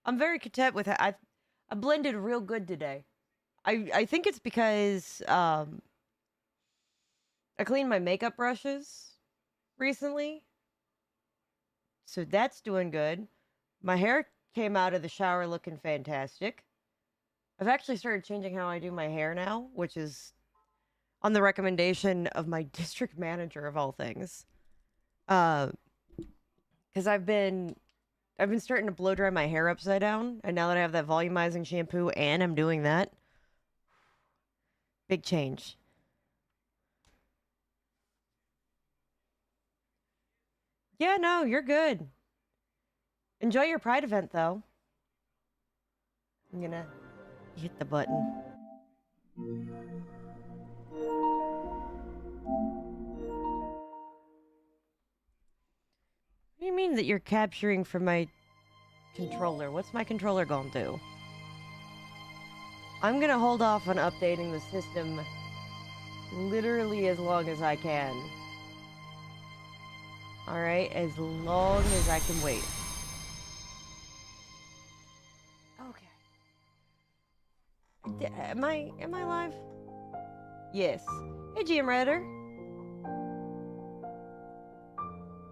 I'm very content with it. I blended real good today. I think it's because I cleaned my makeup brushes recently, so that's doing good. My hair came out of the shower looking fantastic. I've actually started changing how I do my hair now, which is on the recommendation of my district manager of all things. Because I've been starting to blow dry my hair upside down, and now that I have that volumizing shampoo and I'm doing that, big change. Yeah, no, you're good. Enjoy your Pride event, though. I'm gonna hit the button. What do you mean that you're capturing from my controller? What's my controller gonna do? I'm gonna hold off on updating the system literally as long as I can. Alright, as long as I can wait. Okay. Am I live? Yes. Hey, GM Redder.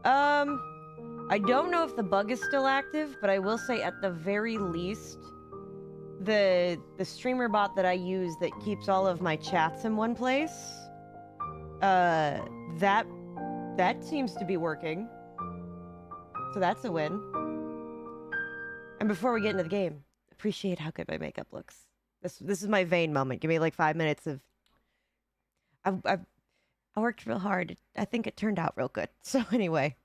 I don't know if the bug is still active, but I will say at the very least, the streamer bot that I use that keeps all of my chats in one place, that seems to be working. So that's a win. And before we get into the game, appreciate how good my makeup looks. This is my vain moment. Give me like 5 minutes of... I worked real hard. I think it turned out real good. So anyway.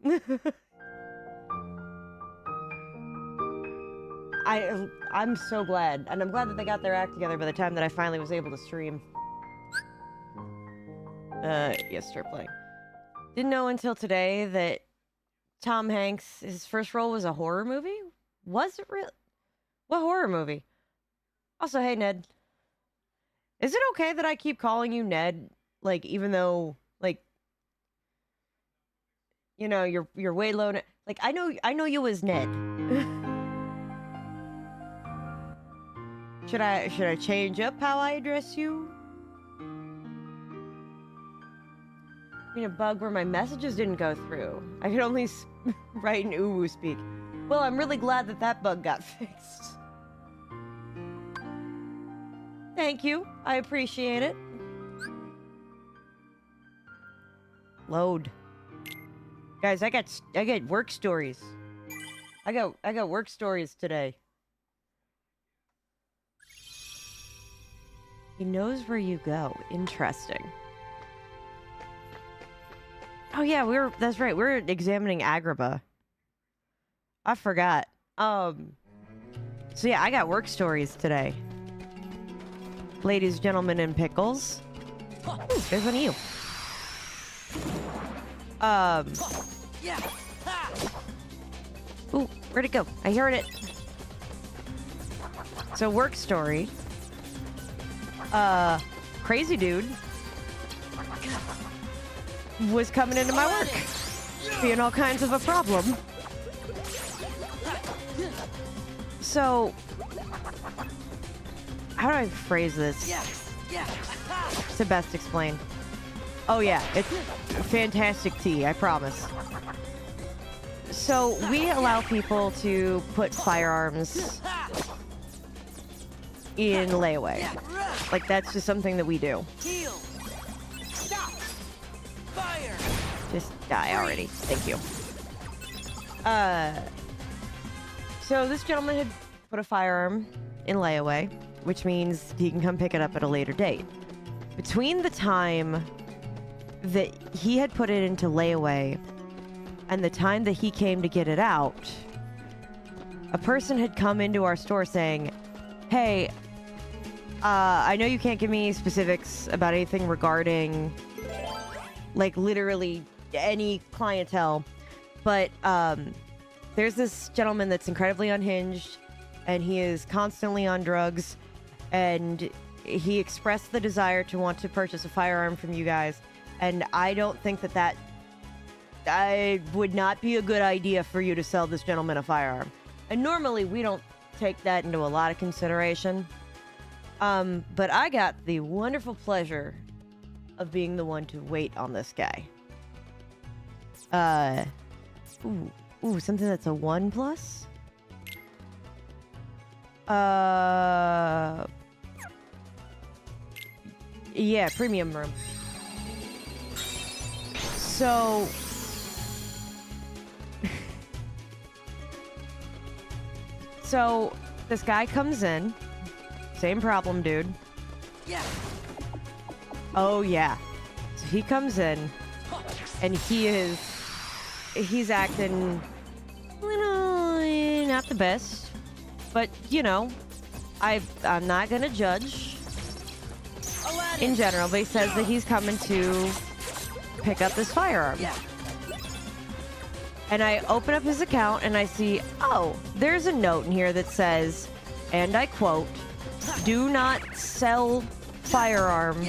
I'm so glad. And I'm glad that they got their act together by the time that I finally was able to stream. Yes, start playing. Didn't know until today that Tom Hanks, his first role was a horror movie? Was it real? What horror movie? Also, hey, Ned. Is it okay that I keep calling you Ned? Like, even though, like, you know, you're way low. Like, I know you as Ned. Should I change up how I address you? I mean, a bug where my messages didn't go through. I could only write in uwu speak. Well, I'm really glad that bug got fixed. Thank you. I appreciate it. Load. Guys, I got work stories. I got work stories today. He knows where you go. Interesting. Oh yeah, that's right. We're examining Agrabah. I forgot. So yeah, I got work stories today. Ladies, gentlemen, and pickles. Ooh, there's one of you. Ooh, where'd it go? I heard it. So work story. Crazy dude was coming into my work, being all kinds of a problem. So, how do I phrase this to best explain? Oh yeah, it's fantastic tea, I promise. So, we allow people to put firearms in layaway. Like, that's just something that we do. Stop. Fire. Just die already. Thank you. So this gentleman had put a firearm in layaway, which means he can come pick it up at a later date. Between the time that he had put it into layaway and the time that he came to get it out, a person had come into our store saying, hey, I know you can't give me specifics about anything regarding, like, literally any clientele, but there's this gentleman that's incredibly unhinged, and he is constantly on drugs, and he expressed the desire to want to purchase a firearm from you guys, and I don't think that I would not be a good idea for you to sell this gentleman a firearm. And normally we don't take that into a lot of consideration. But I got the wonderful pleasure of being the one to wait on this guy. Ooh, something that's a 1+. Yeah, premium room. So so this guy comes in. Same problem, dude. Yeah. Oh yeah. So he comes in and he's acting, not the best. But, I'm not gonna judge in general, but he says that he's coming to pick up this firearm. Yeah. And I open up his account and I see, oh, there's a note in here that says, and I quote, "Do not sell firearm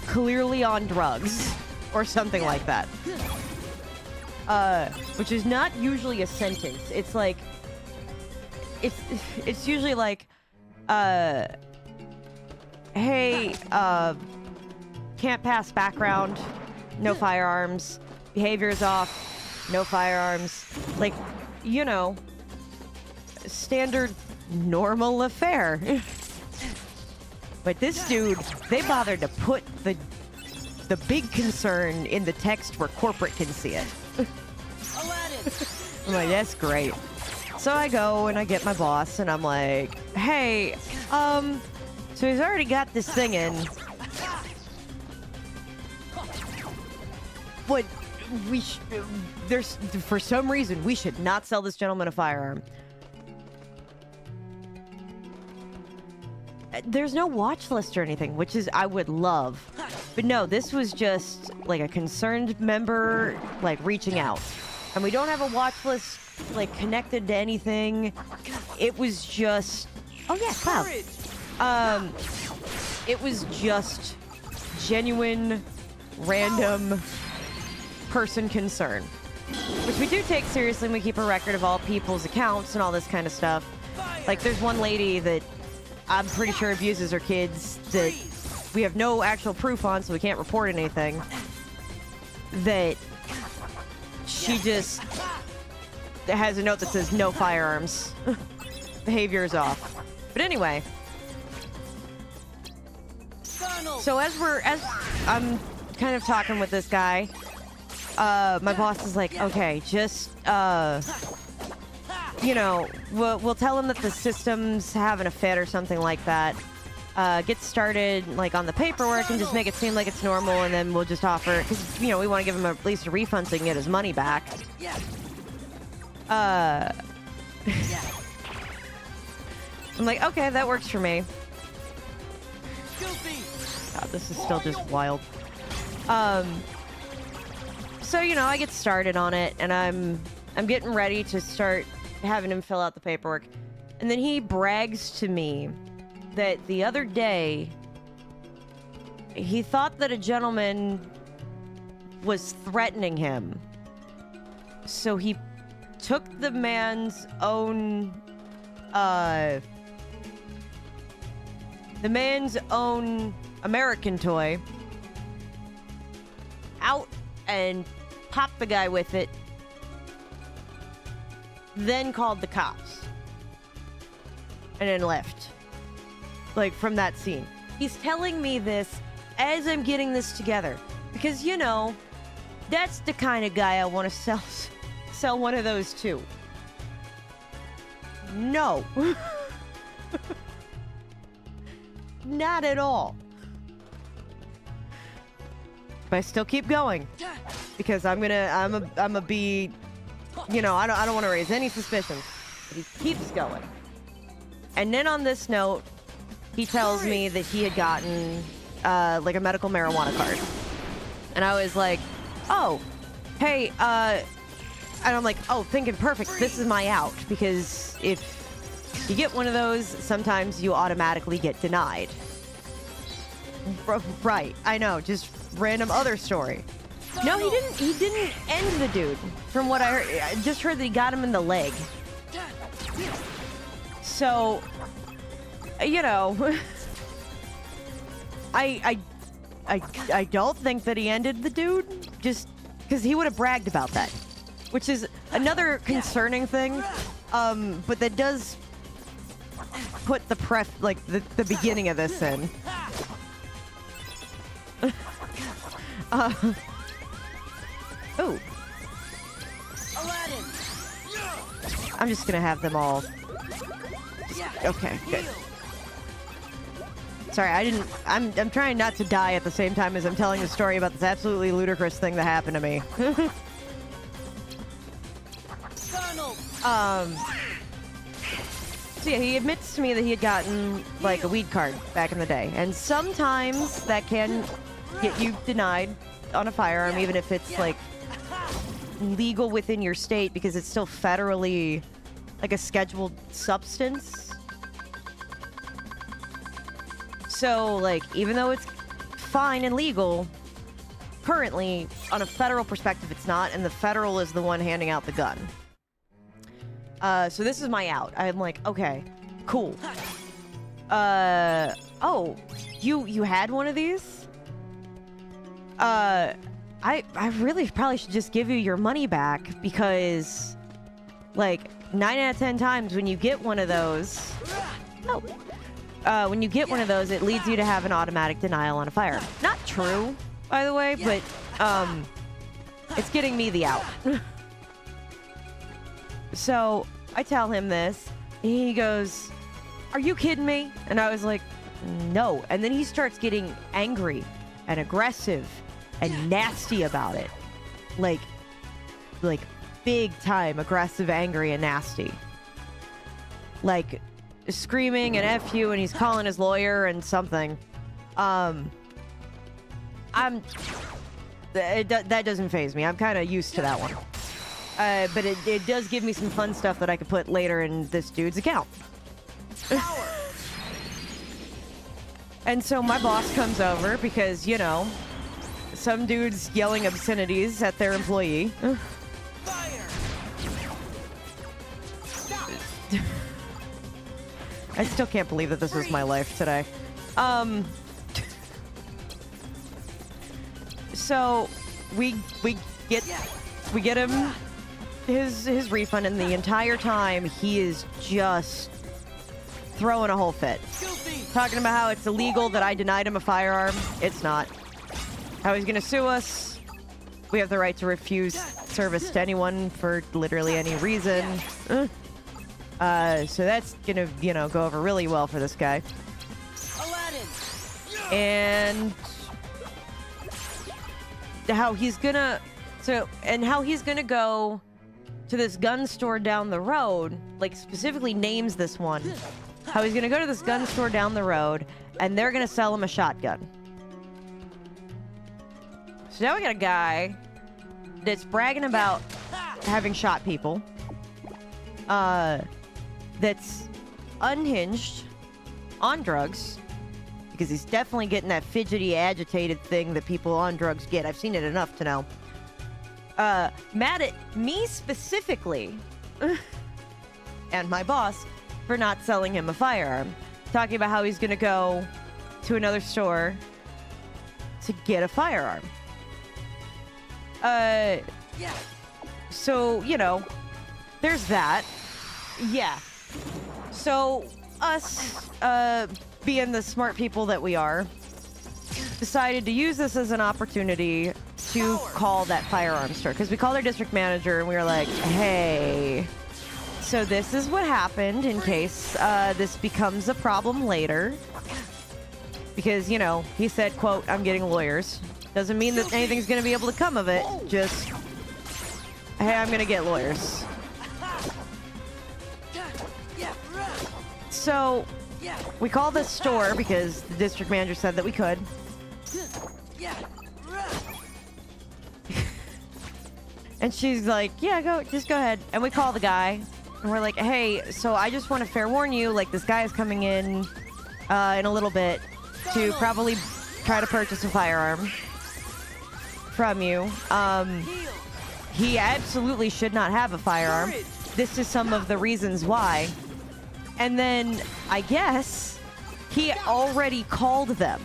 clearly on drugs," or something like that. Which is not usually a sentence. It's like, it's usually like, hey, can't pass background, no firearms, behavior's off, no firearms. Like, standard normal affair. But this dude, they bothered to put the big concern in the text where corporate can see it. I'm like, that's great. So I go and I get my boss and I'm like, hey, so he's already got this thing in. But there's, for some reason, we should not sell this gentleman a firearm. There's no watch list or anything, which is, I would love. But no, this was just like a concerned member, like, reaching out. And we don't have a watch list, like, connected to anything. It was just, oh yeah, Cloud. It was just genuine, random person concern. Which we do take seriously, and we keep a record of all people's accounts and all this kind of stuff. Like, there's one lady that I'm pretty sure abuses her kids that we have no actual proof on, so we can't report anything. That she just has a note that says no firearms. Behavior is off. But anyway. So as I'm kind of talking with this guy, my boss is like, okay, just, we'll tell him that the system's having a fit or something like that. Get started, like, on the paperwork and just make it seem like it's normal, and then we'll just offer, because, we want to give him at least a refund so he can get his money back. I'm like, okay, that works for me. God, this is still just wild. So, I get started on it, and I'm getting ready to start having him fill out the paperwork. And then he brags to me that the other day, he thought that a gentleman was threatening him. So he took the man's own American toy out and popped the guy with it, then called the cops, and then left. Like, from that scene. He's telling me this as I'm getting this together. Because, that's the kind of guy I want to sell one of those to. No. Not at all. But I still keep going. Because I'm gonna be, I don't want to raise any suspicions. But he keeps going. And then on this note, he tells me that he had gotten, like, a medical marijuana card. And I was like, oh, hey, and I'm like, oh, thinking perfect, this is my out. Because if you get one of those, sometimes you automatically get denied. Right, I know, just random other story. No, he didn't end the dude, from what I heard. I just heard that he got him in the leg. So, you know, I don't think that he ended the dude just because he would have bragged about that, which is another concerning thing. But that does put the the beginning of this in. Ooh. Aladdin. I'm just gonna have them all. Okay, good. Sorry, I'm trying not to die at the same time as I'm telling the story about this absolutely ludicrous thing that happened to me. So yeah, he admits to me that he had gotten like a weed card back in the day, and sometimes that can get you denied on a firearm, even if it's like legal within your state, because it's still federally like a scheduled substance. So like, even though it's fine and legal, currently on a federal perspective it's not, and the federal is the one handing out the gun. So this is my out. I'm like, okay, cool. Oh, you had one of these? I really probably should just give you your money back, because like 9 out of 10 times when you get one of those, when you get one of those, it leads you to have an automatic denial on a firearm. Not true, by the way, but it's getting me the out. So I tell him this, and he goes, "Are you kidding me?" And I was like, "No." And then he starts getting angry and aggressive and nasty about it. Like big time aggressive, angry, and nasty. Like screaming and F you, and he's calling his lawyer and something. That doesn't faze me. I'm kind of used to that one. But it does give me some fun stuff that I could put later in this dude's account. And so my boss comes over because, you know, some dude's yelling obscenities at their employee. Fire. I still can't believe that this is my life today. So we get him his refund, and the entire time he is just throwing a whole fit. Talking about how it's illegal that I denied him a firearm. It's not. How he's gonna sue us. We have the right to refuse service to anyone for literally any reason. So that's gonna, you know, go over really well for this guy. Aladdin. And how he's gonna go to this gun store down the road, like specifically names this one. How he's gonna go to this gun store down the road, and they're gonna sell him a shotgun. So now we got a guy that's bragging about having shot people. That's unhinged, on drugs, because he's definitely getting that fidgety, agitated thing that people on drugs get. I've seen it enough to know. Mad at me specifically, and my boss, for not selling him a firearm. Talking about how he's gonna go to another store to get a firearm. So, you know, there's that. Yeah. So, us, being the smart people that we are, decided to use this as an opportunity to call that firearms store. Because we called our district manager and we were like, hey, so this is what happened in case this becomes a problem later. Because, you know, he said, quote, "I'm getting lawyers." Doesn't mean that anything's going to be able to come of it. Just, hey, I'm going to get lawyers. So, we called this store because the district manager said that we could. And she's like, yeah, just go ahead. And we call the guy. And we're like, hey, so I just want to fair warn you, like, this guy is coming in a little bit to probably try to purchase a firearm from you. He absolutely should not have a firearm. This is some of the reasons why. And then, I guess, he already called them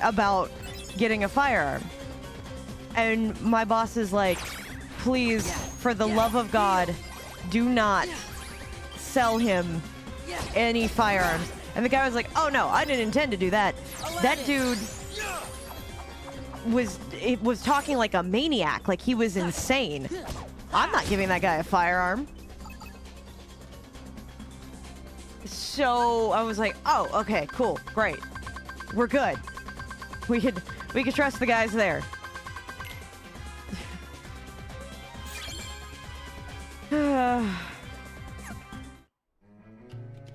about getting a firearm. And my boss is like, please, for the love of God, do not sell him any firearms. And the guy was like, oh no, I didn't intend to do that. That dude was talking like a maniac, like he was insane. I'm not giving that guy a firearm. So I was like, oh, okay, cool, great. We're good. We could trust the guys there.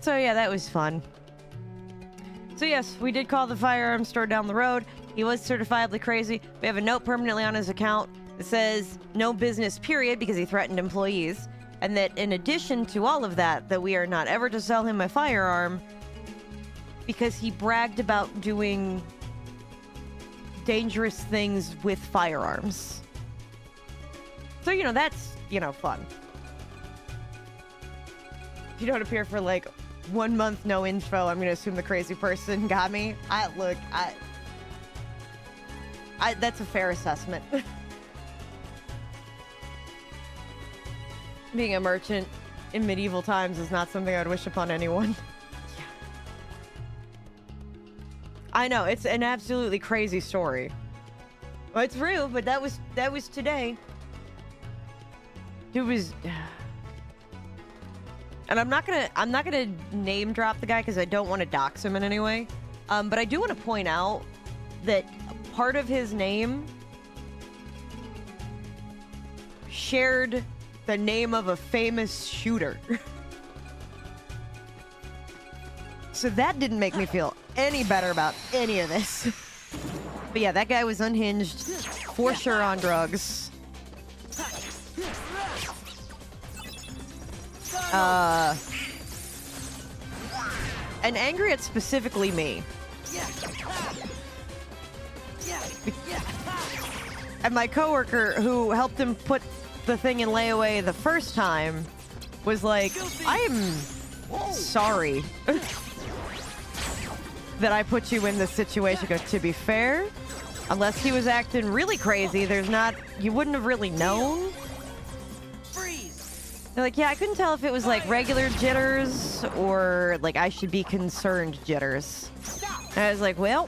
So yeah, that was fun. So yes, we did call the firearms store down the road. He was certifiably crazy. We have a note permanently on his account that says no business period because he threatened employees. And that in addition to all of that, that we are not ever to sell him a firearm because he bragged about doing dangerous things with firearms. So, you know, that's, you know, fun. If you don't appear for like 1 month, no info, I'm gonna assume the crazy person got me. That's a fair assessment. Being a merchant in medieval times is not something I'd wish upon anyone. Yeah. I know, it's an absolutely crazy story. Well, it's real, but that was today. It was... And I'm not gonna name drop the guy because I don't want to dox him in any way. But I do want to point out that part of his name shared the name of a famous shooter. So that didn't make me feel any better about any of this. But yeah, that guy was unhinged, for sure on drugs. And angry at specifically me. And my coworker who helped him put the thing in layaway the first time was like, I'm sorry that I put you in this situation. Because to be fair, unless he was acting really crazy, you wouldn't have really known. They're like, yeah, I couldn't tell if it was like regular jitters or like I should be concerned jitters. And I was like, well,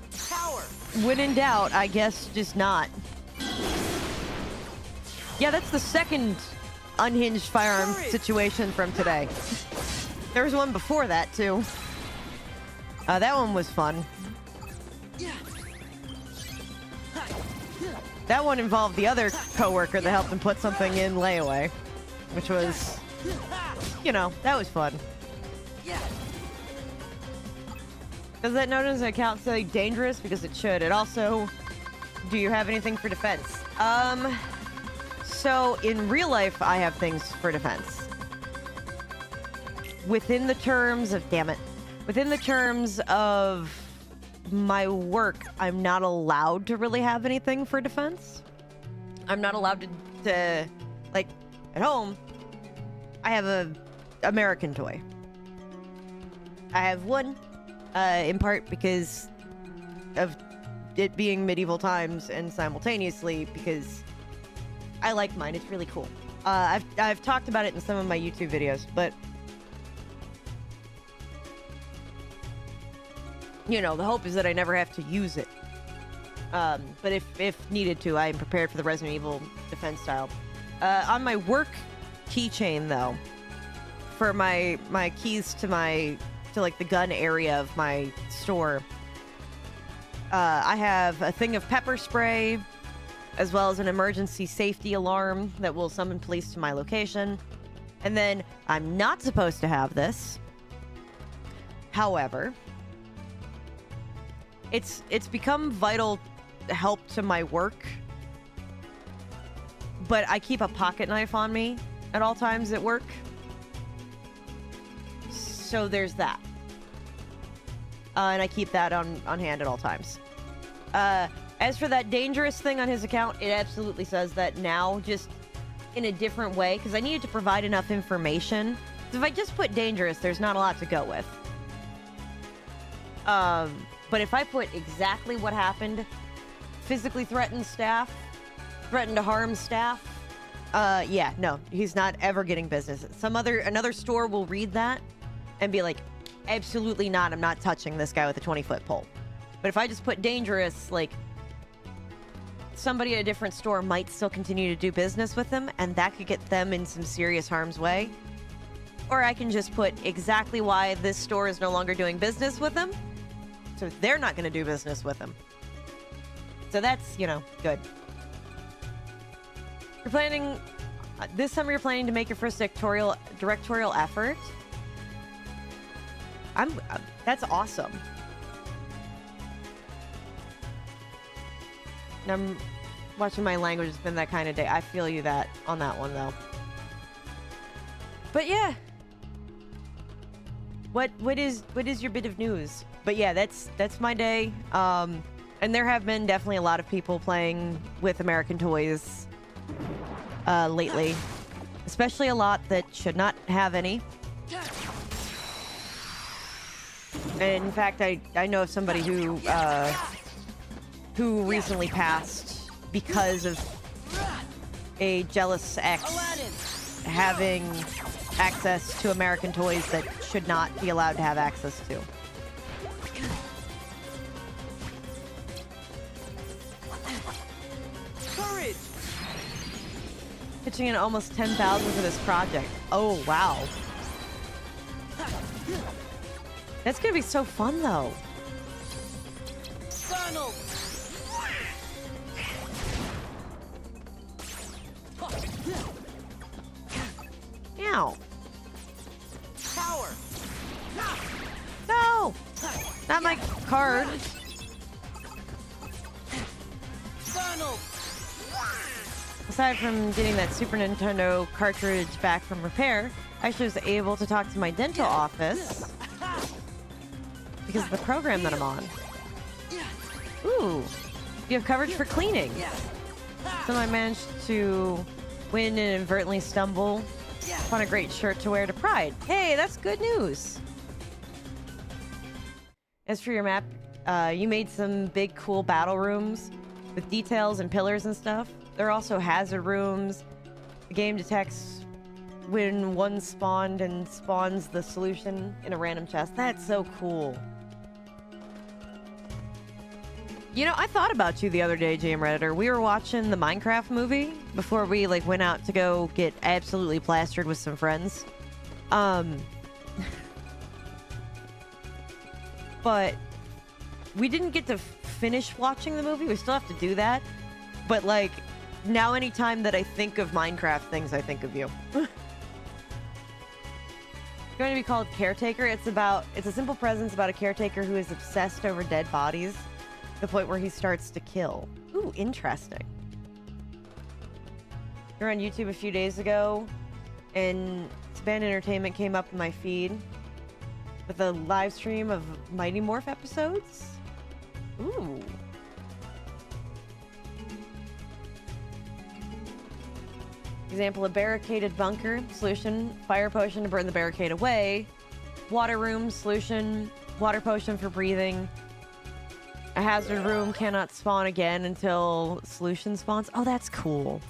when in doubt, I guess just not. Yeah, that's the second unhinged firearm situation from today. There was one before that, too. That one was fun. That one involved the other coworker that helped him put something in layaway, which was, you know, that was fun. Does that note as an account say dangerous? Because it should. It also, do you have anything for defense? So in real life, I have things for defense. Within the terms of, damn it, within the terms of my work, I'm not allowed to really have anything for defense. I'm not allowed to like, at home, I have a American toy. I have one, in part because of it being medieval times and simultaneously because I like mine. It's really cool. I've talked about it in some of my YouTube videos, but you know, the hope is that I never have to use it. But if needed to, I am prepared for the Resident Evil defense style. On my work keychain, though, for my keys to like the gun area of my store, I have a thing of pepper spray, as well as an emergency safety alarm that will summon police to my location. And then I'm not supposed to have this. However, it's become vital help to my work. But I keep a pocket knife on me at all times at work. So there's that. And I keep that on hand at all times. As for that dangerous thing on his account, it absolutely says that now. Just in a different way because I needed to provide enough information. If I just put dangerous, there's not a lot to go with. But if I put exactly what happened, physically threatened staff, threatened to harm staff, yeah, no, he's not ever getting business. Another store will read that and be like, absolutely not, I'm not touching this guy with a 20-foot pole. But if I just put dangerous, like, somebody at a different store might still continue to do business with him, and that could get them in some serious harm's way. Or I can just put exactly why this store is no longer doing business with him, so they're not going to do business with him. So that's, you know, good. You're planning... this summer you're planning to make your first directorial effort. That's awesome. I'm watching my language. It's been that kind of day. I feel you on that one though. But yeah. What is your bit of news? But yeah, that's my day. And there have been definitely a lot of people playing with American toys lately. Especially a lot that should not have any. And in fact, I know of somebody who recently passed because of a jealous ex having access to American toys that should not be allowed to have access to. Courage! Pitching in almost 10,000 for this project. Oh, wow. That's gonna be so fun, though. Donald! Ow. Power! No! Not my card. Donald! Aside from getting that Super Nintendo cartridge back from repair, I actually was able to talk to my dental office because of the program that I'm on. Ooh, you have coverage for cleaning. So I managed to win and inadvertently stumble upon a great shirt to wear to Pride. Hey, that's good news. As for your map, you made some big cool battle rooms with details and pillars and stuff. There are also hazard rooms. The game detects when one spawned and spawns the solution in a random chest. That's so cool. You know, I thought about you the other day, JM Redditor. We were watching the Minecraft movie before we went out to go get absolutely plastered with some friends. But we didn't get to finish watching the movie. We still have to do that. But now anytime that I think of Minecraft things, I think of you. It's going to be called Caretaker. It's a simple presence about a caretaker who is obsessed over dead bodies. The point where he starts to kill. Ooh, interesting. You're on YouTube a few days ago, and Span Entertainment came up in my feed with a live stream of Mighty Morph episodes. Ooh. Example, a barricaded bunker. Solution, fire potion to burn the barricade away. Water room, solution, water potion for breathing. A hazard room cannot spawn again until solution spawns. Oh, that's cool.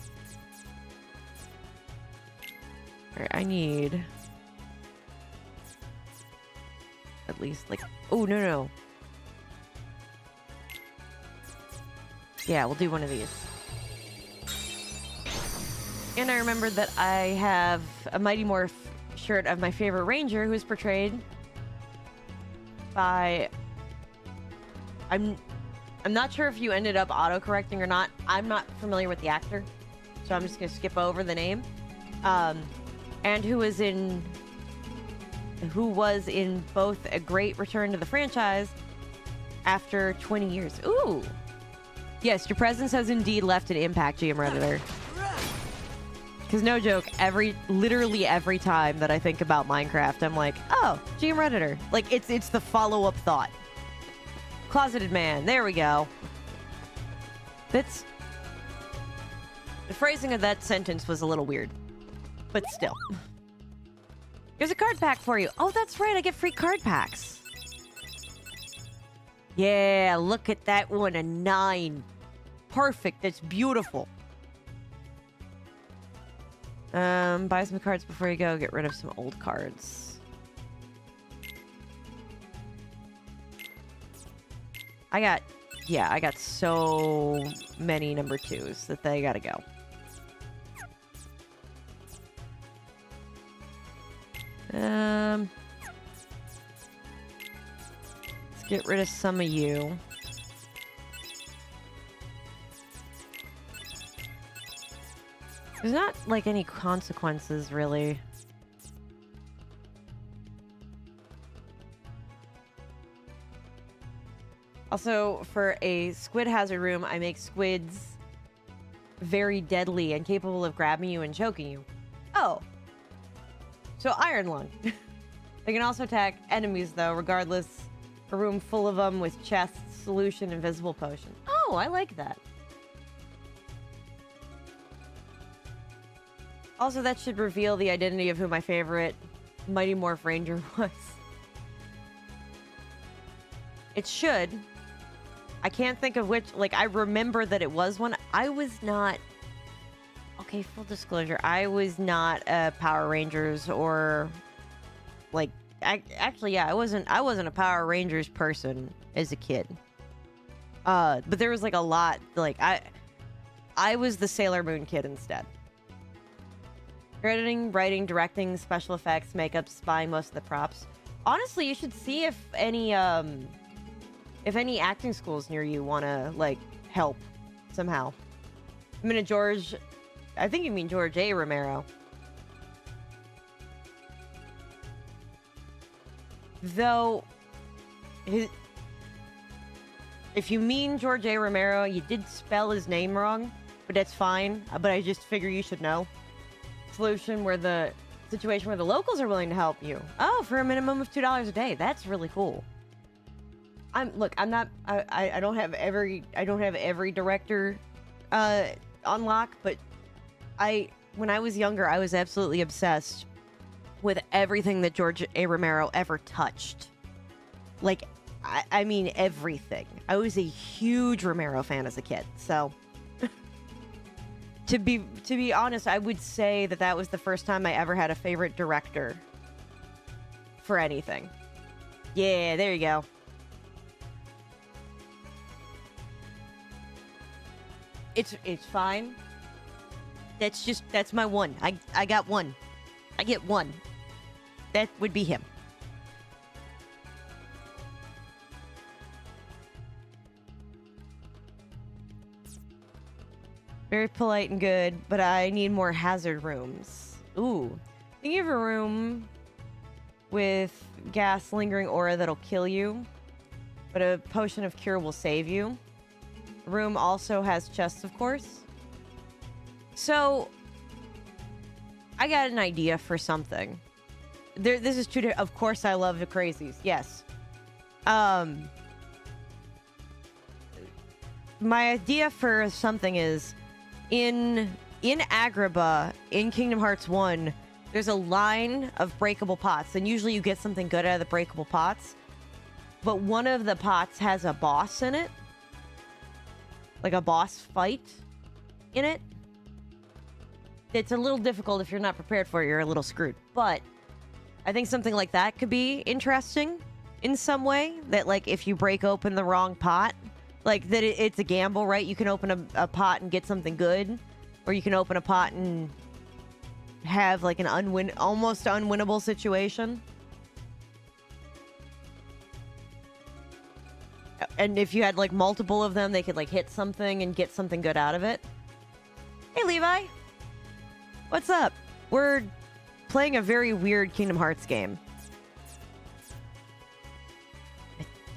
Alright, I need... at least, oh, no. Yeah, we'll do one of these. And I remembered that I have a Mighty Morph shirt of my favorite ranger who's portrayed by... I'm not sure if you ended up auto-correcting or not. I'm not familiar with the actor, so I'm just going to skip over the name. And who was in both a great return to the franchise after 20 years. Ooh! Yes, your presence has indeed left an impact, GM Redditor. Because no joke, literally every time that I think about Minecraft, I'm like, oh, GM Redditor. It's the follow-up thought. Closeted man. There we go. The phrasing of that sentence was a little weird. But still. Here's a card pack for you. Oh, that's right. I get free card packs. Yeah, look at that one. A 9. Perfect. That's beautiful. Buy some cards before you go. Get rid of some old cards. I got so many number 2s that they gotta go. Let's get rid of some of you. There's not, like, any consequences, really. Also, for a squid hazard room, I make squids very deadly and capable of grabbing you and choking you. Oh. So, Iron Lung. They can also attack enemies, though, regardless. A room full of them with chests, solution, invisible potion. Oh, I like that. Also, that should reveal the identity of who my favorite Mighty Morph Ranger was. It should. I can't think of which. Like, I remember that it was one. I was not... Okay, full disclosure. I was not a Power Rangers or... Like, actually, yeah, I wasn't a Power Rangers person as a kid. But there was, like, a lot... Like, I was the Sailor Moon kid instead. Editing, writing, directing, special effects, makeup, buying most of the props. Honestly, you should see if any acting schools near you want to, like, help somehow. I mean, I think you mean George A. Romero. Though, if you mean George A. Romero, you did spell his name wrong, but that's fine. But I just figure you should know. Situation where the locals are willing to help you. Oh, for a minimum of $2 a day. That's really cool. I don't have every director on lock, but when I was younger, I was absolutely obsessed with everything that George A. Romero ever touched. Like, I mean everything. I was a huge Romero fan as a kid, so to be honest, I would say that was the first time I ever had a favorite director for anything. Yeah, there you go. It's fine. That's my one. I got one. I get one. That would be him. Very polite and good, but I need more hazard rooms. Ooh. Think of a room with gas lingering aura that'll kill you, but a potion of cure will save you. The room also has chests, of course. So, I got an idea for something. This is true. Of course, I love the crazies. Yes. My idea for something is in Agrabah, in Kingdom Hearts 1, there's a line of breakable pots, and usually you get something good out of the breakable pots. But one of the pots has a boss in it. Like a boss fight in it. It's a little difficult if you're not prepared for it. You're a little screwed. But I think something like that could be interesting in some way. That, like, if you break open the wrong pot, like, that it's a gamble, right? You can open a pot and get something good. Or you can open a pot and have, like, an almost unwinnable situation. And if you had, like, multiple of them, they could, like, hit something and get something good out of it. Hey, Levi! What's up? We're playing a very weird Kingdom Hearts game.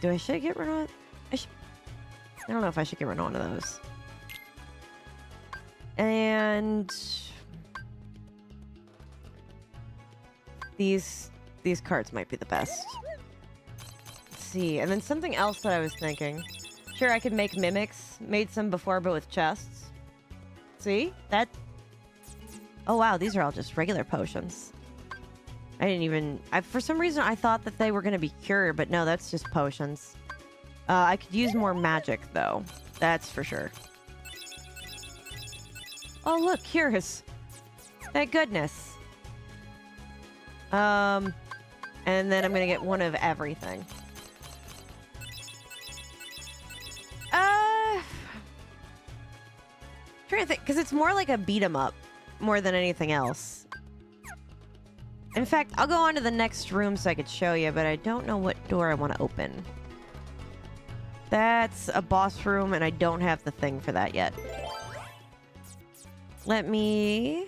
Should I get rid of it? I don't know if I should get rid of one of those. And these cards might be the best. Let's see. And then something else that I was thinking. Sure, I could make mimics. Made some before, but with chests. See? That... Oh, wow. These are all just regular potions. I didn't even... for some reason, I thought that they were going to be cured, but no, that's just potions. I could use more magic, though. That's for sure. Oh, look. Cures. Thank goodness. And then I'm going to get one of everything. Trying to think, because it's more like a beat 'em up more than anything else. In fact, I'll go on to the next room so I could show you, but I don't know what door I want to open. That's a boss room, and I don't have the thing for that yet. Let me...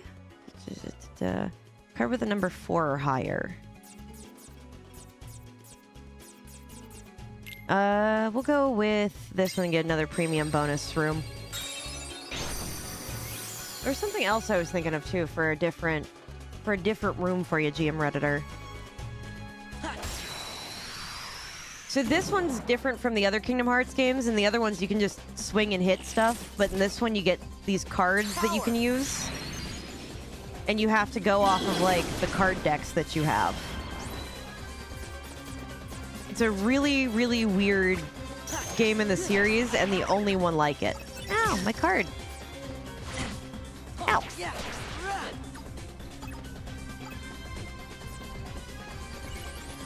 card with a number 4 or higher. We'll go with this one and get another premium bonus room. There's something else I was thinking of too for a different room for you, GM Redditor. So this one's different from the other Kingdom Hearts games. In the other ones, you can just swing and hit stuff, but in this one, you get these cards that you can use, and you have to go off of like the card decks that you have. It's a really, really weird game in the series, and the only one like it. Ow, my card. Ow.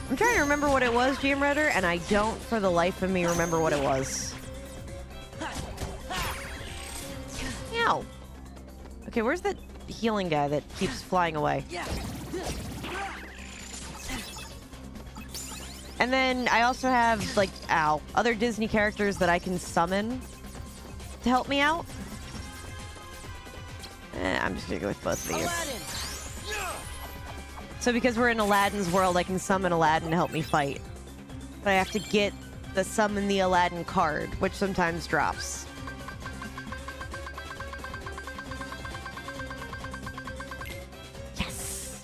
I'm trying to remember what it was, GM Redder, and I don't for the life of me remember what it was. Ow. Okay, where's that healing guy that keeps flying away? And then I also have, like, other Disney characters that I can summon to help me out. I'm just gonna go with both of these. So because we're in Aladdin's world, I can summon Aladdin to help me fight. But I have to get the summon the Aladdin card, which sometimes drops. Yes!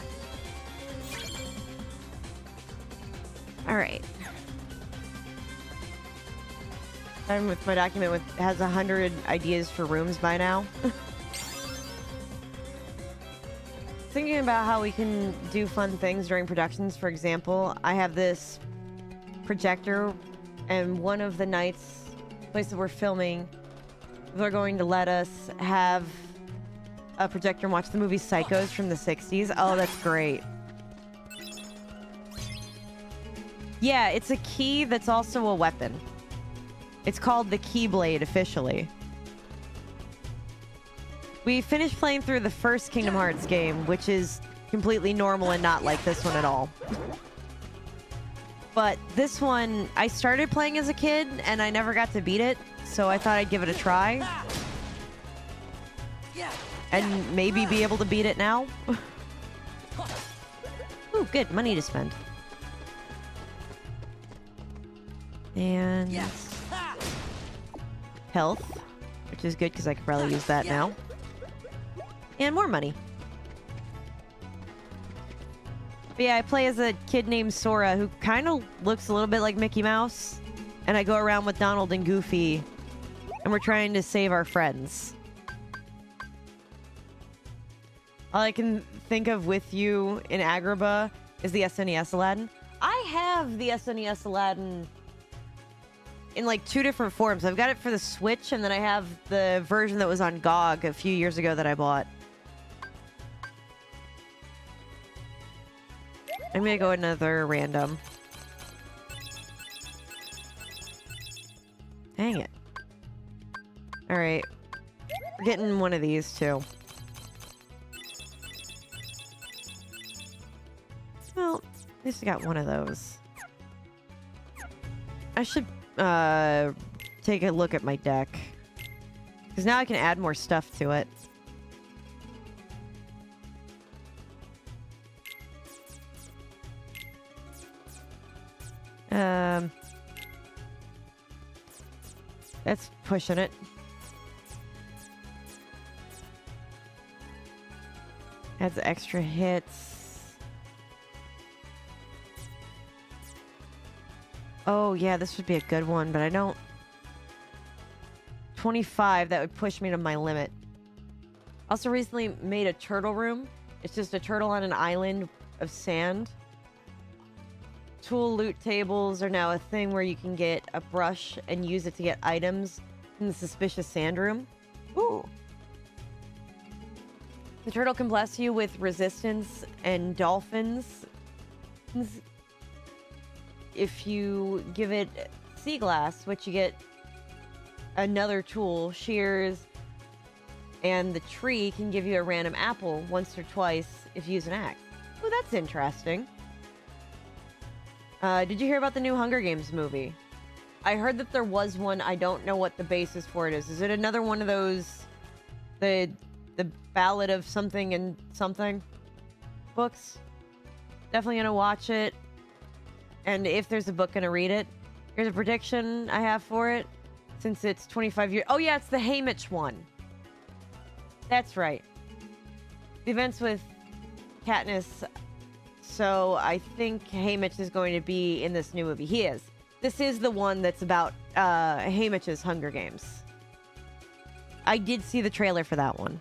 Alright. I'm with my document has 100 ideas for rooms by now. Thinking about how we can do fun things during productions. For example, I have this projector, and one of the nights, place that we're filming, they're going to let us have a projector and watch the movie Psychos from the 60s. Oh, that's great. Yeah, it's a key that's also a weapon. It's called the Keyblade officially. We finished playing through the first Kingdom Hearts game, which is completely normal and not like this one at all. But this one, I started playing as a kid, and I never got to beat it, so I thought I'd give it a try. And maybe be able to beat it now. Ooh, good. Money to spend. And... health, which is good because I could probably use that now. And more money. But yeah, I play as a kid named Sora who kind of looks a little bit like Mickey Mouse. And I go around with Donald and Goofy, and we're trying to save our friends. All I can think of with you in Agrabah is the SNES Aladdin. I have the SNES Aladdin in like 2 different forms. I've got it for the Switch, and then I have the version that was on GOG a few years ago that I bought. I'm gonna go another random. Dang it. Alright. We're getting one of these, too. Well, at least I got one of those. I should, take a look at my deck. Because now I can add more stuff to it. That's pushing it. Adds extra hits. Oh, yeah, this would be a good one, but I don't... 25, that would push me to my limit. Also recently made a turtle room. It's just a turtle on an island of sand. Tool loot tables are now a thing where you can get a brush and use it to get items in the suspicious sand room. Ooh. The turtle can bless you with resistance and dolphins. If you give it sea glass, which you get another tool, shears, and the tree can give you a random apple once or twice if you use an axe. Oh, that's interesting. Did you hear about the new Hunger Games movie? I heard that there was one. I don't know what the basis for it is. Is it another one of those, the Ballad of Something and Something books? Definitely gonna watch it. And if there's a book, gonna read it. Here's a prediction I have for it. Since it's 25 years... Oh yeah, it's the Haymitch one. That's right. The events with Katniss. So I think Haymitch is going to be in this new movie. He is. This is the one that's about Haymitch's Hunger Games. I did see the trailer for that one.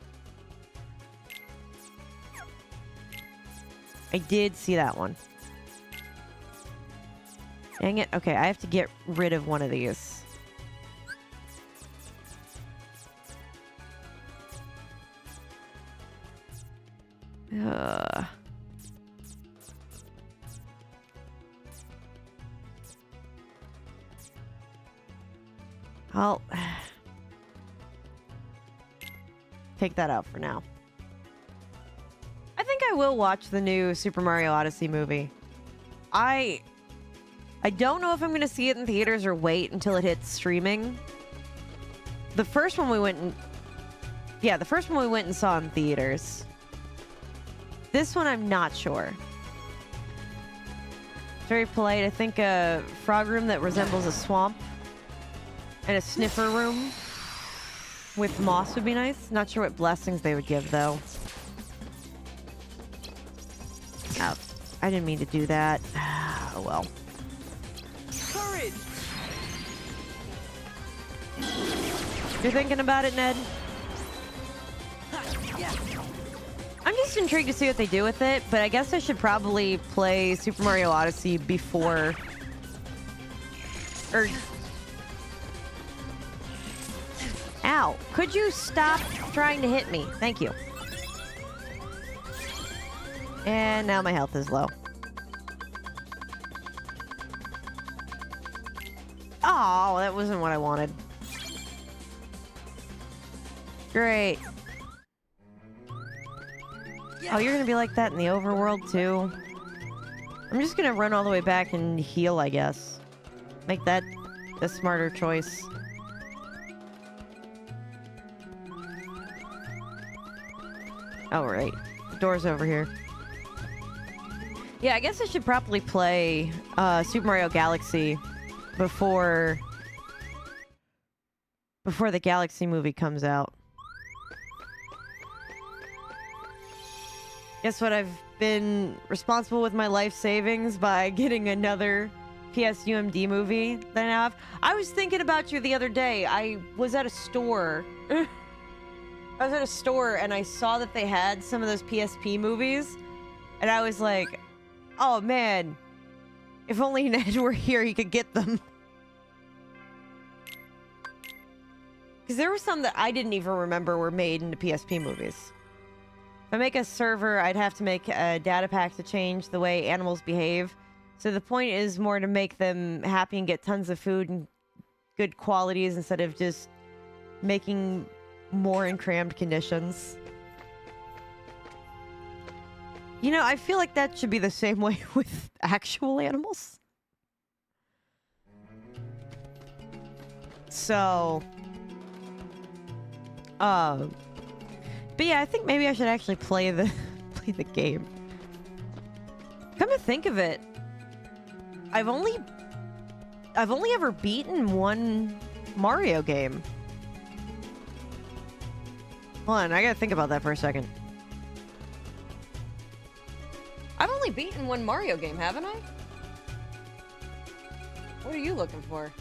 I did see that one. Dang it. Okay, I have to get rid of one of these. I'll take that out for now. I think I will watch the new Super Mario Odyssey movie. I don't know if I'm going to see it in theaters or wait until it hits streaming. The first one we went and saw in theaters. This one I'm not sure. Very polite. I think a frog room that resembles a swamp and a sniffer room with moss would be nice. Not sure what blessings they would give though. Oh, I didn't mean to do that. Oh well. Courage. You're thinking about it, Ned? Yes. I'm just intrigued to see what they do with it, but I guess I should probably play Super Mario Odyssey before... Ow. Could you stop trying to hit me? Thank you. And now my health is low. Oh, that wasn't what I wanted. Great. Oh, you're gonna be like that in the overworld too? I'm just gonna run all the way back and heal, I guess. Make that a smarter choice. Oh, right. The door's over here. Yeah, I guess I should probably play Super Mario Galaxy before the Galaxy movie comes out. Guess what? I've been responsible with my life savings by getting another PSUMD movie that I now have. I was thinking about you the other day. I was at a store. I was at a store and I saw that they had some of those PSP movies. And I was like, oh man, if only Ned were here, he could get them. Because there were some that I didn't even remember were made into PSP movies. If I make a server, I'd have to make a data pack to change the way animals behave. So the point is more to make them happy and get tons of food and good qualities instead of just making more in crammed conditions. You know, I feel like that should be the same way with actual animals. So, but yeah, I think maybe I should actually play the game. Come to think of it, I've only ever beaten one Mario game. Hold on, I gotta think about that for a second. I've only beaten one Mario game, haven't I? What are you looking for?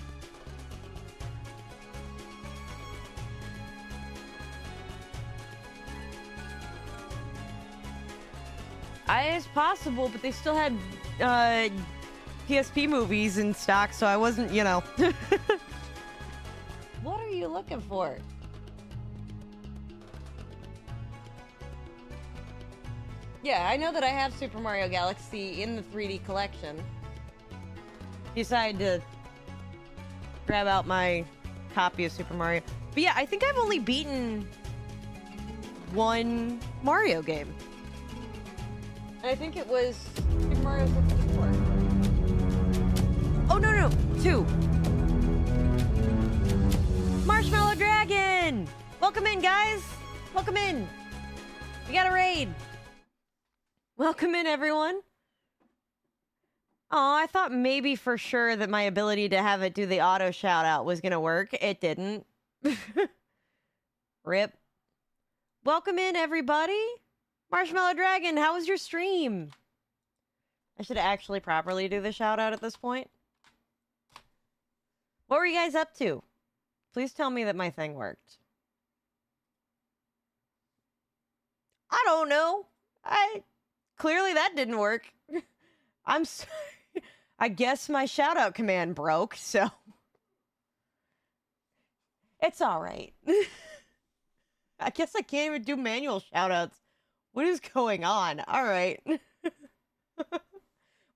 It's possible, but they still had PSP movies in stock, so I wasn't, you know. What are you looking for? Yeah, I know that I have Super Mario Galaxy in the 3D collection. Decided to grab out my copy of Super Mario. But yeah, I think I've only beaten one Mario game. And I think it was Super Mario 64. Oh, no, 2. Marshmallow Dragon! Welcome in, guys! Welcome in! We got a raid! Welcome in, everyone! Oh, I thought maybe for sure that my ability to have it do the auto shout-out was gonna work. It didn't. Rip. Welcome in, everybody! Marshmallow Dragon, how was your stream? I should actually properly do the shout-out at this point. What were you guys up to? Please tell me that my thing worked. I don't know. Clearly that didn't work. I'm sorry. I guess my shout-out command broke, so... It's alright. I guess I can't even do manual shout-outs. What is going on? Alright.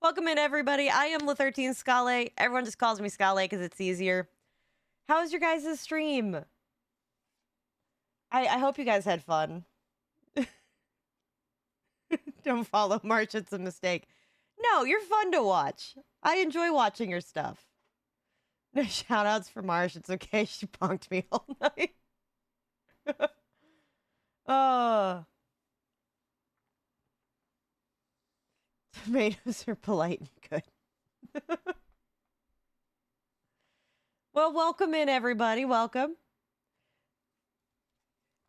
Welcome in, everybody. I am La13 Scale. Everyone just calls me Scale because it's easier. How was your guys' stream? I hope you guys had fun. Don't follow March, it's a mistake. No, you're fun to watch. I enjoy watching your stuff. No shout-outs for Marsh, it's okay, she punked me all night. Tomatoes are polite and good. Well, welcome in, everybody. Welcome.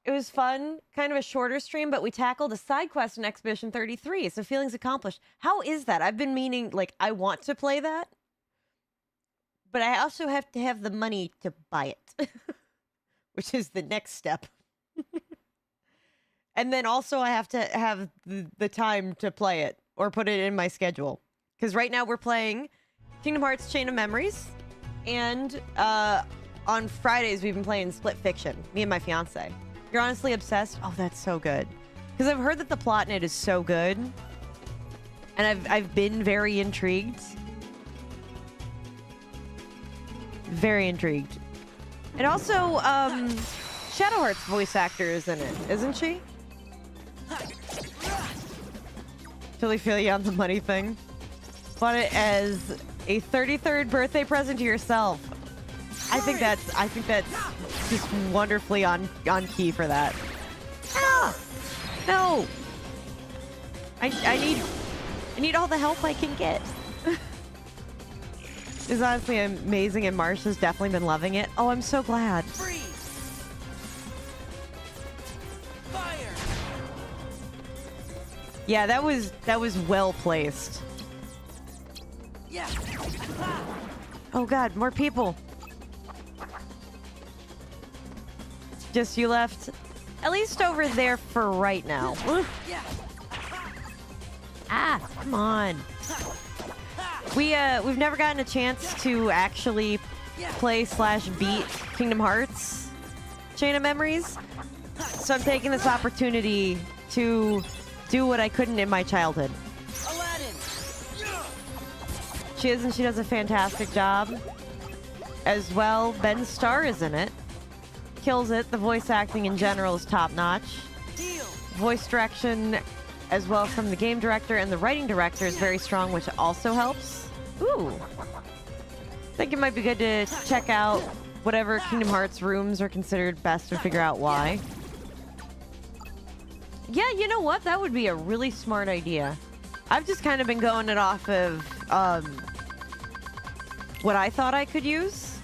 It was fun, kind of a shorter stream, but we tackled a side quest in Expedition 33, so feelings accomplished. How is that? I've been meaning, like, I want to play that, but I also have to have the money to buy it, which is the next step. And then also I have to have the time to play it, or put it in my schedule. Because right now we're playing Kingdom Hearts Chain of Memories, and on Fridays we've been playing Split Fiction, me and my fiance. You're honestly obsessed? Oh, that's so good. Because I've heard that the plot in it is so good. And I've been very intrigued. Very intrigued. And also, Shadowheart's voice actor is in it, isn't she? Totally feel you on the money thing. Bought it as a 33rd birthday present to yourself. I think that's just wonderfully on key for that. Ah! No! I need all the help I can get. It's honestly amazing, and Marsh has definitely been loving it. Oh, I'm so glad. Freeze. Fire. Yeah, that was well placed. Yeah. Oh god, more people. Just you left. At least over there for right now. Yeah. Ah, come on. We've never gotten a chance to actually play/beat Kingdom Hearts Chain of Memories. So I'm taking this opportunity to do what I couldn't in my childhood. Aladdin. She does a fantastic job. As well, Ben Starr is in it. Kills it. The voice acting in general is top-notch. Heal. Voice direction, as well from the game director and the writing director, is very strong, which also helps. Ooh. I think it might be good to check out whatever Kingdom Hearts rooms are considered best and figure out why. Yeah, you know what? That would be a really smart idea. I've just kind of been going it off of what I thought I could use.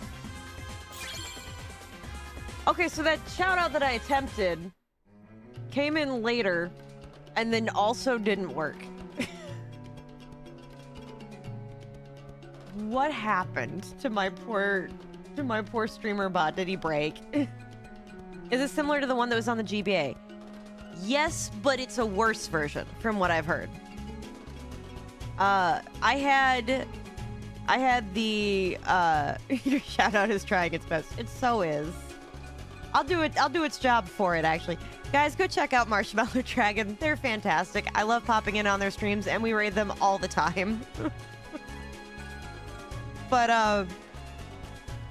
Okay, so that shout out that I attempted came in later and then also didn't work. What happened to my poor streamer bot? Did he break? Is it similar to the one that was on the GBA? Yes, but it's a worse version from what I've heard. I had the your shout out is trying its best. It so is. I'll do its job for it, actually. Guys, go check out Marshmallow Dragon. They're fantastic. I love popping in on their streams, and we raid them all the time. But,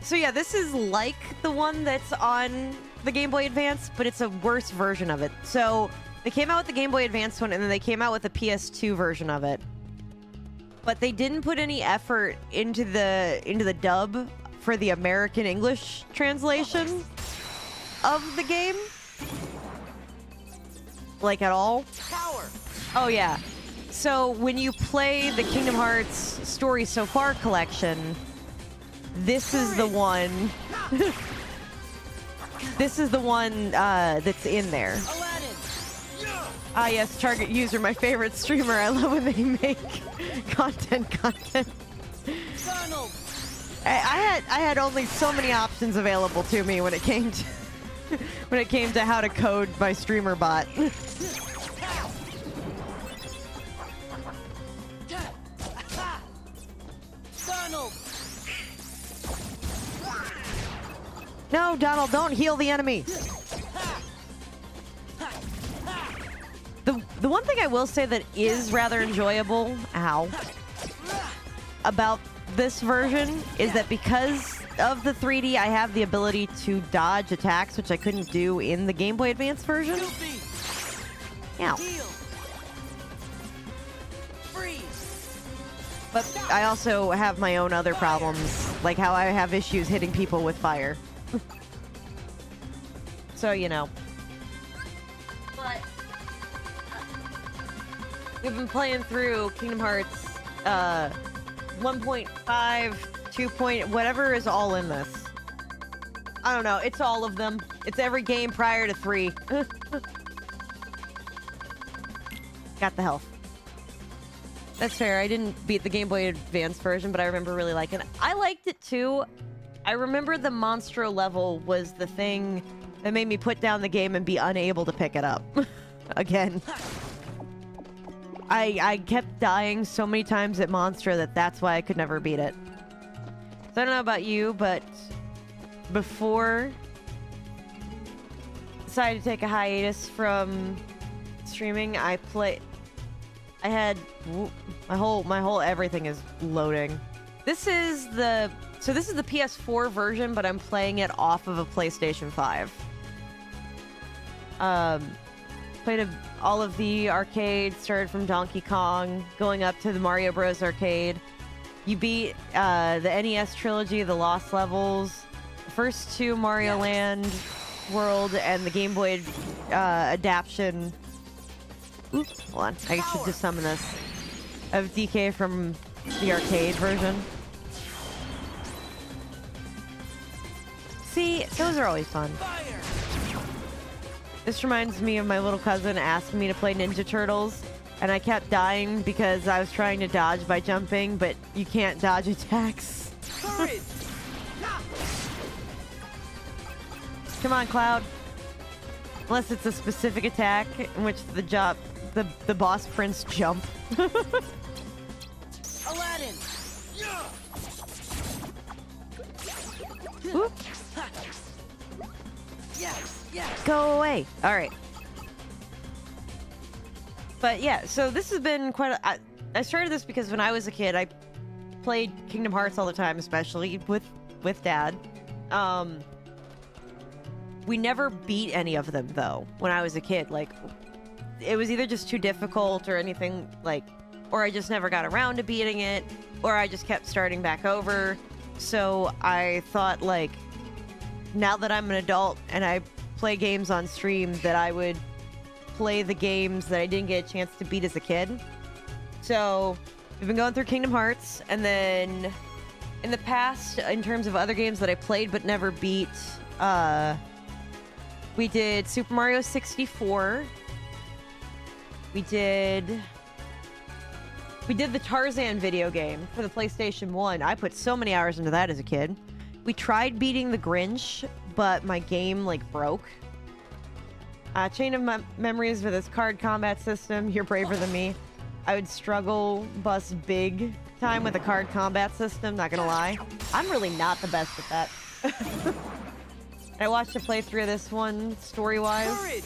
so yeah, this is like the one that's on the Game Boy Advance, but it's a worse version of it. So, they came out with the Game Boy Advance one, and then they came out with a PS2 version of it. But they didn't put any effort into the dub for the American English translation of the game. Like, at all. Power. Oh, yeah. So, when you play the Kingdom Hearts Story So Far collection, this is the one... this is the one that's in there. Aladdin. Ah, yes, target user, my favorite streamer. I love when they make content. Donald. I had only so many options available to me when it came to how to code my streamer bot. Donald. No, Donald, don't heal the enemy. The one thing I will say that is rather enjoyable, about this version is that because of the 3D, I have the ability to dodge attacks, which I couldn't do in the Game Boy Advance version. Yeah. Heal. Freeze. But I also have my own other problems, like how I have issues hitting people with fire. So, you know. But we've been playing through Kingdom Hearts 1.5, 2. Whatever is all in this. I don't know. It's all of them. It's every game prior to 3. Got the health. That's fair. I didn't beat the Game Boy Advance version, but I remember really liking it. I liked it too. I remember the Monstro level was the thing that made me put down the game and be unable to pick it up. Again. I kept dying so many times at Monstro that's why I could never beat it. So I don't know about you, but before I decided to take a hiatus from streaming, I had my whole everything is loading. This is the PS4 version, but I'm playing it off of a PlayStation 5. Played all of the arcade, started from Donkey Kong, going up to the Mario Bros. Arcade. You beat the NES trilogy, the Lost Levels, the first 2 Mario Land World, and the Game Boy adaptation. Oops, hold on. I should just summon this. Of DK from the arcade version. See, those are always fun. Fire. This reminds me of my little cousin asking me to play Ninja Turtles, and I kept dying because I was trying to dodge by jumping, but you can't dodge attacks. Courage. Come on, Cloud. Unless it's a specific attack in which the boss prince jump. Aladdin. Whoop. Yes. Yes. Go away. All right. But yeah, so this has been quite a... I started this because when I was a kid, I played Kingdom Hearts all the time, especially with Dad. We never beat any of them, though, when I was a kid. Like, it was either just too difficult or anything, like... Or I just never got around to beating it, or I just kept starting back over. So I thought, like, now that I'm an adult and I play games on stream, that I would play the games that I didn't get a chance to beat as a kid. So we've been going through Kingdom Hearts, and then in the past, in terms of other games that I played but never beat, we did Super Mario 64. We did the Tarzan video game for the PlayStation 1. I put so many hours into that as a kid. We tried beating the Grinch, but my game, like, broke. Chain of Memories with its card combat system. You're braver than me. I would struggle bus big time with a card combat system, not gonna lie. I'm really not the best at that. I watched a playthrough of this one, story-wise. Courage.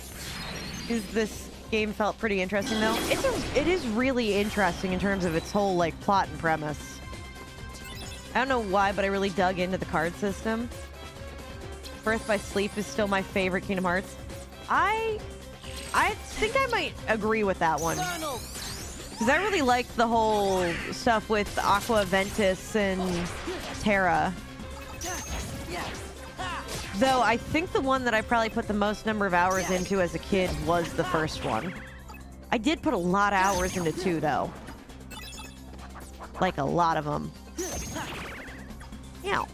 Because this game felt pretty interesting, though. It is really interesting in terms of its whole, like, plot and premise. I don't know why, but I really dug into the card system. Birth by Sleep is still my favorite Kingdom Hearts. I think I might agree with that one. Donald. Because I really liked the whole stuff with Aqua Ventus and Terra. Though I think the one that I probably put the most number of hours into as a kid was the first one. I did put a lot of hours into 2, though. Like a lot of them. Meow.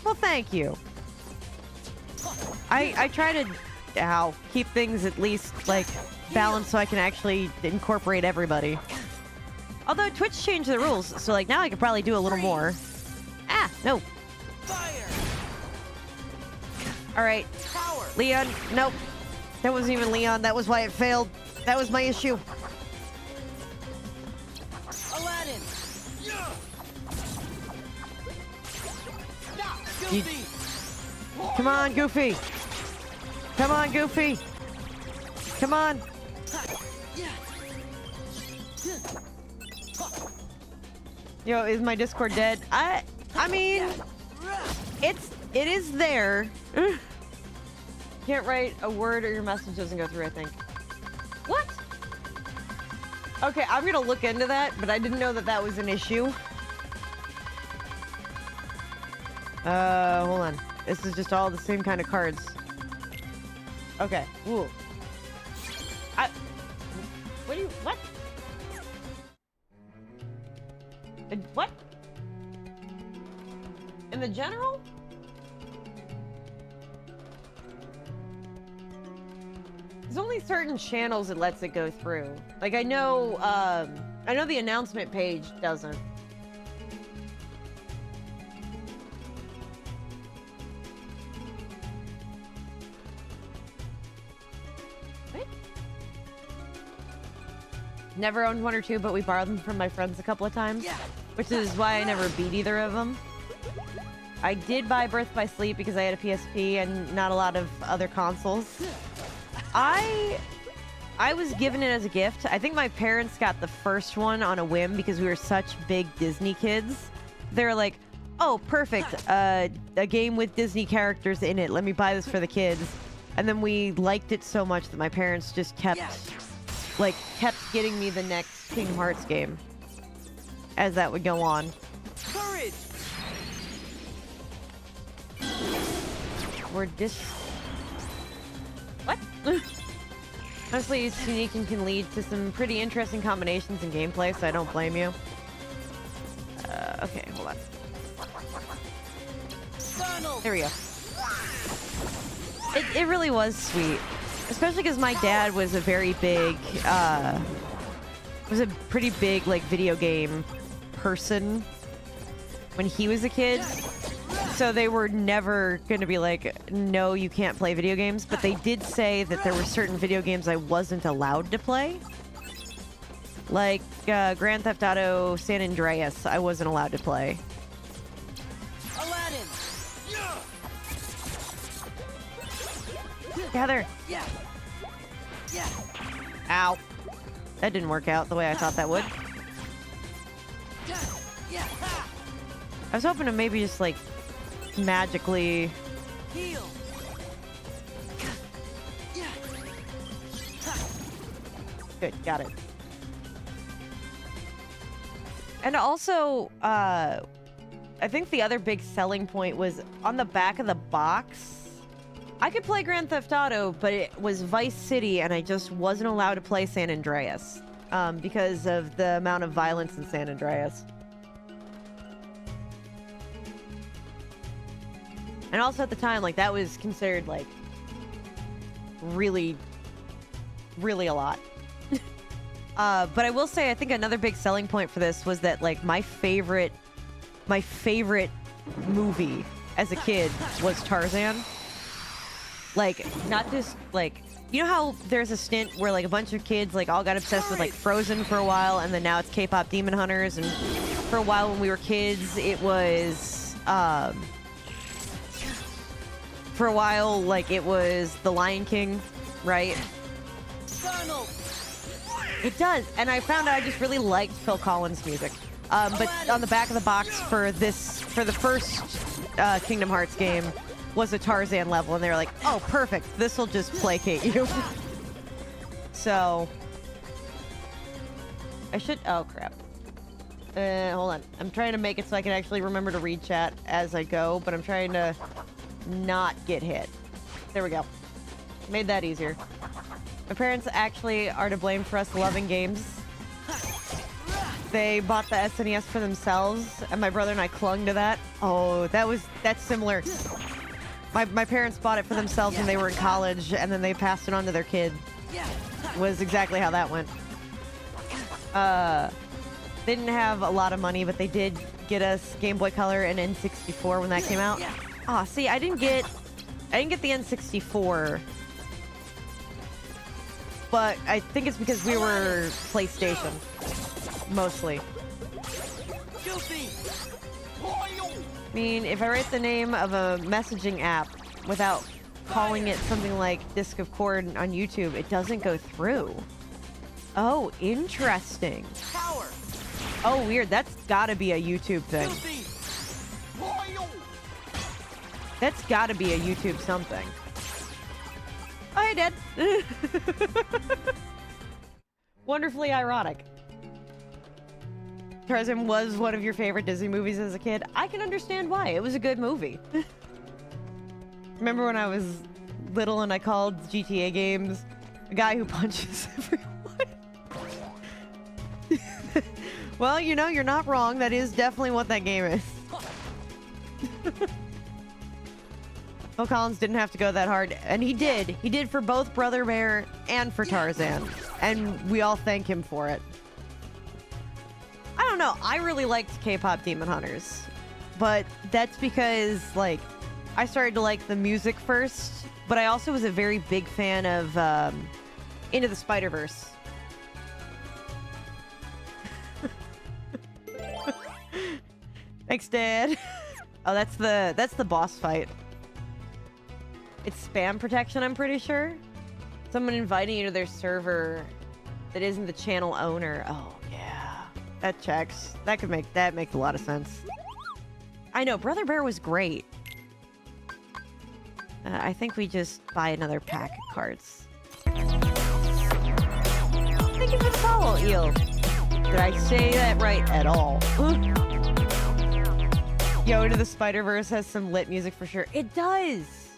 Well, thank you. I try to keep things at least, like, balanced so I can actually incorporate everybody. Although Twitch changed the rules, so, like, now I could probably do a little more. Ah, no. Fire. All right. Power. Leon, nope. That wasn't even Leon. That was why it failed. That was my issue. Aladdin. You- Goofy. Come on, Goofy. Come on, Goofy. Come on. Yo, is my Discord dead? I mean, it is there. Can't write a word or your message doesn't go through, I think. What? Okay, I'm gonna look into that, but I didn't know that that was an issue. Hold on. This is just all the same kind of cards. Okay. Ooh. What? What? In the general? There's only certain channels it lets it go through. Like, I know the announcement page doesn't. What? Never owned 1 or 2, but we borrowed them from my friends a couple of times. Which is why I never beat either of them. I did buy Birth by Sleep because I had a PSP and not a lot of other consoles. I was given it as a gift. I think my parents got the first one on a whim because we were such big Disney kids. They were like, oh, perfect. A game with Disney characters in it. Let me buy this for the kids. And then we liked it so much that my parents just kept getting me the next Kingdom Hearts game as that would go on. Courage. We're What? Honestly, it's unique and can lead to some pretty interesting combinations in gameplay, so I don't blame you. Okay, hold on. Donald. There we go. It really was sweet. Especially because my dad was a very big, was a pretty big, like, video game person when he was a kid. So they were never going to be like, no, you can't play video games. But they did say that there were certain video games I wasn't allowed to play. Like Grand Theft Auto San Andreas, I wasn't allowed to play. Aladdin. Gather. Yeah. Ow. That didn't work out the way I thought that would. Yeah. I was hoping to maybe just, like, magically... Heal. Good, got it. And also, I think the other big selling point was on the back of the box. I could play Grand Theft Auto, but it was Vice City, and I just wasn't allowed to play San Andreas because of the amount of violence in San Andreas. And also at the time, like, that was considered, like, really, really a lot. But I will say, I think another big selling point for this was that, like, my favorite movie as a kid was Tarzan. Like, not just, like, You know how there's a stint where like a bunch of kids like all got obsessed with like Frozen for a while, and then now it's K-pop Demon Hunters, and for a while when we were kids it was for a while like it was The Lion King, right? Donald. It does, and I found out I just really liked Phil Collins music. But on the back of the box for the first Kingdom Hearts game was a Tarzan level, and they were like, oh, perfect, this will just placate you. So, I should, oh crap. Hold on, I'm trying to make it so I can actually remember to read chat as I go, but I'm trying to not get hit. There we go. Made that easier. My parents actually are to blame for us loving games. They bought the SNES for themselves, and my brother and I clung to that. Oh, that's similar. My parents bought it for themselves when they were in college, and then they passed it on to their kid. Was exactly how that went. They didn't have a lot of money, but they did get us Game Boy Color and N64 when that came out. Ah, see, I didn't get the N64, but I think it's because we were PlayStation. Mostly. I mean, if I write the name of a messaging app without calling it something like Disc of Cord on YouTube, it doesn't go through. Oh, interesting. Power. Oh, weird. That's gotta be a YouTube thing. That's gotta be a YouTube something. Oh, hey, Dad. Wonderfully ironic. Tarzan was one of your favorite Disney movies as a kid. I can understand why. It was a good movie. Remember when I was little and I called GTA games a guy who punches everyone? Well, you know, you're not wrong. That is definitely what that game is. Phil Collins didn't have to go that hard, and he did. He did for both Brother Bear and for Tarzan, and we all thank him for it. I don't know. I really liked K-pop Demon Hunters, but that's because, like, I started to like the music first, but I also was a very big fan of Into the Spider-Verse. Thanks, Dad. Oh, that's the boss fight. It's spam protection, I'm pretty sure. Someone inviting you to their server that isn't the channel owner. Oh, yeah. That checks. That makes a lot of sense. I know, Brother Bear was great. I think we just buy another pack of cards. Thank you for the follow, Eel. Did I say that right at all? Yo, Into the Spider-Verse has some lit music for sure. It does!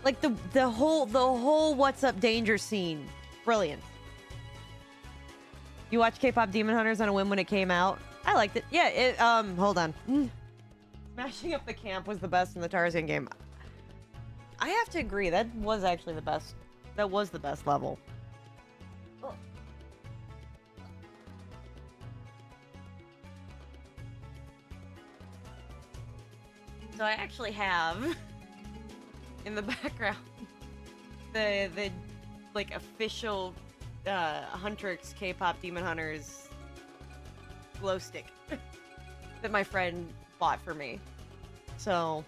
Like, the whole What's Up Danger scene. Brilliant. You watched K-pop Demon Hunters on a whim when it came out? I liked it. Yeah, it, hold on. Smashing up the camp was the best in the Tarzan game. I have to agree, that was actually the best. That was the best level. So I actually have in the background the like official Huntrix K-pop Demon Hunters glow stick that my friend bought for me. So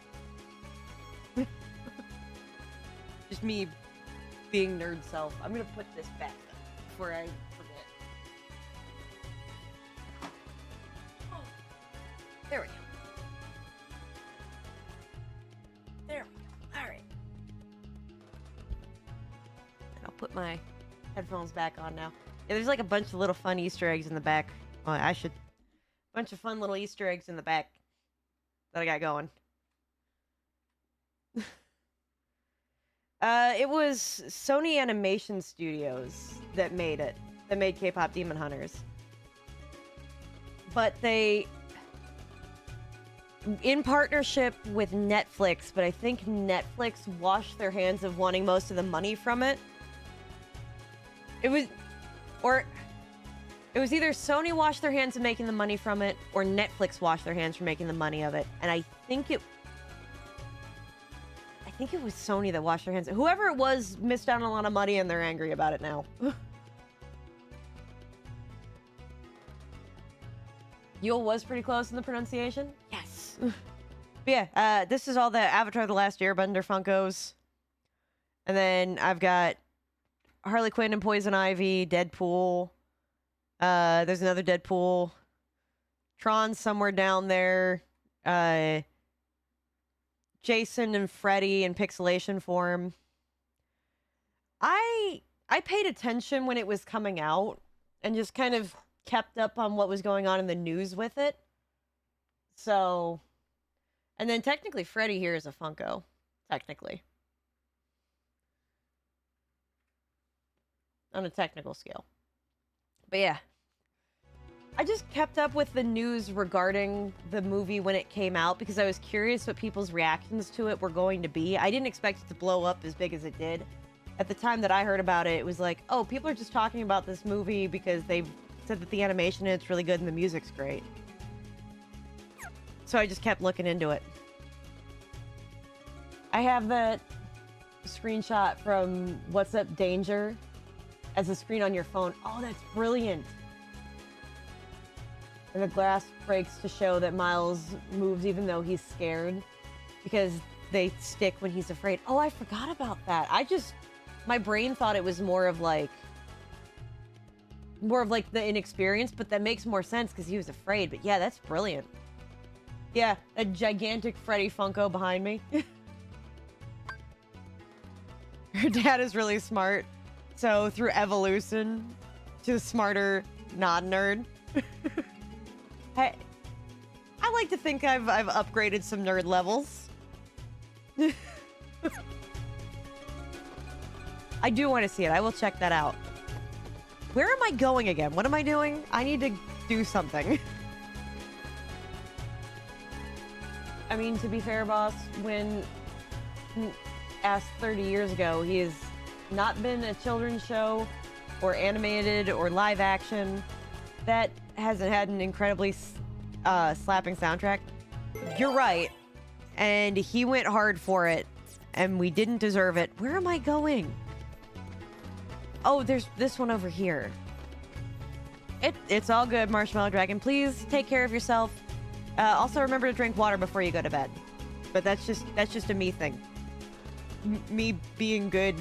just me being nerd self. I'm gonna put this back before I forget. Oh, there we go. There we go. All right. And I'll put my headphones back on now. Yeah, there's like a bunch of little fun Easter eggs in the back. Oh, bunch of fun little Easter eggs in the back that I got going. It was Sony Animation Studios that made it. That made K-pop Demon Hunters. But they, in partnership with Netflix, but I think Netflix washed their hands of wanting most of the money from it. It was either Sony washed their hands of making the money from it, or Netflix washed their hands from making the money of it. And I think think it was Sony that washed their hands. Whoever it was missed out on a lot of money and they're angry about it now. Yule was pretty close in the pronunciation. Yes. But yeah, this is all the Avatar The Last Airbender Funkos. And then I've got Harley Quinn and Poison Ivy, Deadpool. There's another Deadpool. Tron somewhere down there. Jason and Freddy in pixelation form. I paid attention when it was coming out and just kind of kept up on what was going on in the news with it. So, and then technically Freddy here is a Funko. Technically. On a technical scale. But yeah. I just kept up with the news regarding the movie when it came out because I was curious what people's reactions to it were going to be. I didn't expect it to blow up as big as it did. At the time that I heard about it, it was like, oh, people are just talking about this movie because they said that the animation in it's really good and the music's great. So I just kept looking into it. I have that screenshot from What's Up Danger as a screen on your phone. Oh, that's brilliant. And the glass breaks to show that Miles moves even though he's scared because they stick when he's afraid. Oh, I forgot about that. My brain thought it was more of like the inexperience, but that makes more sense because he was afraid. But yeah, that's brilliant. Yeah, a gigantic Freddy Funko behind me. Her dad is really smart. So through evolution to a smarter non-nerd. Hey, I like to think I've upgraded some nerd levels. I do want to see it. I will check that out. Where am I going again? What am I doing? I need to do something. I mean, to be fair, boss, when asked 30 years ago, he has not been a children's show or animated or live action that hasn't had an incredibly slapping soundtrack. You're right. And he went hard for it, and we didn't deserve it. Where am I going? Oh, there's this one over here. It's all good, Marshmallow Dragon. Please take care of yourself. Also, remember to drink water before you go to bed. But that's just a me thing. Me being good.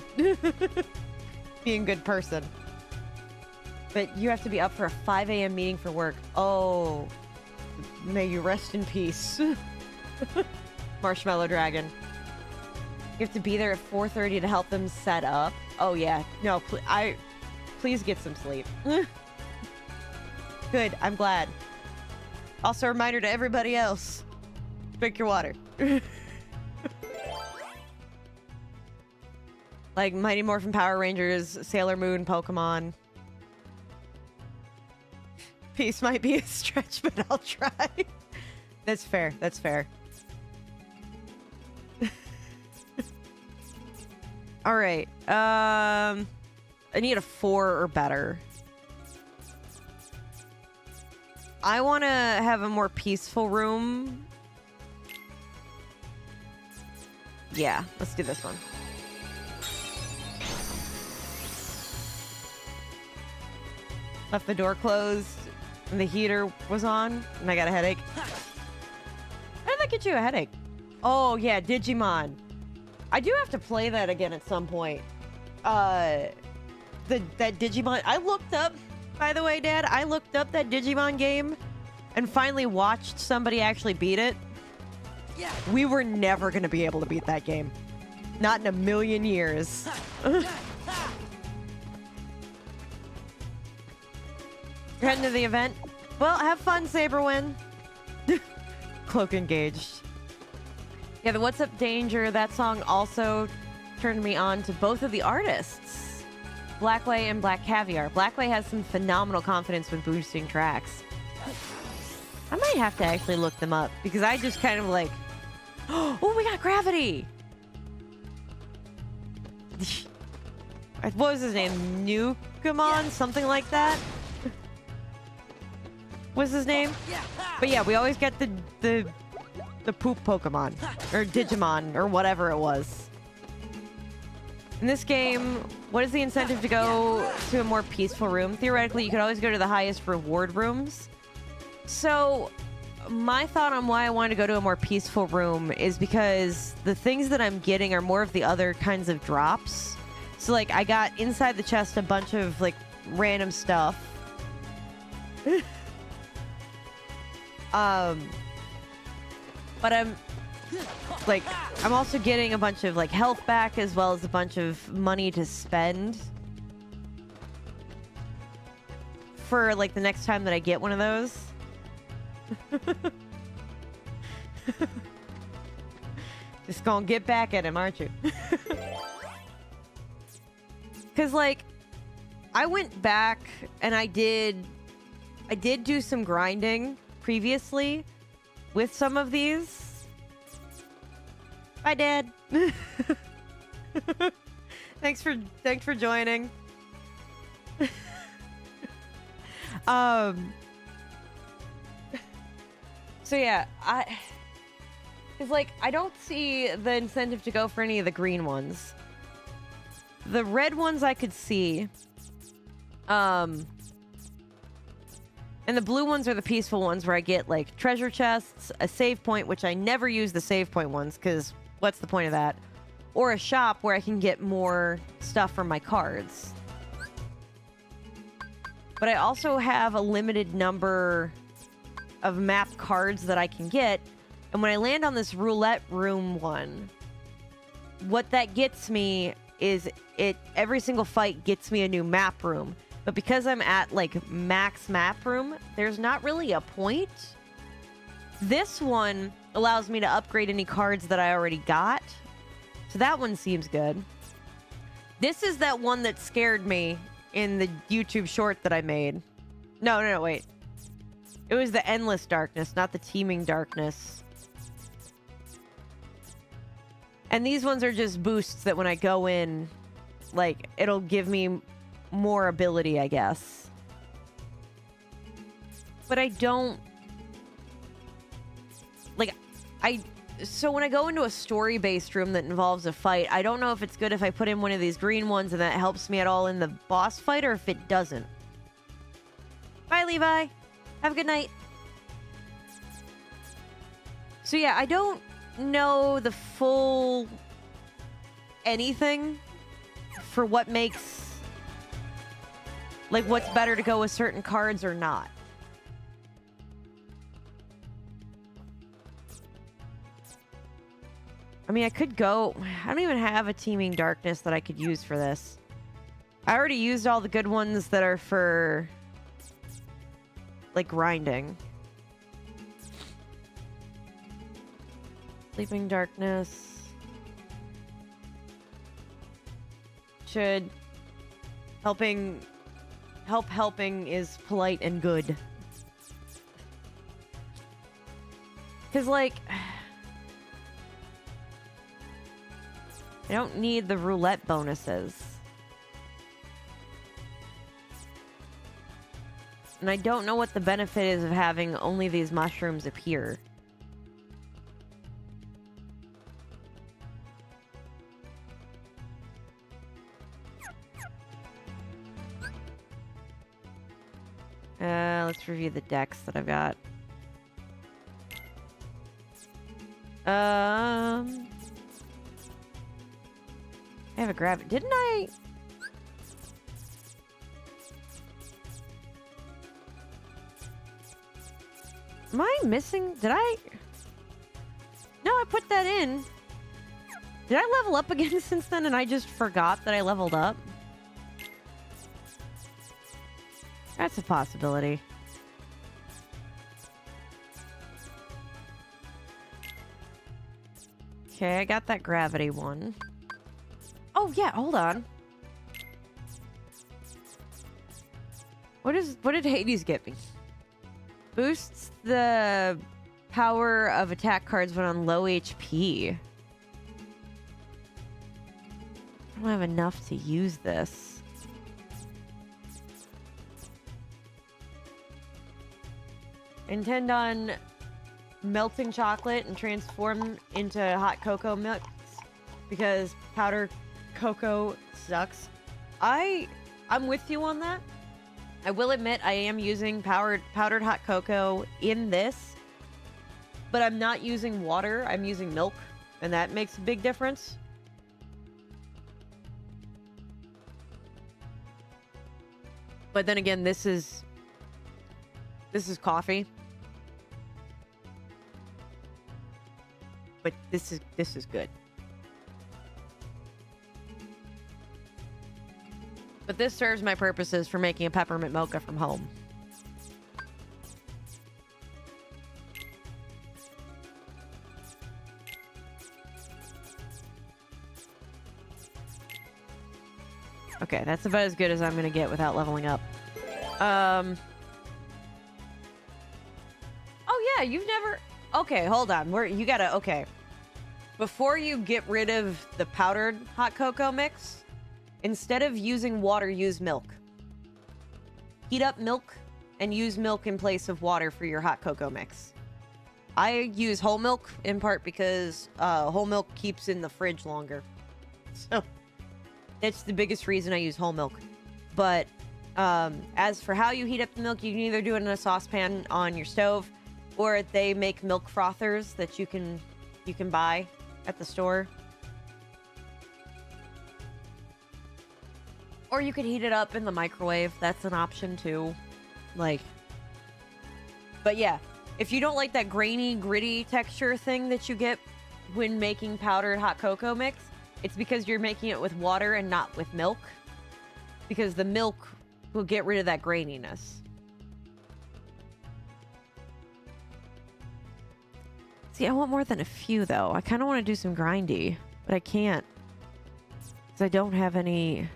Being a good person. But you have to be up for a 5 a.m. meeting for work. Oh, may you rest in peace. Marshmallow Dragon. You have to be there at 4:30 to help them set up. Oh yeah, no, please get some sleep. Good, I'm glad. Also a reminder to everybody else, drink your water. Like Mighty Morphin Power Rangers, Sailor Moon, Pokemon. Peace might be a stretch, but I'll try. That's fair. That's fair. All right. I need a 4 or better. I want to have a more peaceful room. Yeah, let's do this one. Left the door closed and the heater was on and I got a headache. How did that get you a headache? Oh yeah, Digimon. I do have to play that again at some point. That Digimon. I looked up, by the way, Dad, I looked up that Digimon game and finally watched somebody actually beat it. Yeah. We were never going to be able to beat that game. Not in a million years. You're heading to the event? Well, have fun, Saberwin. Cloak engaged. Yeah, the What's Up Danger, that song also turned me on to both of the artists. Blackway and Black Caviar. Blackway has some phenomenal confidence with boosting tracks. I might have to actually look them up because I just kind of like, oh, we got Gravity. What was his name? Nukamon? Something like that? What's his name? But yeah, we always get the poop Pokemon. Or Digimon, or whatever it was. In this game, what is the incentive to go to a more peaceful room? Theoretically, you could always go to the highest reward rooms. So, my thought on why I want to go to a more peaceful room is because the things that I'm getting are more of the other kinds of drops. So, like, I got inside the chest a bunch of, like, random stuff. But I'm also getting a bunch of, like, health back as well as a bunch of money to spend for, like, the next time that I get one of those. Just gonna get back at him, aren't you? Because, like, I went back and I did do some grinding previously with some of these. Bye, Dad. Thanks for joining. So yeah, it's like I don't see the incentive to go for any of the green ones. The red ones I could see. And the blue ones are the peaceful ones where I get, like, treasure chests, a save point, which I never use the save point ones, because what's the point of that? Or a shop where I can get more stuff from my cards. But I also have a limited number of map cards that I can get. And when I land on this roulette room one, what that gets me is every single fight gets me a new map room. But because I'm at, like, max map room, there's not really a point. This one allows me to upgrade any cards that I already got. So that one seems good. This is that one that scared me in the YouTube short that I made. No, wait. It was the endless darkness, not the teeming darkness. And these ones are just boosts that when I go in, like, it'll give me more ability, I guess. But I don't... Like, so when I go into a story-based room that involves a fight, I don't know if it's good if I put in one of these green ones and that helps me at all in the boss fight, or if it doesn't. Bye, Levi. Have a good night. So yeah, I don't know the full anything for what makes... Like, what's better to go with certain cards or not. I mean, I could go... I don't even have a teeming darkness that I could use for this. I already used all the good ones that are for, like, grinding. Sleeping darkness. Should... Helping is polite and good. Because, like... I don't need the roulette bonuses. And I don't know what the benefit is of having only these mushrooms appear. Let's review the decks that I've got. I have a grab. Didn't I? Am I missing? Did I? No, I put that in. Did I level up again since then and I just forgot that I leveled up? That's a possibility. Okay, I got that gravity one. Oh, yeah, hold on. What did Hades get me? Boosts the power of attack cards when on low HP. I don't have enough to use this. Intend on melting chocolate and transform into hot cocoa mix because powder cocoa sucks. I'm with you on that. I will admit I am using powdered hot cocoa in this, but I'm not using water. I'm using milk, and that makes a big difference. But then again, this is coffee. But this is good. But this serves my purposes for making a peppermint mocha from home. Okay, that's about as good as I'm gonna get without leveling up. Oh yeah, you've never... Okay, hold on. You gotta... Okay. Before you get rid of the powdered hot cocoa mix, instead of using water, use milk. Heat up milk and use milk in place of water for your hot cocoa mix. I use whole milk in part because whole milk keeps in the fridge longer. So that's the biggest reason I use whole milk. But as for how you heat up the milk, you can either do it in a saucepan on your stove, or they make milk frothers that you can buy at the store. Or you could heat it up in the microwave. That's an option too. Like, but yeah, if you don't like that grainy, gritty texture thing that you get when making powdered hot cocoa mix, it's because you're making it with water and not with milk. Because the milk will get rid of that graininess. See, I want more than a few, though. I kind of want to do some grindy, but I can't. Because I don't have any...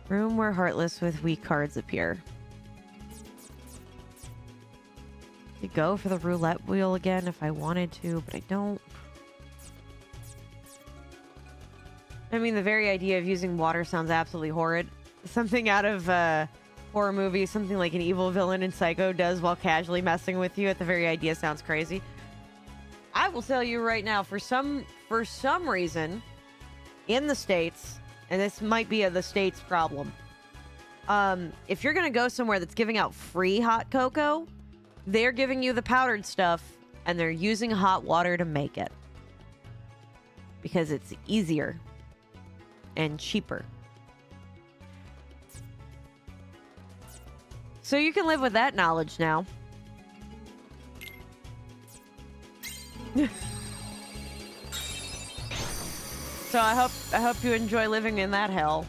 Room where Heartless with weak cards appear. Could go for the roulette wheel again if I wanted to, but I don't. I mean, the very idea of using water sounds absolutely horrid. Something out of a horror movie, something like an evil villain in Psycho does while casually messing with you. At the very idea sounds crazy. I will tell you right now, for some reason, in the States, and this might be the States problem, if you're gonna go somewhere that's giving out free hot cocoa, they're giving you the powdered stuff, and they're using hot water to make it. Because it's easier and cheaper. So you can live with that knowledge now. So I hope you enjoy living in that hell.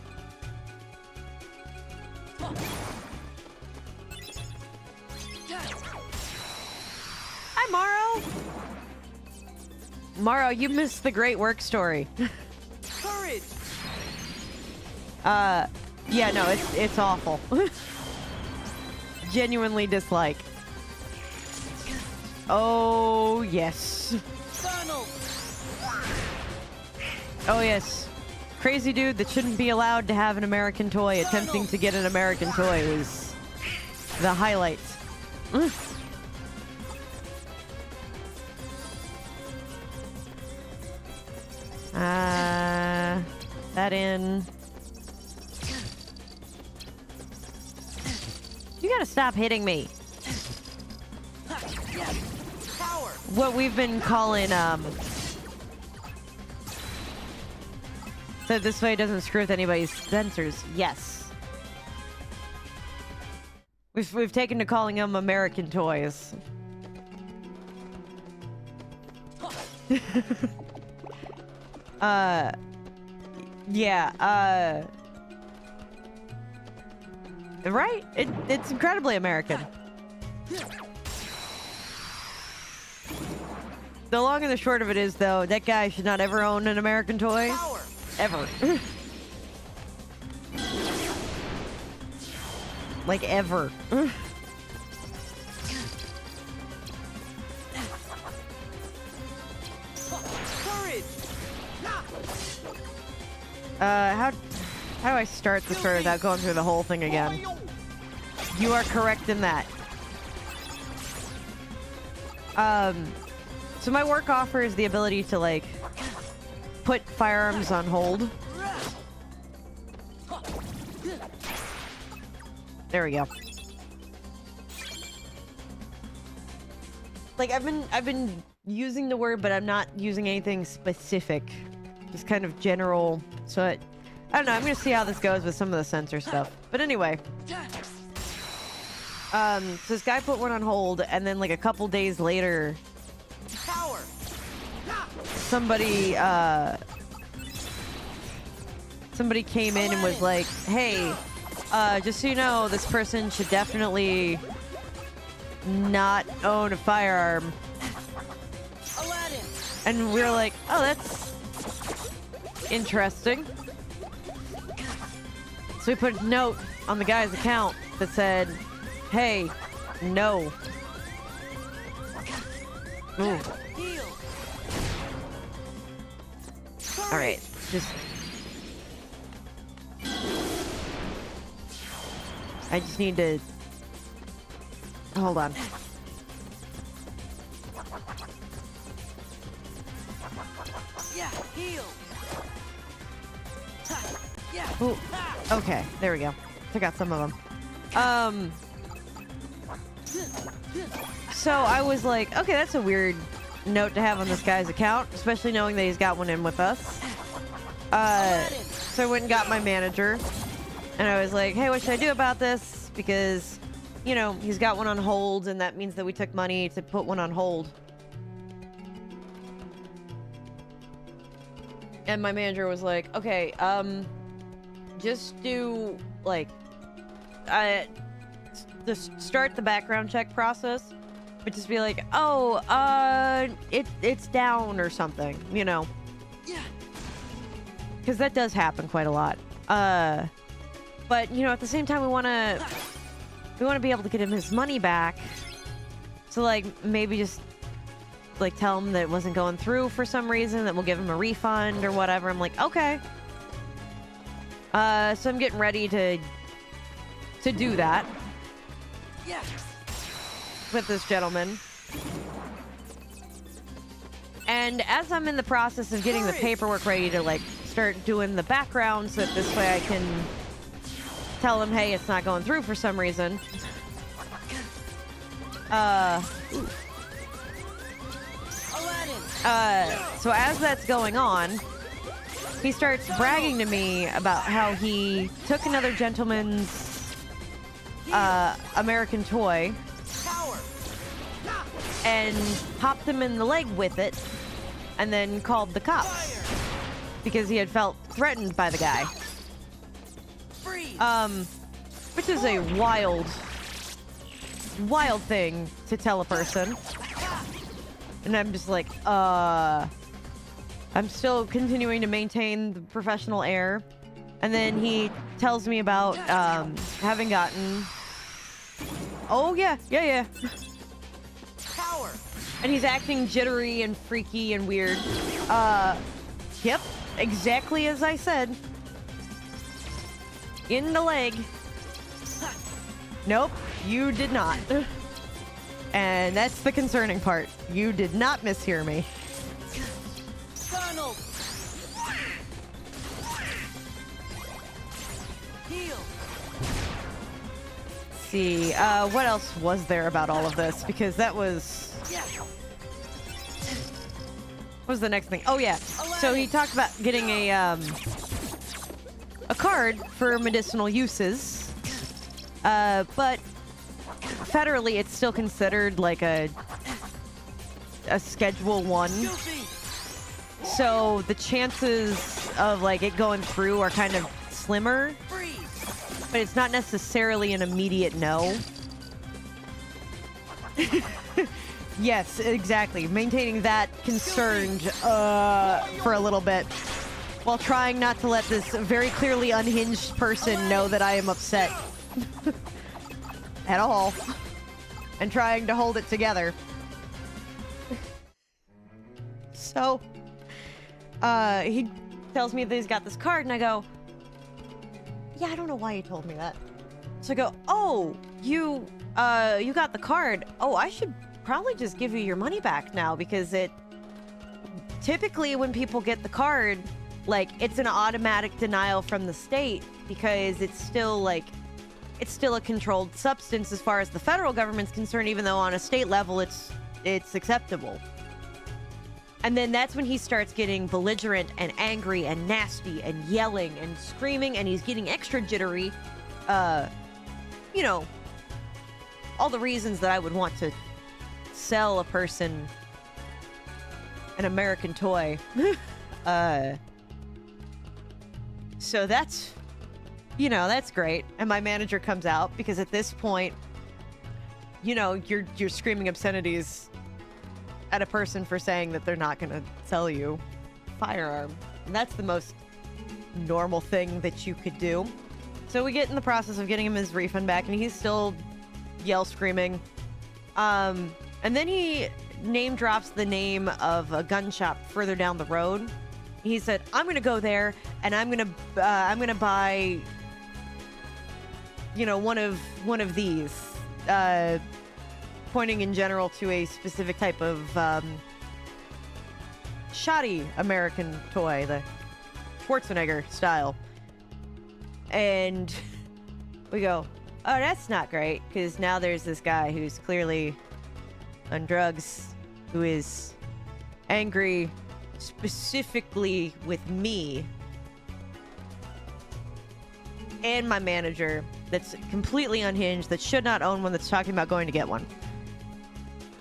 Hi, Morrow. Morrow, you missed the great work story. Courage. Yeah, no, it's awful. Genuinely dislike. Oh, yes. Colonel. Oh, yes. Crazy dude that shouldn't be allowed to have an American toy attempting to get an American toy was the highlight. That in. You gotta stop hitting me. Power. What we've been calling, so this way it doesn't screw with anybody's sensors. Yes. We've taken to calling them American toys. Yeah, right? It's incredibly American. The long and the short of it is, though, that guy should not ever own an American toy. Power. Ever. Like, ever. Courage. How do I start the story without going through the whole thing again? You are correct in that. So my work offers the ability to, like, put firearms on hold. There we go. Like I've been using the word, but I'm not using anything specific. Just kind of general. So I don't know. I'm gonna see how this goes with some of the sensor stuff. But anyway, so this guy put one on hold, and then like a couple days later, Power. somebody came in and was like, "Hey, just so you know, this person should definitely not own a firearm." Aladdin. And we were like, "Oh, that's interesting." So we put a note on the guy's account that said, "Hey, no." Ooh. Heal. All right, just. I just need to. Hold on. Yeah. Heal. Yeah. Ooh. Okay, there we go. Took out some of them. So I was like, okay, that's a weird note to have on this guy's account, especially knowing that he's got one in with us. So I went and got my manager, and I was like, hey, what should I do about this? Because, you know, he's got one on hold, and that means that we took money to put one on hold. And my manager was like, okay, just do, like, just start the background check process, but just be like, oh, it's down or something, you know? Yeah. Because that does happen quite a lot. But, you know, at the same time, we want to be able to get him his money back. So, like, maybe just, like, tell him that it wasn't going through for some reason, that we'll give him a refund or whatever. I'm like, okay. So I'm getting ready to do that Yeah. with this gentleman. And as I'm in the process of getting the paperwork ready to, like, start doing the background so that this way I can tell him, hey, it's not going through for some reason. So as that's going on, he starts bragging to me about how he took another gentleman's American toy Power. and popped him in the leg with it, and then called the cops because he had felt threatened by the guy. Freeze. Which is a wild thing to tell a person. And I'm just like, I'm still continuing to maintain the professional air. And then he tells me about having gotten... Oh, yeah. Power. And he's acting jittery and freaky and weird. Yep, exactly as I said. In the leg. Nope, you did not. And that's the concerning part. You did not mishear me. Funnel. Heal. Let's see, what else was there about all of this? Because that was... Yeah. What was the next thing? Oh, yeah. So he talked about getting a card for medicinal uses. But federally, it's still considered like a Schedule 1. Goofy. So the chances of like it going through are kind of slimmer, Freeze. but it's not necessarily an immediate no. Yes, exactly. Maintaining that concerned for a little bit while trying not to let this very clearly unhinged person know that I am upset at all and trying to hold it together. So, he tells me that he's got this card, and I go, yeah, I don't know why you told me that. So I go, oh, you got the card. Oh, I should probably just give you your money back now because it typically when people get the card, like, it's an automatic denial from the state because it's still like, it's still a controlled substance as far as the federal government's concerned, even though on a state level it's acceptable. And then that's when he starts getting belligerent and angry and nasty and yelling and screaming, and he's getting extra jittery. You know, all the reasons that I would want to sell a person an American toy. So that's, you know, that's great. And my manager comes out because at this point, you know, you're screaming obscenities at a person for saying that they're not going to sell you a firearm. And that's the most normal thing that you could do. So we get in the process of getting him his refund back, and he's still yell screaming. And then he name drops the name of a gun shop further down the road. He said, "I'm gonna go there, and I'm gonna buy, you know, one of these," pointing in general to a specific type of shoddy American toy, the Schwarzenegger style. And we go, "Oh, that's not great," because now there's this guy who's clearly on drugs, who is angry specifically with me and my manager, that's completely unhinged, that should not own one, that's talking about going to get one.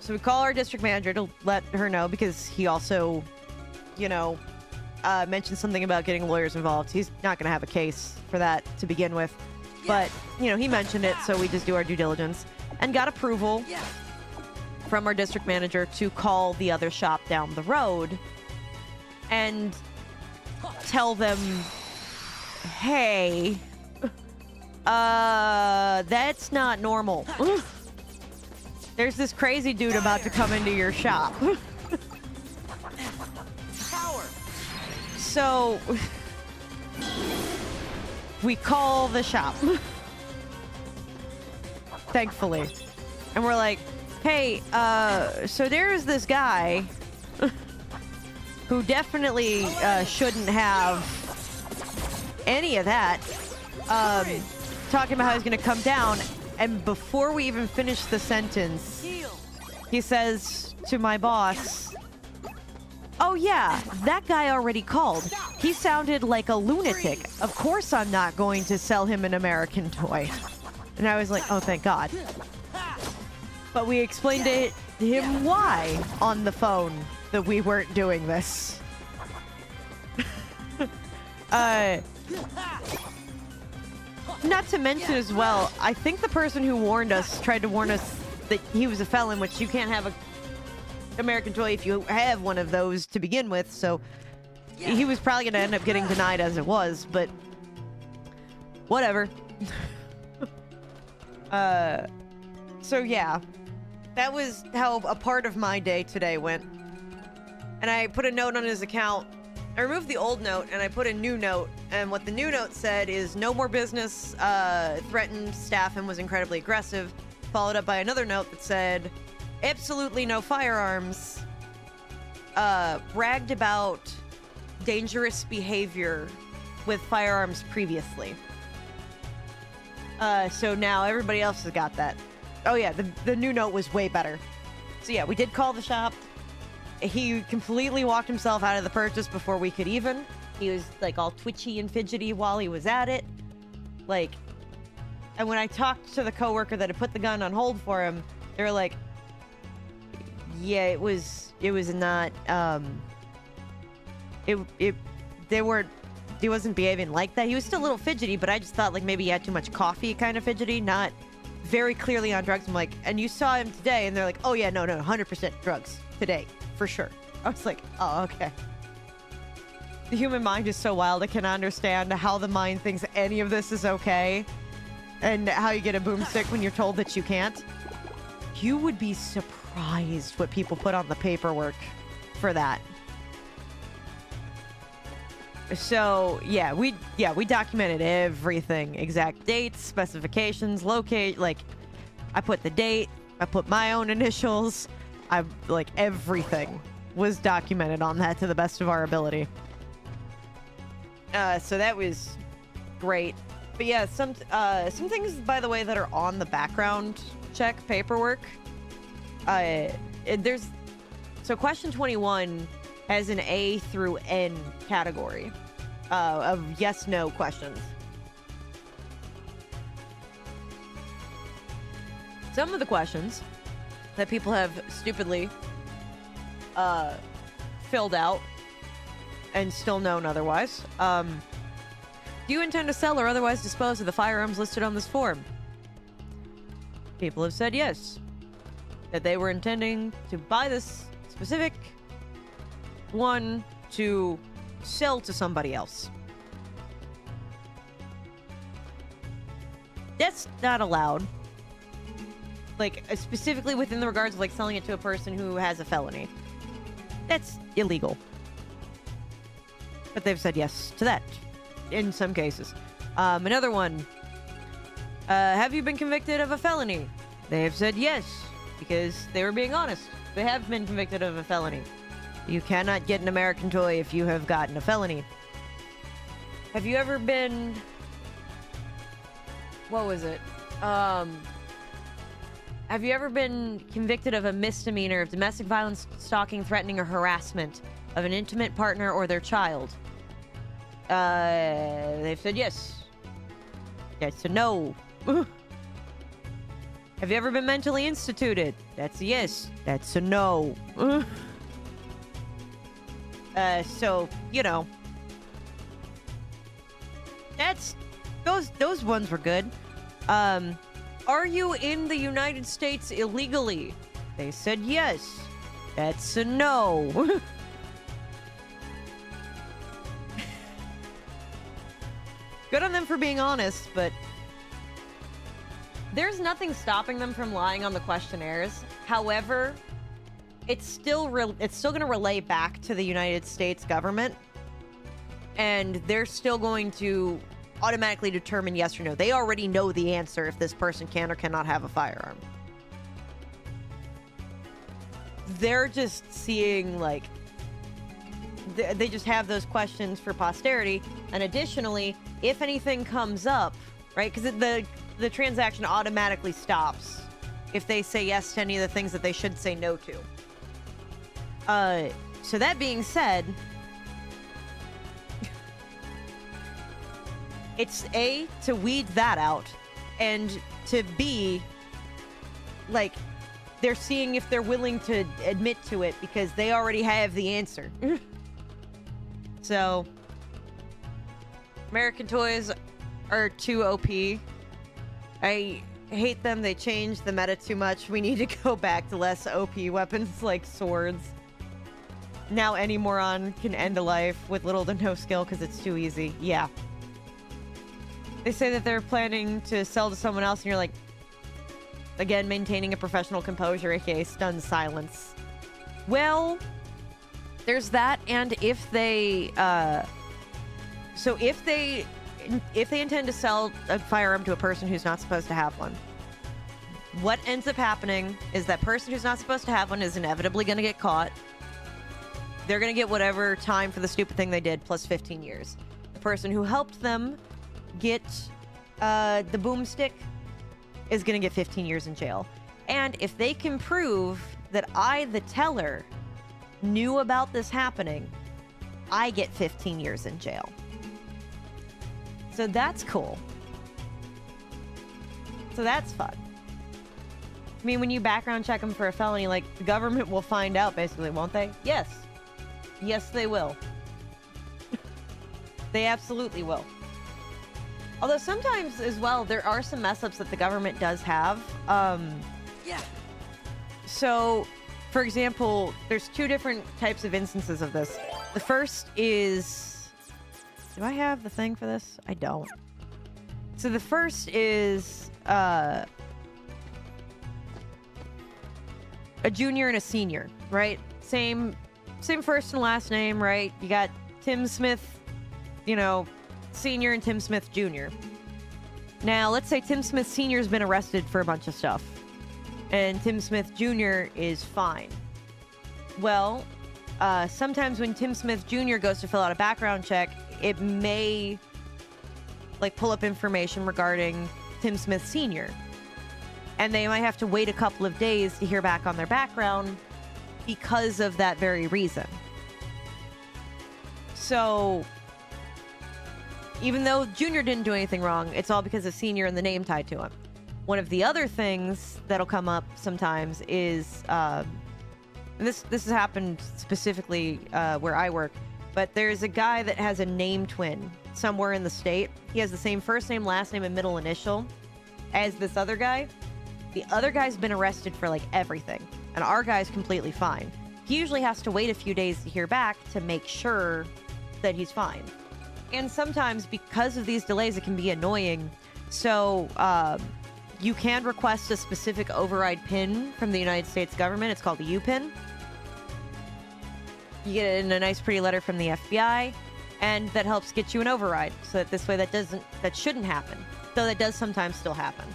So we call our district manager to let her know, because he also, you know, mentioned something about getting lawyers involved. He's not going to have a case for that to begin with. But, you know, he mentioned it, so we just do our due diligence. And got approval from our district manager to call the other shop down the road and tell them, "Hey, that's not normal. There's this crazy dude about to come into your shop." So we call the shop, thankfully, and we're like, "Hey, so there's this guy who definitely shouldn't have any of that, talking about how he's gonna come down." And before we even finish the sentence, he says to my boss, "Oh yeah, that guy already called. He sounded like a lunatic. Of course I'm not going to sell him an American toy." And I was like, "Oh, thank God." But we explained to him why on the phone that we weren't doing this. Not to mention as well, I think the person who warned us tried to warn us that he was a felon, which you can't have a American toy if you have one of those to begin with, so he was probably going to end up getting denied as it was, but whatever. So yeah, that was how a part of my day today went. And I put a note on his account. I removed the old note and I put a new note, and what the new note said is "no more business, threatened staff and was incredibly aggressive," followed up by another note that said "absolutely no firearms, bragged about dangerous behavior with firearms previously." So now everybody else has got that. Oh yeah, the new note was way better. So yeah, we did call the shop. He completely walked himself out of the purchase before we could even. He was like all twitchy and fidgety while he was at it. Like, and when I talked to the coworker that had put the gun on hold for him, they were like, "Yeah, it was not, he wasn't behaving like that. He was still a little fidgety, but I just thought like maybe he had too much coffee kind of fidgety, not very clearly on drugs." I'm like, "And you saw him today?" And they're like, "Oh yeah, no, 100% drugs today, for sure." I was like, "Oh, okay." The human mind is so wild, I cannot understand how the mind thinks any of this is okay, and how you get a boomstick when you're told that you can't. You would be surprised what people put on the paperwork for that. So yeah, we documented everything, exact dates, specifications, locate, like I put the date, I put my own initials, I like everything. was documented on that to the best of our ability. So that was great. But yeah, some things, by the way, that are on the background check paperwork. So question 21 has an A through N category of yes/no questions. Some of the questions that people have stupidly filled out and still known otherwise. Do you intend to sell or otherwise dispose of the firearms listed on this form? People have said yes. That they were intending to buy this specific one to sell to somebody else. That's not allowed. Like, specifically within the regards of, like, selling it to a person who has a felony. That's illegal. But they've said yes to that. In some cases. Another one. Have you been convicted of a felony? They have said yes, because they were being honest. They have been convicted of a felony. You cannot get an American toy if you have gotten a felony. Have you ever been... What was it? Have you ever been convicted of a misdemeanor of domestic violence, stalking, threatening, or harassment of an intimate partner or their child? They've said yes. That's a no. Have you ever been mentally instituted? That's a yes. That's a no. So, you know. That's... Those ones were good. Are you in the United States illegally? They said yes. That's a no. Good on them for being honest, but there's nothing stopping them from lying on the questionnaires. However, it's still going to relay back to the United States government, and they're still going to automatically determine yes or no. They already know the answer if this person can or cannot have a firearm. They're just seeing, like, they just have those questions for posterity. And additionally, if anything comes up, right, because the transaction automatically stops if they say yes to any of the things that they should say no to. So that being said, it's A, to weed that out, and to B, like, they're seeing if they're willing to admit to it because they already have the answer. So, American toys are too OP. I hate them. They change the meta too much. We need to go back to less OP weapons like swords. Now any moron can end a life with little to no skill because it's too easy. Yeah. They say that they're planning to sell to someone else, and you're like, again, maintaining a professional composure, aka stunned silence. Well, there's that, and if they, if they intend to sell a firearm to a person who's not supposed to have one, what ends up happening is that person who's not supposed to have one is inevitably going to get caught. They're going to get whatever time for the stupid thing they did, plus 15 years. The person who helped them get the boomstick is going to get 15 years in jail. And if they can prove that I, the teller, knew about this happening, I get 15 years in jail. So that's cool. So that's fun. I mean, when you background check them for a felony, like, the government will find out, basically, won't they? Yes. Yes, they will. They absolutely will. Although sometimes, as well, there are some mess-ups that the government does have. Yeah. So, for example, there's two different types of instances of this. The first is... Do I have the thing for this? I don't. So the first is... a junior and a senior, right? Same first and last name, right? You got Tim Smith, you know, Senior and Tim Smith Jr. Now, let's say Tim Smith Sr. has been arrested for a bunch of stuff, and Tim Smith Jr. is fine. Well, sometimes when Tim Smith Jr. goes to fill out a background check, it may like pull up information regarding Tim Smith Sr. And they might have to wait a couple of days to hear back on their background because of that very reason. So even though Junior didn't do anything wrong, it's all because of Senior and the name tied to him. One of the other things that'll come up sometimes is, and this has happened specifically where I work, but there's a guy that has a name twin somewhere in the state. He has the same first name, last name, and middle initial as this other guy. The other guy's been arrested for like everything, and our guy's completely fine. He usually has to wait a few days to hear back to make sure that he's fine. And sometimes because of these delays, it can be annoying. So you can request a specific override PIN from the United States government. It's called the U-PIN. You get it in a nice pretty letter from the FBI, and that helps get you an override. So that this way that shouldn't happen. Though that does sometimes still happen.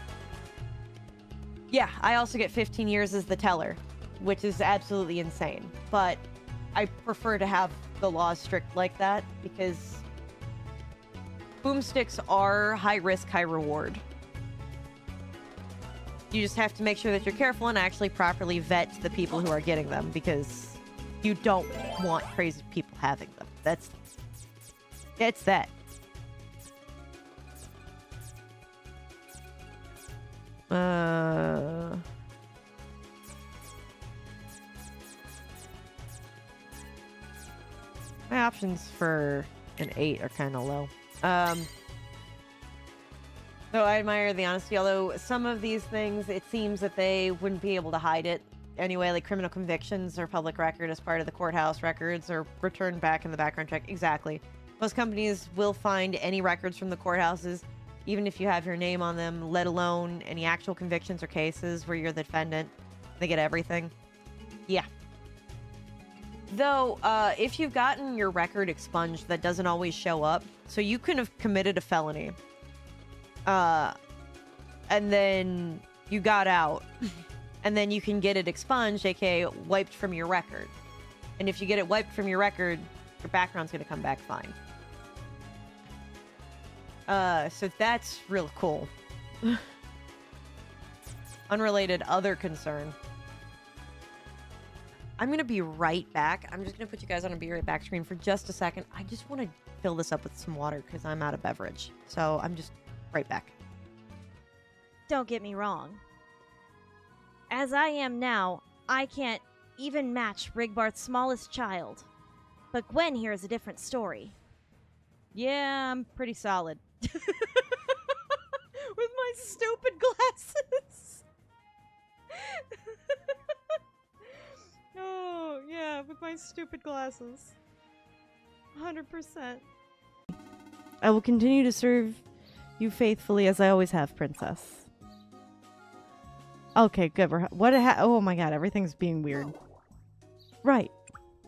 Yeah, I also get 15 years as the teller, which is absolutely insane. But I prefer to have the laws strict like that because boomsticks are high risk, high reward. You just have to make sure that you're careful and actually properly vet the people who are getting them because you don't want crazy people having them. It's that. My options for an 8 are kind of low. Though I admire the honesty, although some of these things, it seems that they wouldn't be able to hide it. Anyway, like criminal convictions or public record as part of the courthouse records or returned back in the background check. Exactly. Most companies will find any records from the courthouses, even if you have your name on them, let alone any actual convictions or cases where you're the defendant. They get everything. Yeah. Though, if you've gotten your record expunged, that doesn't always show up. So you could have committed a felony. And then you got out. And then you can get it expunged, aka wiped from your record. And if you get it wiped from your record, your background's going to come back fine. So that's real cool. Unrelated other concern. I'm going to be right back. I'm just going to put you guys on a be right back screen for just a second. I just want to fill this up with some water because I'm out of beverage. So I'm just right back. Don't get me wrong. As I am now, I can't even match Rigbarth's smallest child. But Gwen here is a different story. Yeah, I'm pretty solid. With my stupid glasses. Oh, yeah, with my stupid glasses. 100%. I will continue to serve you faithfully as I always have, princess. Okay, good. Oh my god, everything's being weird. Right.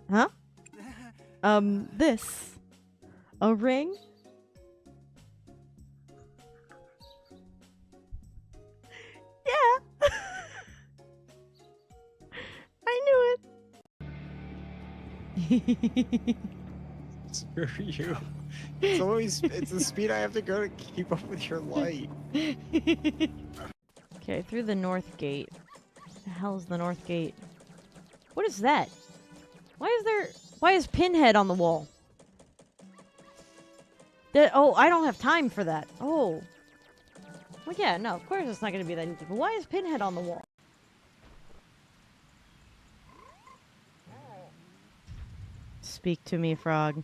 Huh? This. A ring? Yeah. I knew it. Screw you. It's the speed I have to go to keep up with your light. Okay, through the north gate. What the hell is the north gate? What is that? Why is Pinhead on the wall? Oh, I don't have time for that. Oh. Well, yeah, no, of course it's not going to be that easy. But why is Pinhead on the wall? Speak to me, frog.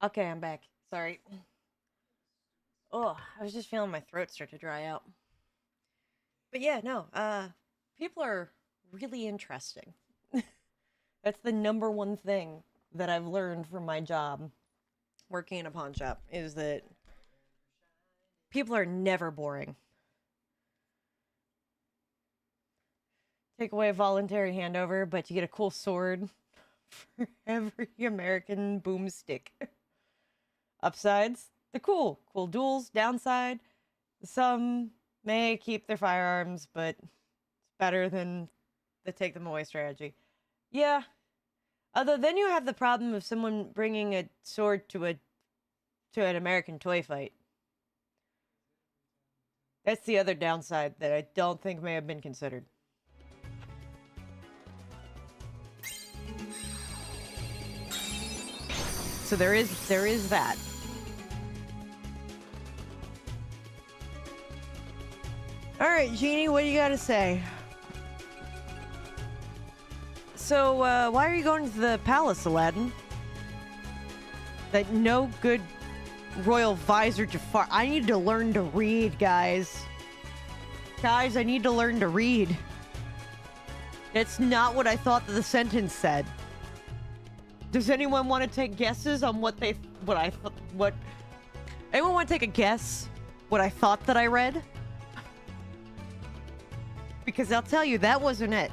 Okay, I'm back. Sorry. Oh, I was just feeling my throat start to dry out. But yeah, no, people are really interesting. That's the number one thing that I've learned from my job working in a pawn shop is that people are never boring. Take away a voluntary handover, but you get a cool sword for every American boomstick. Upsides, the cool duels. Downside, Some may keep their firearms, but it's better than the take them away strategy. Yeah. Although then you have the problem of someone bringing a sword to an American toy fight. That's the other downside that I don't think may have been considered. So there is that. All right, Jeannie, what do you got to say? So, why are you going to the palace, Aladdin? That no good royal visor Jafar. I need to learn to read, guys. Guys, I need to learn to read. That's not what I thought that the sentence said. Does anyone want to take guesses on what anyone want to take a guess what I thought that I read? Because I'll tell you, that wasn't it.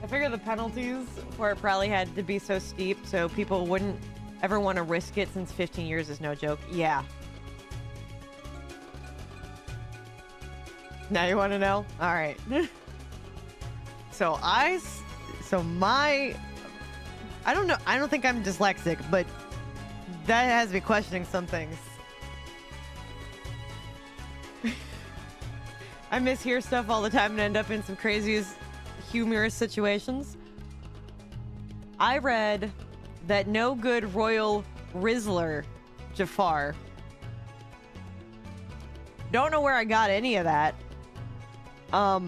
I figure the penalties for it probably had to be so steep so people wouldn't ever want to risk it, since 15 years is no joke. Yeah. Now you want to know? All right. I don't know. I don't think I'm dyslexic, but that has me questioning some things. I mishear stuff all the time and end up in some craziest humorous situations. I read that no good royal Rizzler Jafar. Don't know where I got any of that. I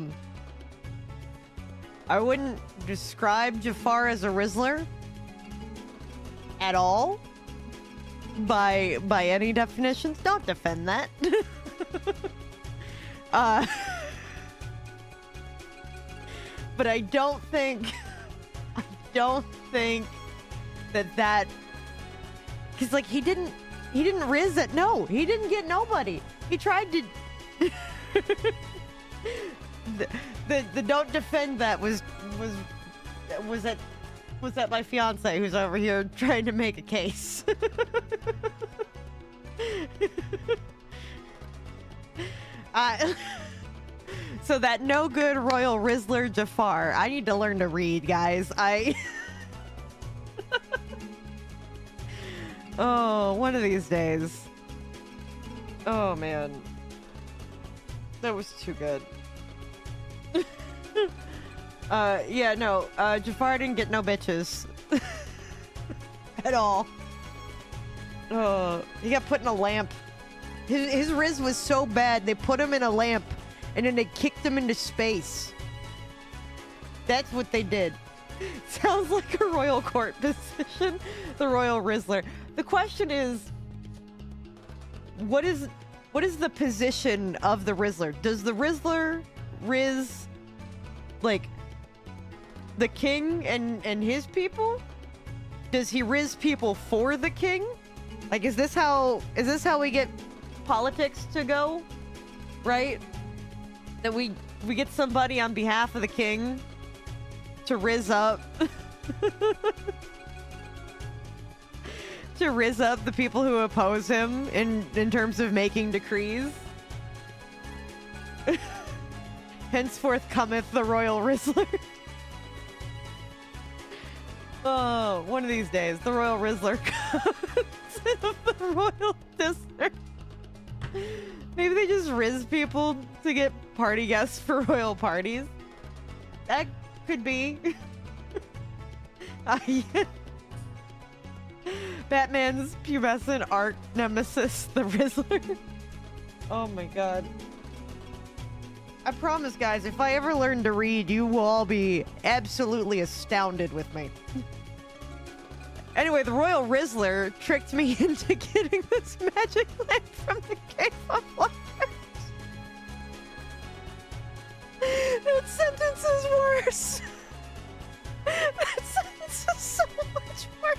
wouldn't describe Jafar as a Rizzler at all by any definitions. Don't defend that. But I don't think that because like he didn't Riz it. No, he didn't get nobody. He tried to. the don't defend that was that my fiance who's over here trying to make a case. So that no good royal Rizzler Jafar. I need to learn to read, guys. Oh, one of these days. Oh man, that was too good. Yeah, no, Jafar didn't get no bitches. At all. Oh, he got put in a lamp. His Riz was so bad, they put him in a lamp, and then they kicked him into space. That's what they did. Sounds like a royal court position. The royal Rizzler. The question is, what is the position of the Rizzler? Does the Rizzler Riz like the king and his people? Does he Riz people for the king? Like, is this how we get politics to go? Right? That we get somebody on behalf of the king to Riz up. To Riz up the people who oppose him in terms of making decrees. Henceforth cometh the royal Rizzler. Oh, one of these days, the royal Rizzler comes of the royal Disner. Maybe they just Riz people to get party guests for royal parties. That could be. Batman's pubescent arch nemesis, the Rizzler. Oh my god. I promise, guys, if I ever learn to read, you will all be absolutely astounded with me. Anyway, the royal Rizzler tricked me into getting this magic lamp from the Cave of Wonders. That sentence is worse. That sentence is so much worse.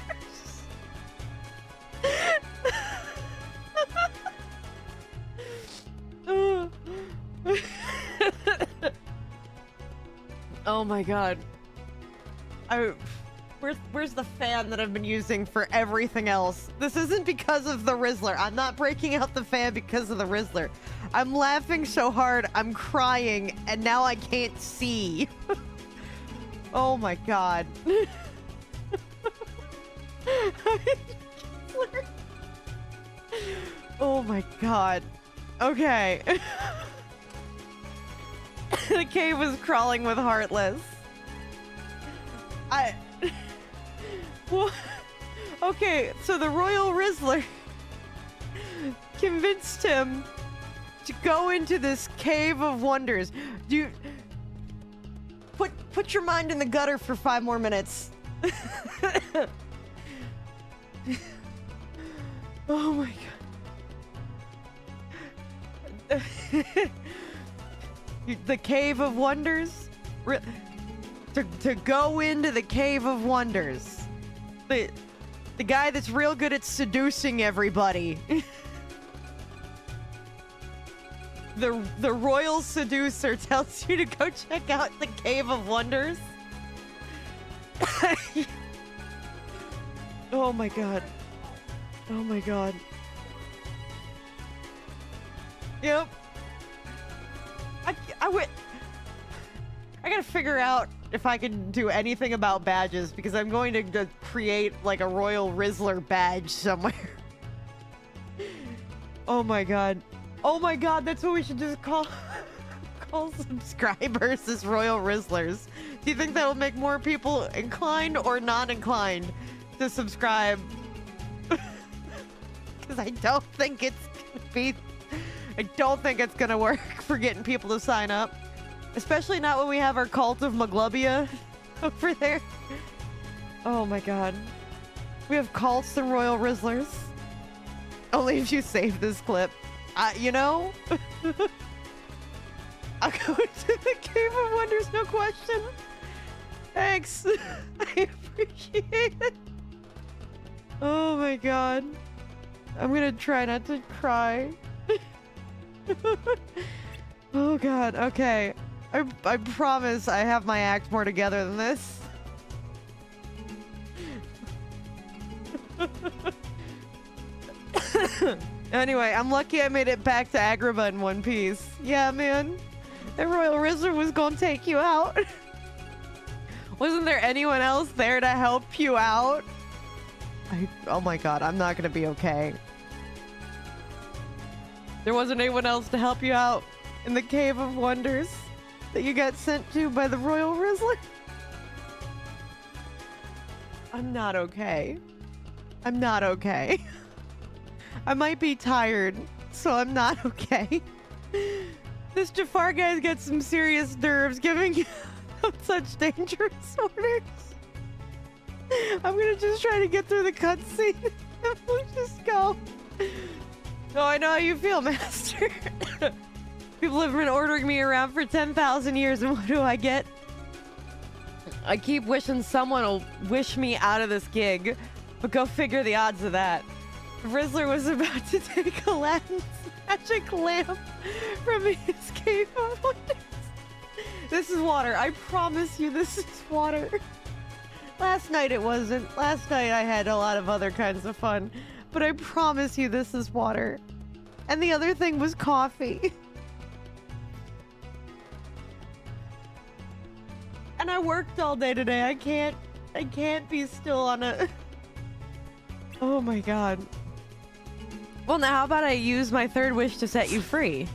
Oh my god. Where's the fan that I've been using for everything else? This isn't because of the Rizzler. I'm not breaking out the fan because of the Rizzler. I'm laughing so hard, I'm crying, and now I can't see. Oh my god. Oh my god. Okay. The cave was crawling with Heartless. Well, okay, so the Royal Rizzler convinced him to go into this cave of wonders. Do you put your mind in the gutter for 5 more minutes? Oh my god. The Cave of Wonders? To go into the Cave of Wonders. The guy that's real good at seducing everybody. The royal seducer tells you to go check out the Cave of Wonders. Oh my god. Oh my god. Yep. I gotta figure out if I can do anything about badges, because I'm going to create like a Royal Rizzler badge somewhere. Oh my god. Oh my god, that's what we should just call subscribers as Royal Rizzlers. Do you think that'll make more people inclined or not inclined to subscribe? Because I don't think it's gonna work for getting people to sign up. Especially not when we have our cult of Maglubia over there. Oh my god. We have cults and Royal Rizzlers. Only if you save this clip. You know? I'll go to the Cave of Wonders, no question. Thanks. I appreciate it. Oh my god. I'm gonna try not to cry. Oh god, okay. I promise I have my act more together than this. Anyway, I'm lucky I made it back to Agrabah in one piece. Yeah, man. The Royal Rizzler was gonna take you out. Wasn't there anyone else there to help you out? Oh my god, I'm not gonna be okay. There wasn't anyone else to help you out in the Cave of Wonders that you got sent to by the Royal Rizzler? I'm not okay. I'm not okay. I might be tired, so I'm not okay. This Jafar guy's got some serious nerves giving out such dangerous orders. I'm gonna just try to get through the cutscene. We'll just go. Oh, I know how you feel, Master. People have been ordering me around for 10,000 years, and what do I get? I keep wishing someone will wish me out of this gig, but go figure the odds of that. Rizzler was about to take Aladdin's magic lamp from his Cave of Wonders. This is water. I promise you this is water. Last night it wasn't. Last night I had a lot of other kinds of fun, but I promise you this is water. And the other thing was coffee. And I worked all day today. I can't be still on a... Oh my god. Well, now how about I use my third wish to set you free?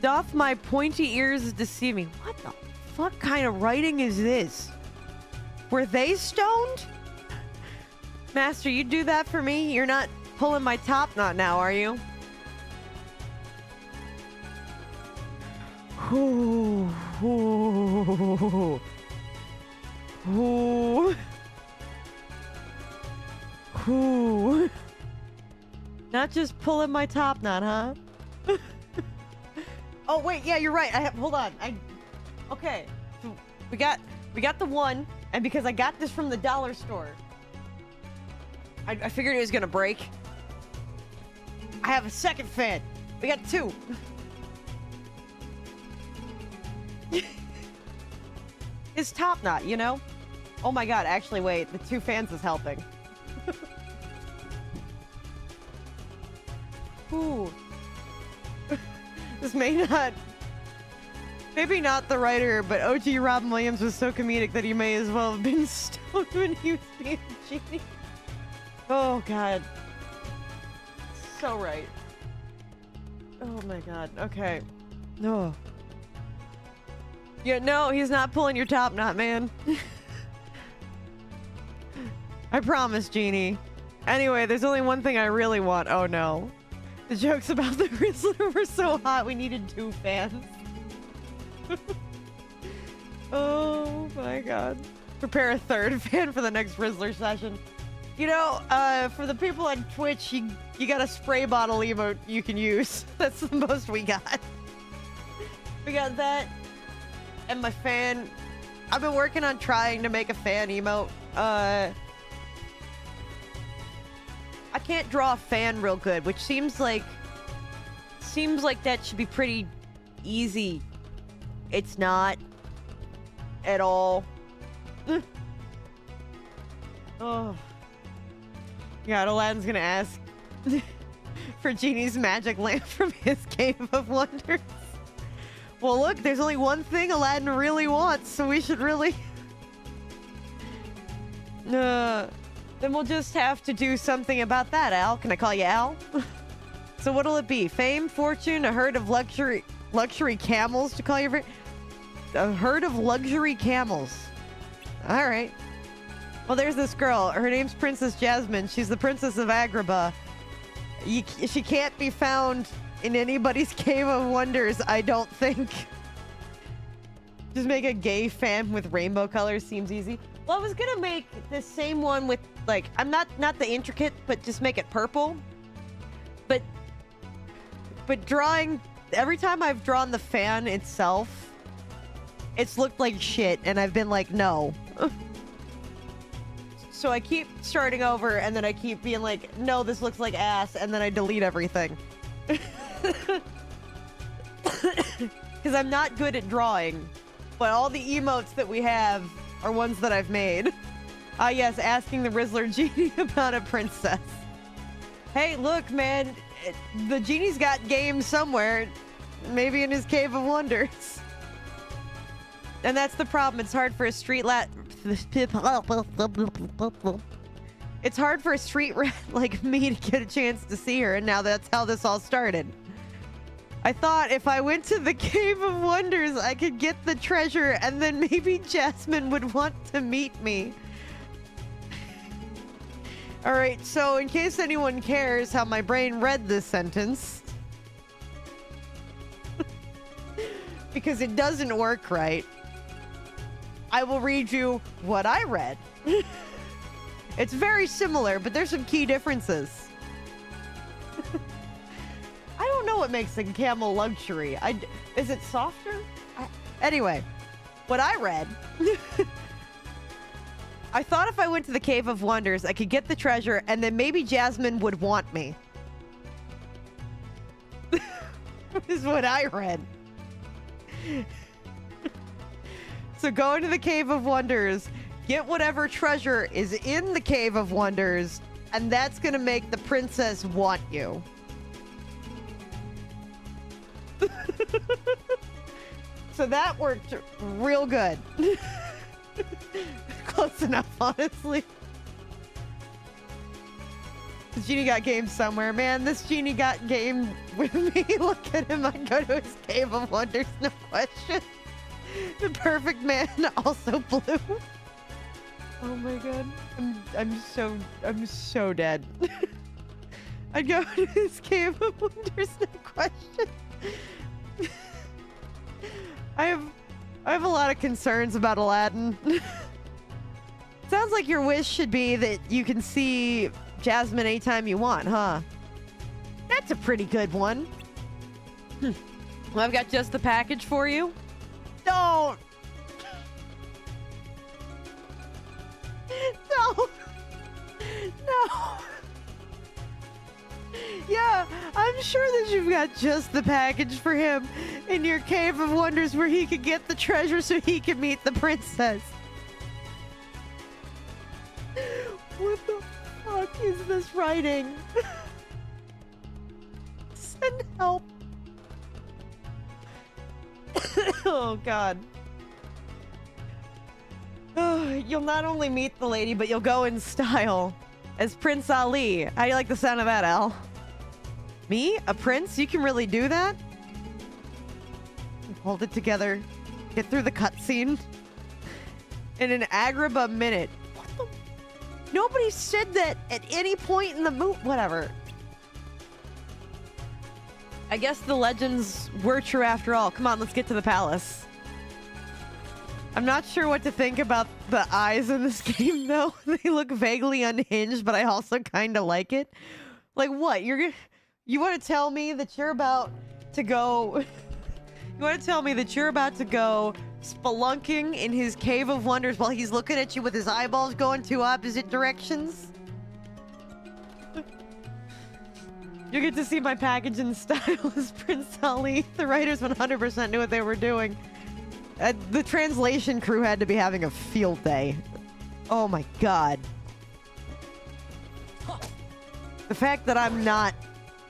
Doth my pointy ears deceive me? What the fuck kind of writing is this? Were they stoned? Master, you do that for me? You're not pulling my top knot now, are you? Ooh. Ooh. Ooh. Ooh. Not just pulling my top knot, huh? Oh wait, yeah, you're right. Hold on. Okay. So we got the one, and because I got this from the dollar store, I figured it was gonna break. I have a second fan. We got 2. It's top knot, you know? Oh my god, actually, wait. The 2 fans is helping. Ooh. This may not... Maybe not the writer, but OG Robin Williams was so comedic that he may as well have been stoned when he was being a genie. Oh god. So right. Oh my god. Okay. No. Yeah, no, he's not pulling your top knot, man. I promise, Genie. Anyway, there's only one thing I really want. Oh no. The jokes about the Rizzler were so hot we needed 2 fans. Oh my god. Prepare a 3rd fan for the next Rizzler session. You know, for the people on Twitch, you got a spray bottle emote you can use. That's the most we got. We got that. And my fan. I've been working on trying to make a fan emote. I can't draw a fan real good, which seems like that should be pretty easy. It's not at all. Oh. God, Aladdin's gonna ask for Genie's magic lamp from his Cave of Wonders. Well, look, there's only one thing Aladdin really wants, so we should really... Then we'll just have to do something about that, Al. Can I call you Al? So what'll it be? Fame, fortune, a herd of luxury camels to call your... A herd of luxury camels. All right. Well, there's this girl. Her name's Princess Jasmine. She's the Princess of Agrabah. She can't be found in anybody's Cave of Wonders, I don't think. Just make a gay fan with rainbow colors seems easy. Well, I was gonna make the same one with, like, I'm not the intricate, but just make it purple. But drawing, every time I've drawn the fan itself, it's looked like shit, and I've been like, no. So I keep starting over, and then I keep being like, no, this looks like ass, and then I delete everything. Because I'm not good at drawing, but all the emotes that we have are ones that I've made. Ah, yes, asking the Rizzler genie about a princess. Hey, look, man, the genie's got games somewhere, maybe in his Cave of Wonders. And that's the problem. It's hard for a street rat like me to get a chance to see her, and now that's how this all started. I thought if I went to the Cave of Wonders, I could get the treasure, and then maybe Jasmine would want to meet me. Alright, so in case anyone cares how my brain read this sentence, because it doesn't work right, I will read you what I read. It's very similar, but there's some key differences. I don't know what makes a camel luxury. Is it softer? Anyway, what I read... I thought if I went to the Cave of Wonders, I could get the treasure, and then maybe Jasmine would want me. This is what I read. So go into the Cave of Wonders, get whatever treasure is in the Cave of Wonders, and that's gonna make the princess want you. So that worked real good. Close enough, honestly. The genie got game somewhere. Man, this genie got game with me. Look at him. I go to his Cave of Wonders, no question. The perfect man, also blue. Oh my god. I'm so dead. I'd go to his Cave of Wonders, no question. I have a lot of concerns about Aladdin. Sounds like your wish should be that you can see Jasmine anytime you want, huh? That's a pretty good one. Well, I've got just the package for you. Don't! No! No! Yeah, I'm sure that you've got just the package for him in your Cave of Wonders where he could get the treasure so he can meet the princess. What the fuck is this writing? Send help. Oh, God. Oh, you'll not only meet the lady, but you'll go in style. As Prince Ali. How do you like the sound of that, Al? Me? A prince? You can really do that? Hold it together. Get through the cutscene. In an Agrabah minute. What the? Nobody said that at any point in the movie. Whatever. I guess the legends were true after all. Come on, let's get to the palace. I'm not sure what to think about the eyes in this game, though. They look vaguely unhinged, but I also kind of like it. Like, what? You want to tell me that you're about to go... You want to tell me that you're about to go spelunking in his cave of wonders while he's looking at you with his eyeballs going two opposite directions? You get to see my package in style as Prince Ali. The writers 100% knew what they were doing. The translation crew had to be having a field day. Oh my god. The fact that I'm not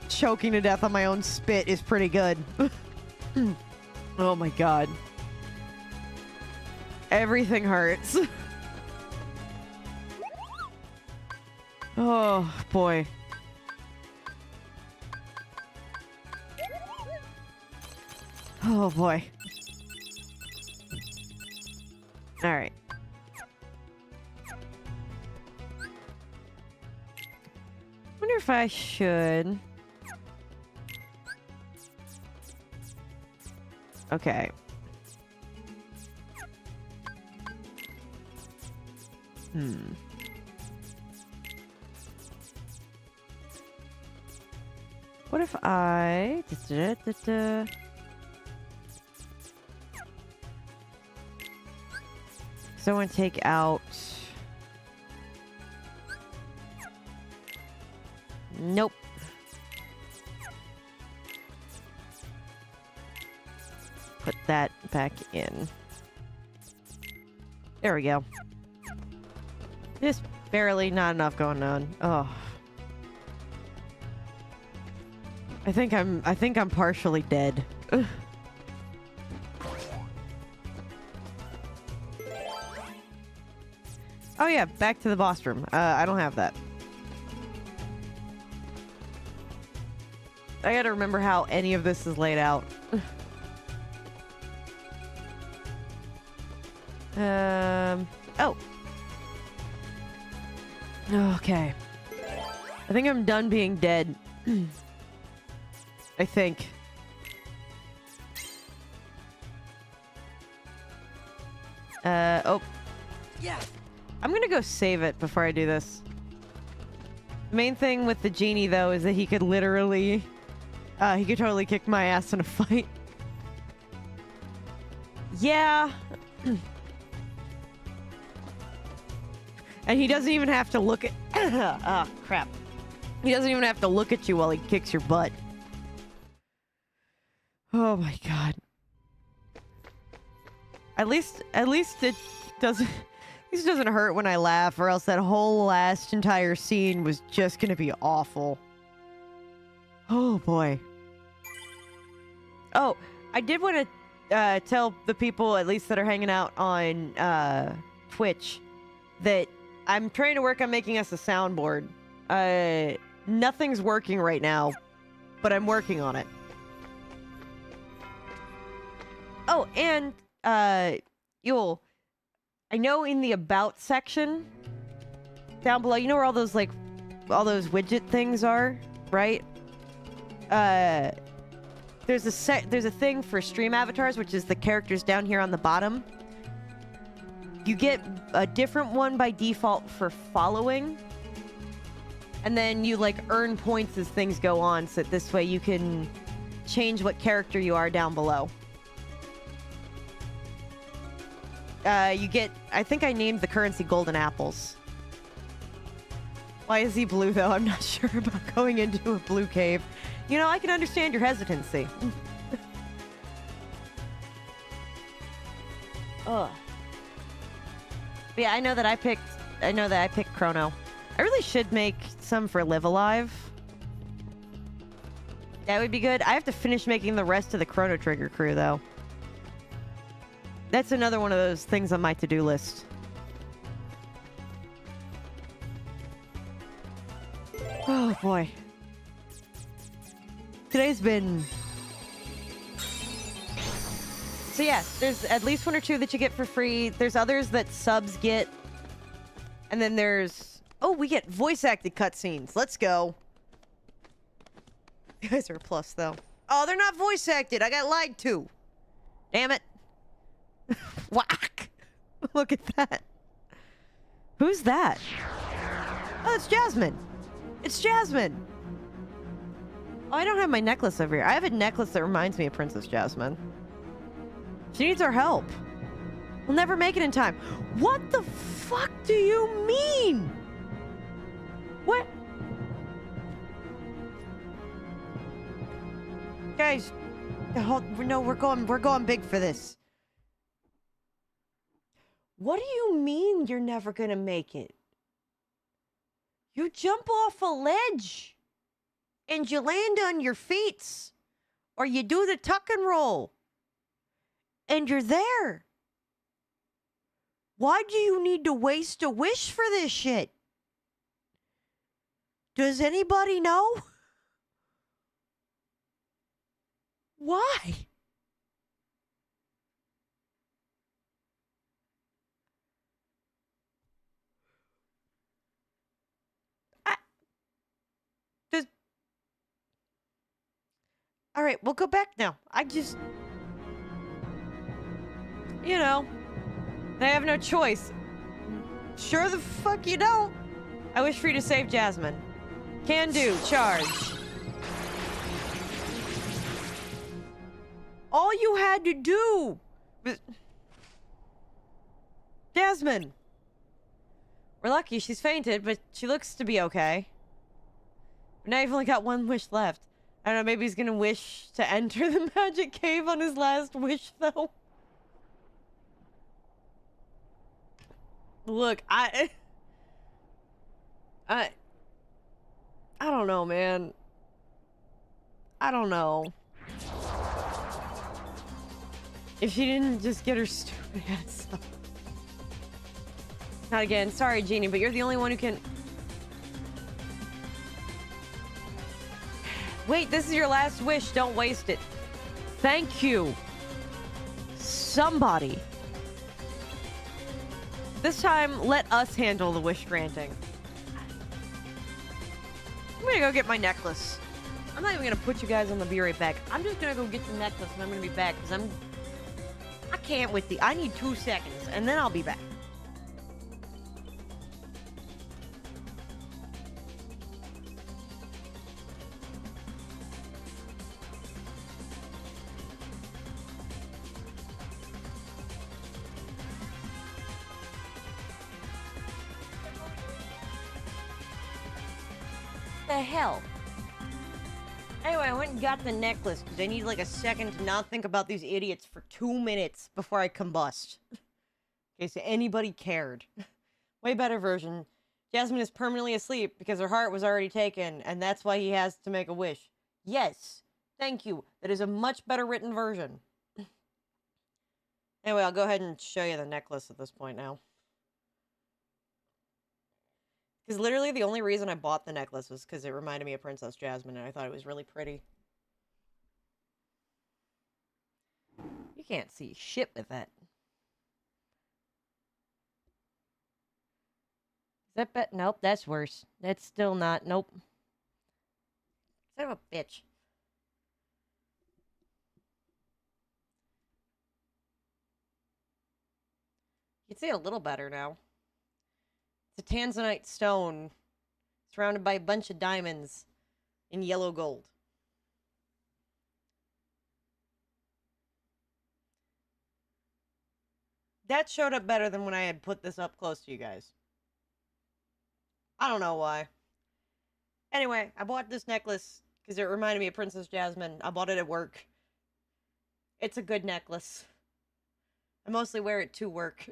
choking to death on my own spit is pretty good. Oh my god. Everything hurts. Oh boy. Oh boy. All right. Wonder if I should. Okay. What if I... So I want to take out... Nope. Put that back in. There we go. Just barely not enough going on. Oh. I think I'm partially dead. Ugh. Oh yeah, back to the boss room. I don't have that. I gotta remember how any of this is laid out. Oh. Okay. I think I'm done being dead. I think. Oh. Yeah. I'm gonna go save it before I do this. The main thing with the genie, though, is that he could literally... he could totally kick my ass in a fight. Yeah. And he doesn't even have to look at... Ah, crap. He doesn't even have to look at you while he kicks your butt. Oh my god. At least it doesn't... At least it doesn't hurt when I laugh, or else that whole last entire scene was just gonna be awful. Oh boy. Oh, I did want to tell the people, at least that are hanging out on Twitch, that I'm trying to work on making us a soundboard. Nothing's working right now, but I'm working on it. Oh, and I know in the About section down below, you know where all those widget things are, right? There's a thing for stream avatars, which is the characters down here on the bottom. You get a different one by default for following, and then you earn points as things go on, so that this way you can change what character you are down below. You get... I think I named the currency golden apples. Why is he blue, though? I'm not sure about going into a blue cave. You know, I can understand your hesitancy. Ugh. But yeah, I know that I picked I know that I picked Chrono. I really should make some for Live Alive. That would be good. I have to finish making the rest of the Chrono Trigger crew, though. That's another one of those things on my to-do list. Oh, boy. Today's been... So yes, there's at least one or two that you get for free. There's others that subs get. And then there's... Oh, we get voice-acted cutscenes. Let's go. You guys are a plus, though. Oh, they're not voice-acted. I got lied to. Damn it. Whack. Look at that. Who's that? Oh, it's Jasmine. It's Jasmine. Oh, I don't have my necklace over here. I have a necklace that reminds me of Princess Jasmine. She needs our help. We'll never make it in time. What the fuck do you mean? What? Guys, no, we're going big for this. What do you mean you're never gonna make it? You jump off a ledge and you land on your feet, or you do the tuck and roll and you're there. Why do you need to waste a wish for this shit? Does anybody know? Why? All right, we'll go back now. You know, I have no choice. Sure the fuck you don't. I wish for you to save Jasmine. Can do. Charge. All you had to do was... Jasmine. We're lucky she's fainted, but she looks to be okay. But now you've only got one wish left. I don't know, maybe he's gonna wish to enter the magic cave on his last wish, though. Look, I don't know, man. I don't know. If she didn't just get her stupid ass up. Not again. Sorry, Genie, but you're the only one who can... Wait, this is your last wish. Don't waste it. Thank you. Somebody. This time, let us handle the wish granting. I'm gonna go get my necklace. I'm not even gonna put you guys on the be right back. I'm just gonna go get the necklace and I'm gonna be back because I can't with the... I need 2 seconds and then I'll be back. The hell? Anyway, I went and got the necklace because I need like a second to not think about these idiots for 2 minutes before I combust. In case anybody cared. Way better version. Jasmine is permanently asleep because her heart was already taken, and that's why he has to make a wish. Yes. Thank you. That is a much better written version. Anyway, I'll go ahead and show you the necklace at this point now. Because literally the only reason I bought the necklace was because it reminded me of Princess Jasmine, and I thought it was really pretty. You can't see shit with that. Is that bet? Nope, that's worse. That's still not. Nope. Son of a bitch. You can see it a little better now. It's a tanzanite stone surrounded by a bunch of diamonds in yellow gold. That showed up better than when I had put this up close to you guys. I don't know why. Anyway, I bought this necklace because it reminded me of Princess Jasmine. I bought it at work. It's a good necklace. I mostly wear it to work.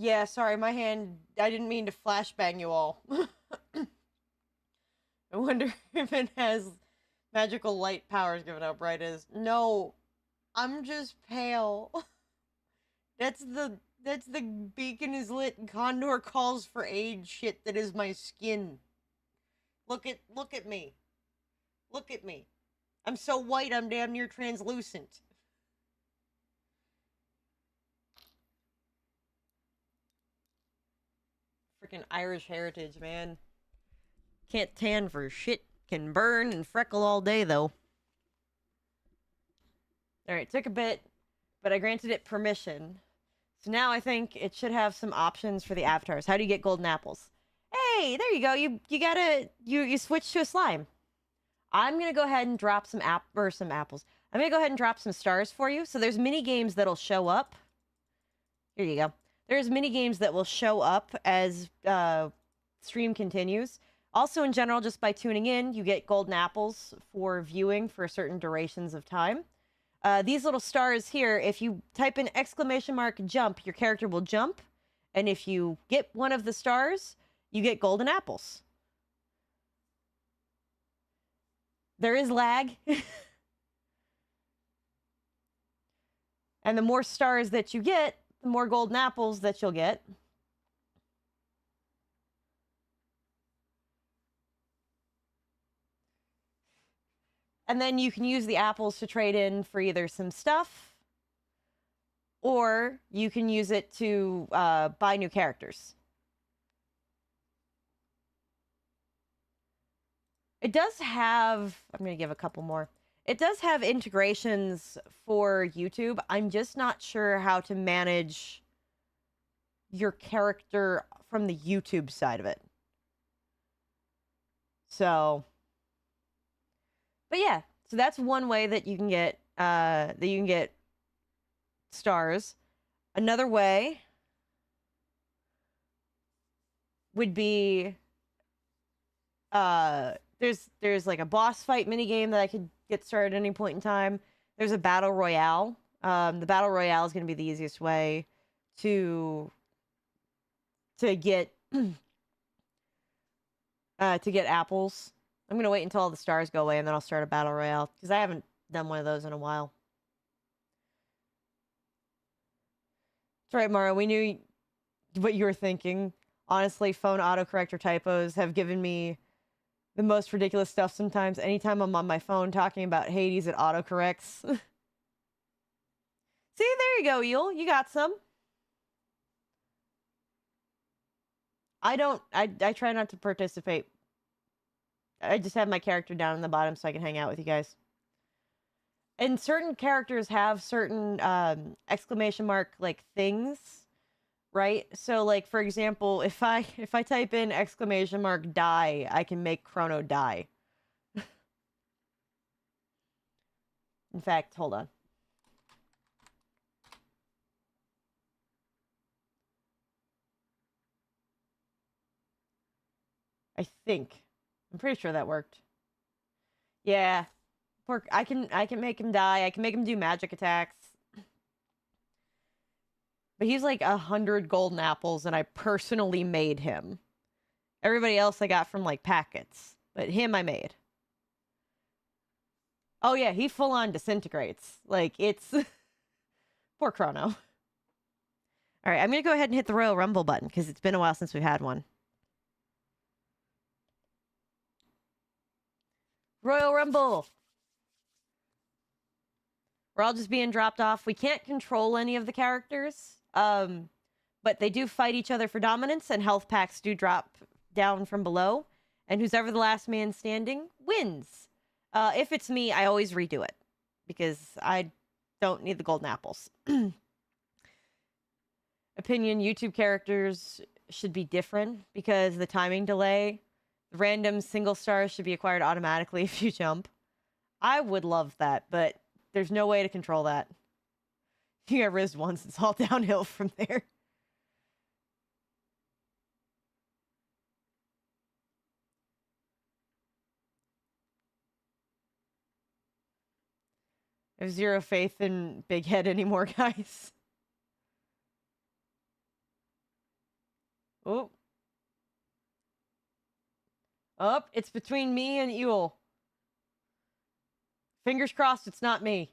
Yeah, sorry, my hand. I didn't mean to flashbang you all. I wonder if it has magical light powers given out bright as. No, I'm just pale. That's the beacon is lit and Condor calls for aid shit that is my skin. Look at me. Look at me. I'm so white I'm damn near translucent. Freaking Irish heritage, man. Can't tan for shit. Can burn and freckle all day though. Alright, took a bit, but I granted it permission. So now I think it should have some options for the avatars. How do you get golden apples? Hey, there you go. You switch to a slime. I'm gonna go ahead and drop some apples. I'm gonna go ahead and drop some stars for you. So there's mini games that'll show up. Here you go. There's mini games that will show up as stream continues. Also, in general, just by tuning in, you get golden apples for viewing for certain durations of time. These little stars here, if you type in !jump, your character will jump. And if you get one of the stars, you get golden apples. There is lag. And the more stars that you get, the more golden apples that you'll get. And then you can use the apples to trade in for either some stuff, or you can use it to buy new characters. It does have, I'm going to give a couple more. It does have integrations for YouTube. I'm just not sure how to manage your character from the YouTube side of it. So, but yeah, so that's one way that you can get stars. Another way would be there's like a boss fight mini game that I could get started at any point in time. There's a battle royale. The battle royale is going to be the easiest way to get to get apples. I'm going to wait until all the stars go away and then I'll start a battle royale because I haven't done one of those in a while. That's right, Mara. We knew what you were thinking. Honestly, phone autocorrector typos have given me the most ridiculous stuff sometimes. Anytime I'm on my phone talking about Hades, it autocorrects. See, there you go, Yule. You got some. I try not to participate. I just have my character down in the bottom so I can hang out with you guys. And certain characters have certain exclamation mark like things, right? So like for example, if I type in exclamation mark die, I can make Chrono die. In fact, hold on. I think. I'm pretty sure that worked. Yeah. I can make him die. I can make him do magic attacks. But he's like 100 golden apples, and I personally made him. Everybody else I got from like packets. But him I made. Oh yeah, he full on disintegrates. Like it's poor Chrono. Alright, I'm gonna go ahead and hit the Royal Rumble button because it's been a while since we've had one. Royal Rumble! We're all just being dropped off. We can't control any of the characters, but they do fight each other for dominance, and health packs do drop down from below, and who's ever the last man standing wins. If it's me, I always redo it, because I don't need the golden apples. Opinion, YouTube characters should be different, because the timing delay, random single stars should be acquired automatically if you jump. I would love that, but there's no way to control that. You get rizzed once, it's all downhill from there. I have zero faith in Big Head anymore, guys. Oh. Up, it's between me and Ewell. Fingers crossed it's not me.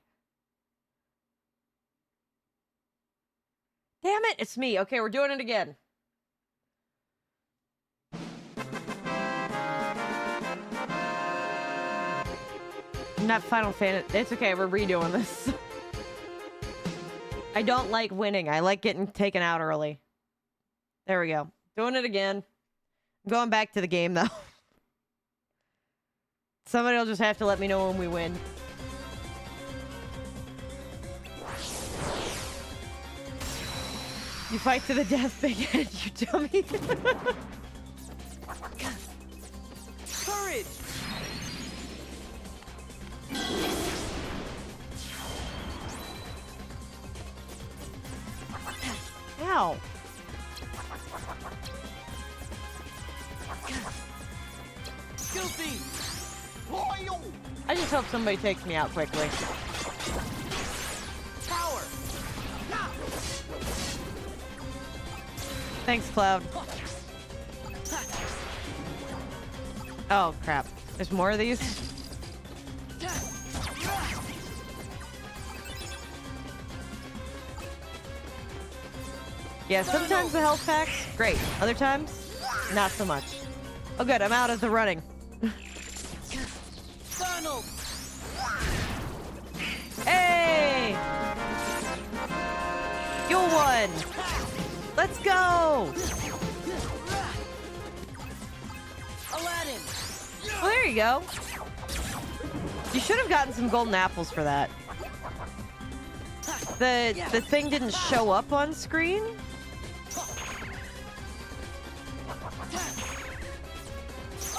Damn it, it's me. Okay, we're doing it again. Not Final Fantasy. It's okay, we're redoing this. I don't like winning. I like getting taken out early. There we go. Doing it again. I'm going back to the game, though. Somebody will just have to let me know when we win. You fight to the death, big head, you dummy. Courage! Ow. Guilty! I just hope somebody takes me out quickly. Power! Thanks, Cloud. Oh, crap. There's more of these? Yeah, sometimes the health packs, great. Other times, not so much. Oh, good. I'm out of the running. Donald! Hey! You won! Let's go! Aladdin! Well, there you go. You should have gotten some golden apples for that. The thing didn't show up on screen.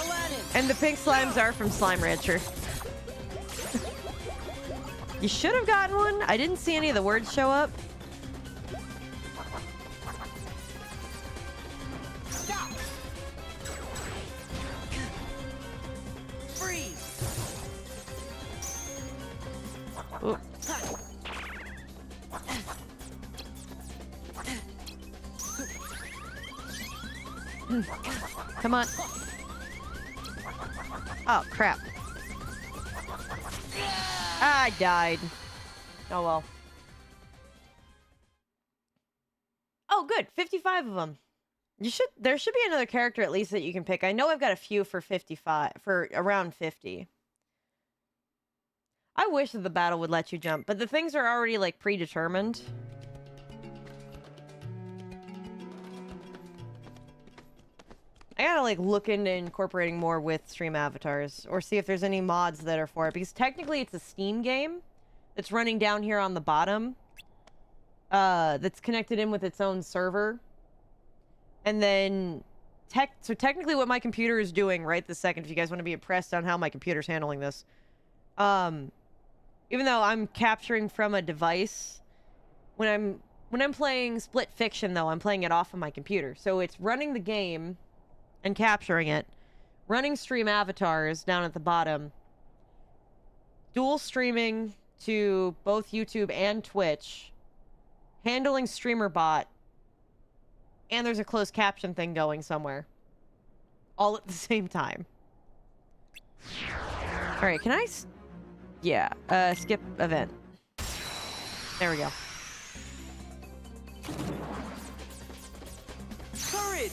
Aladdin! And the pink slimes are from Slime Rancher. You should have gotten one. I didn't see any of the words show up. Stop! Freeze! Ooh. Come on. Oh, crap. I died. Oh, well. Oh, good. 55 of them. There should be another character at least that you can pick. I know I've got a few for 55, for around 50. I wish that the battle would let you jump, but the things are already, like, predetermined. I gotta, like, look into incorporating more with stream avatars, or see if there's any mods that are for it, because technically it's a Steam game that's running down here on the bottom, that's connected in with its own server. And then, so technically what my computer is doing right this second, if you guys want to be impressed on how my computer's handling this, even though I'm capturing from a device, when I'm playing Split Fiction, though, I'm playing it off of my computer. So it's running the game and capturing it, running stream avatars down at the bottom, dual streaming to both YouTube and Twitch, handling streamer bot, and there's a closed caption thing going somewhere. All at the same time. Alright, can I... Yeah, skip event. There we go. Courage!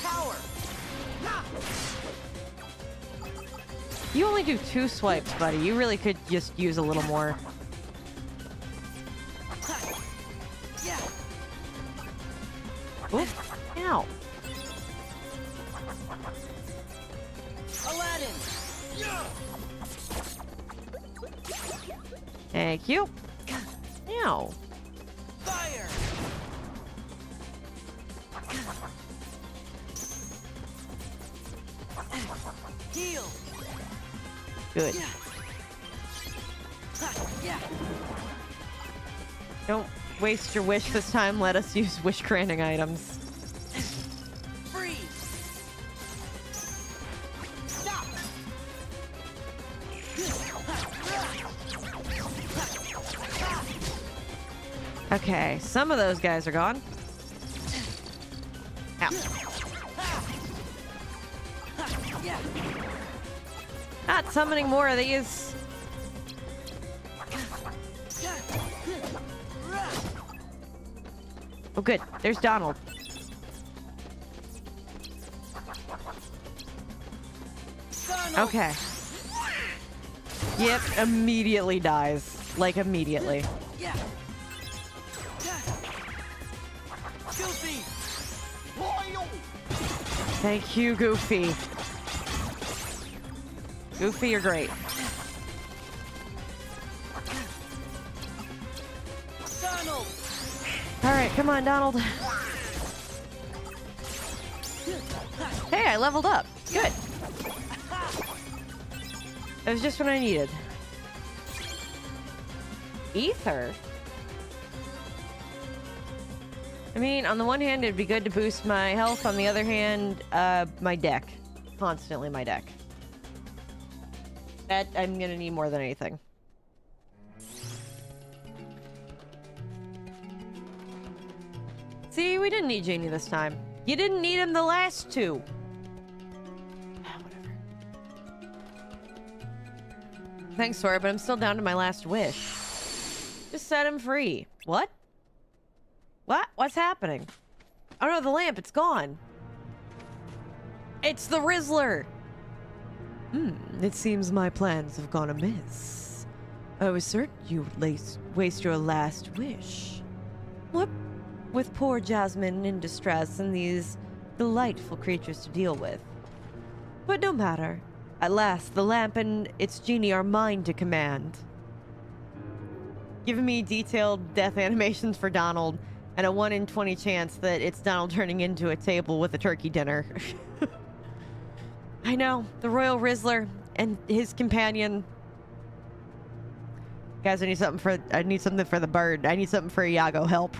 Power! You only do 2 swipes, buddy. You really could just use a little more. Yeah! Oop. Ow. Aladdin! Thank you. Ow. Fire! Heal! Good. Yeah! Don't waste your wish this time. Let us use wish granting items. Freeze! Stop! Okay, some of those guys are gone. Ow. Yeah. Not summoning more of these. Oh, good. There's Donald. Okay. Yep, immediately dies. Like, immediately. Yeah. Goofy. Thank you, Goofy. Goofy, you're great. Donald. Alright, come on, Donald. Hey, I leveled up. Good. That was just what I needed. Ether? I mean, on the one hand, it'd be good to boost my health. On the other hand, my deck. Constantly my deck. That I'm gonna need more than anything. See, we didn't need Genie this time. You didn't need him the last two. Whatever. Thanks, Sora, but I'm still down to my last wish. Just set him free. What? What? What's happening? Oh no, the lamp, it's gone. It's the Rizzler! It seems my plans have gone amiss. I was certain you would waste your last wish. What with poor Jasmine in distress and these delightful creatures to deal with. But no matter. At last, the lamp and its genie are mine to command. Giving me detailed death animations for Donald and a 1 in 20 chance that it's Donald turning into a table with a turkey dinner. I know, the Royal Rizzler and his companion. Guys, I need something for the bird. I need something for Iago. Help.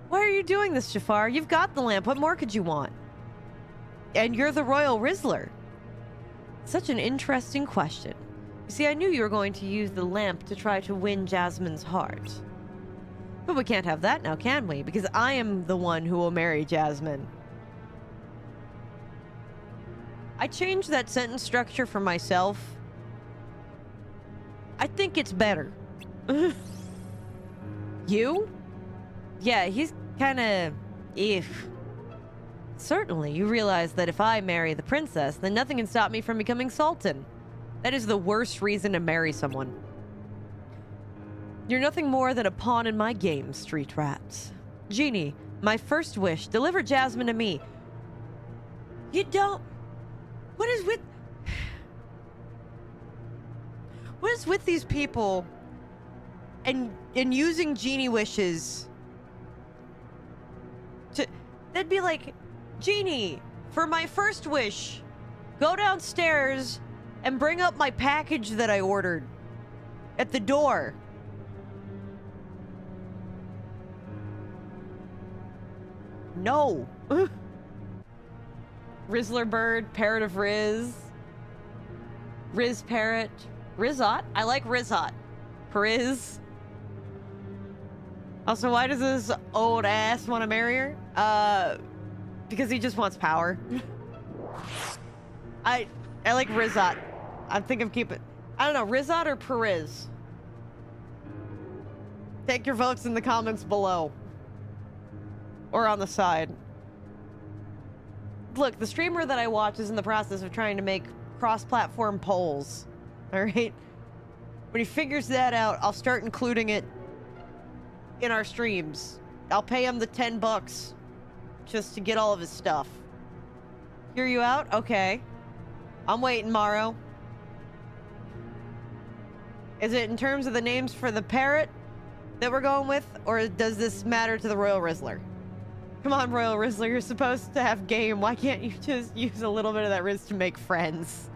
Why are you doing this, Jafar? You've got the lamp. What more could you want? And you're the Royal Rizzler. Such an interesting question. You see, I knew you were going to use the lamp to try to win Jasmine's heart. But we can't have that now, can we? Because I am the one who will marry Jasmine. I changed that sentence structure for myself. I think it's better. You? Yeah, he's kinda... if. Certainly, you realize that if I marry the princess, then nothing can stop me from becoming Sultan. That is the worst reason to marry someone. You're nothing more than a pawn in my game, street rat. Genie, my first wish, deliver Jasmine to me. You don't... What is with... What is with these people and using genie wishes to... That'd be like, Genie, for my first wish, go downstairs and bring up my package that I ordered at the door. No. Rizzler bird, parrot of Riz. Riz parrot. Rizzot? I like Rizzot. Riz. Also, why does this old ass want to marry her? Because he just wants power. I like Rizzot. I think I'm keeping... I don't know, Rizzot or Periz? Take your votes in the comments below. Or on the side. Look, the streamer that I watch is in the process of trying to make cross-platform polls. Alright? When he figures that out, I'll start including it in our streams. I'll pay him the $10 just to get all of his stuff. Hear you out? Okay. I'm waiting, Morrow. Is it in terms of the names for the parrot that we're going with? Or does this matter to the Royal Rizzler? Come on, Royal Rizzler, you're supposed to have game. Why can't you just use a little bit of that Riz to make friends?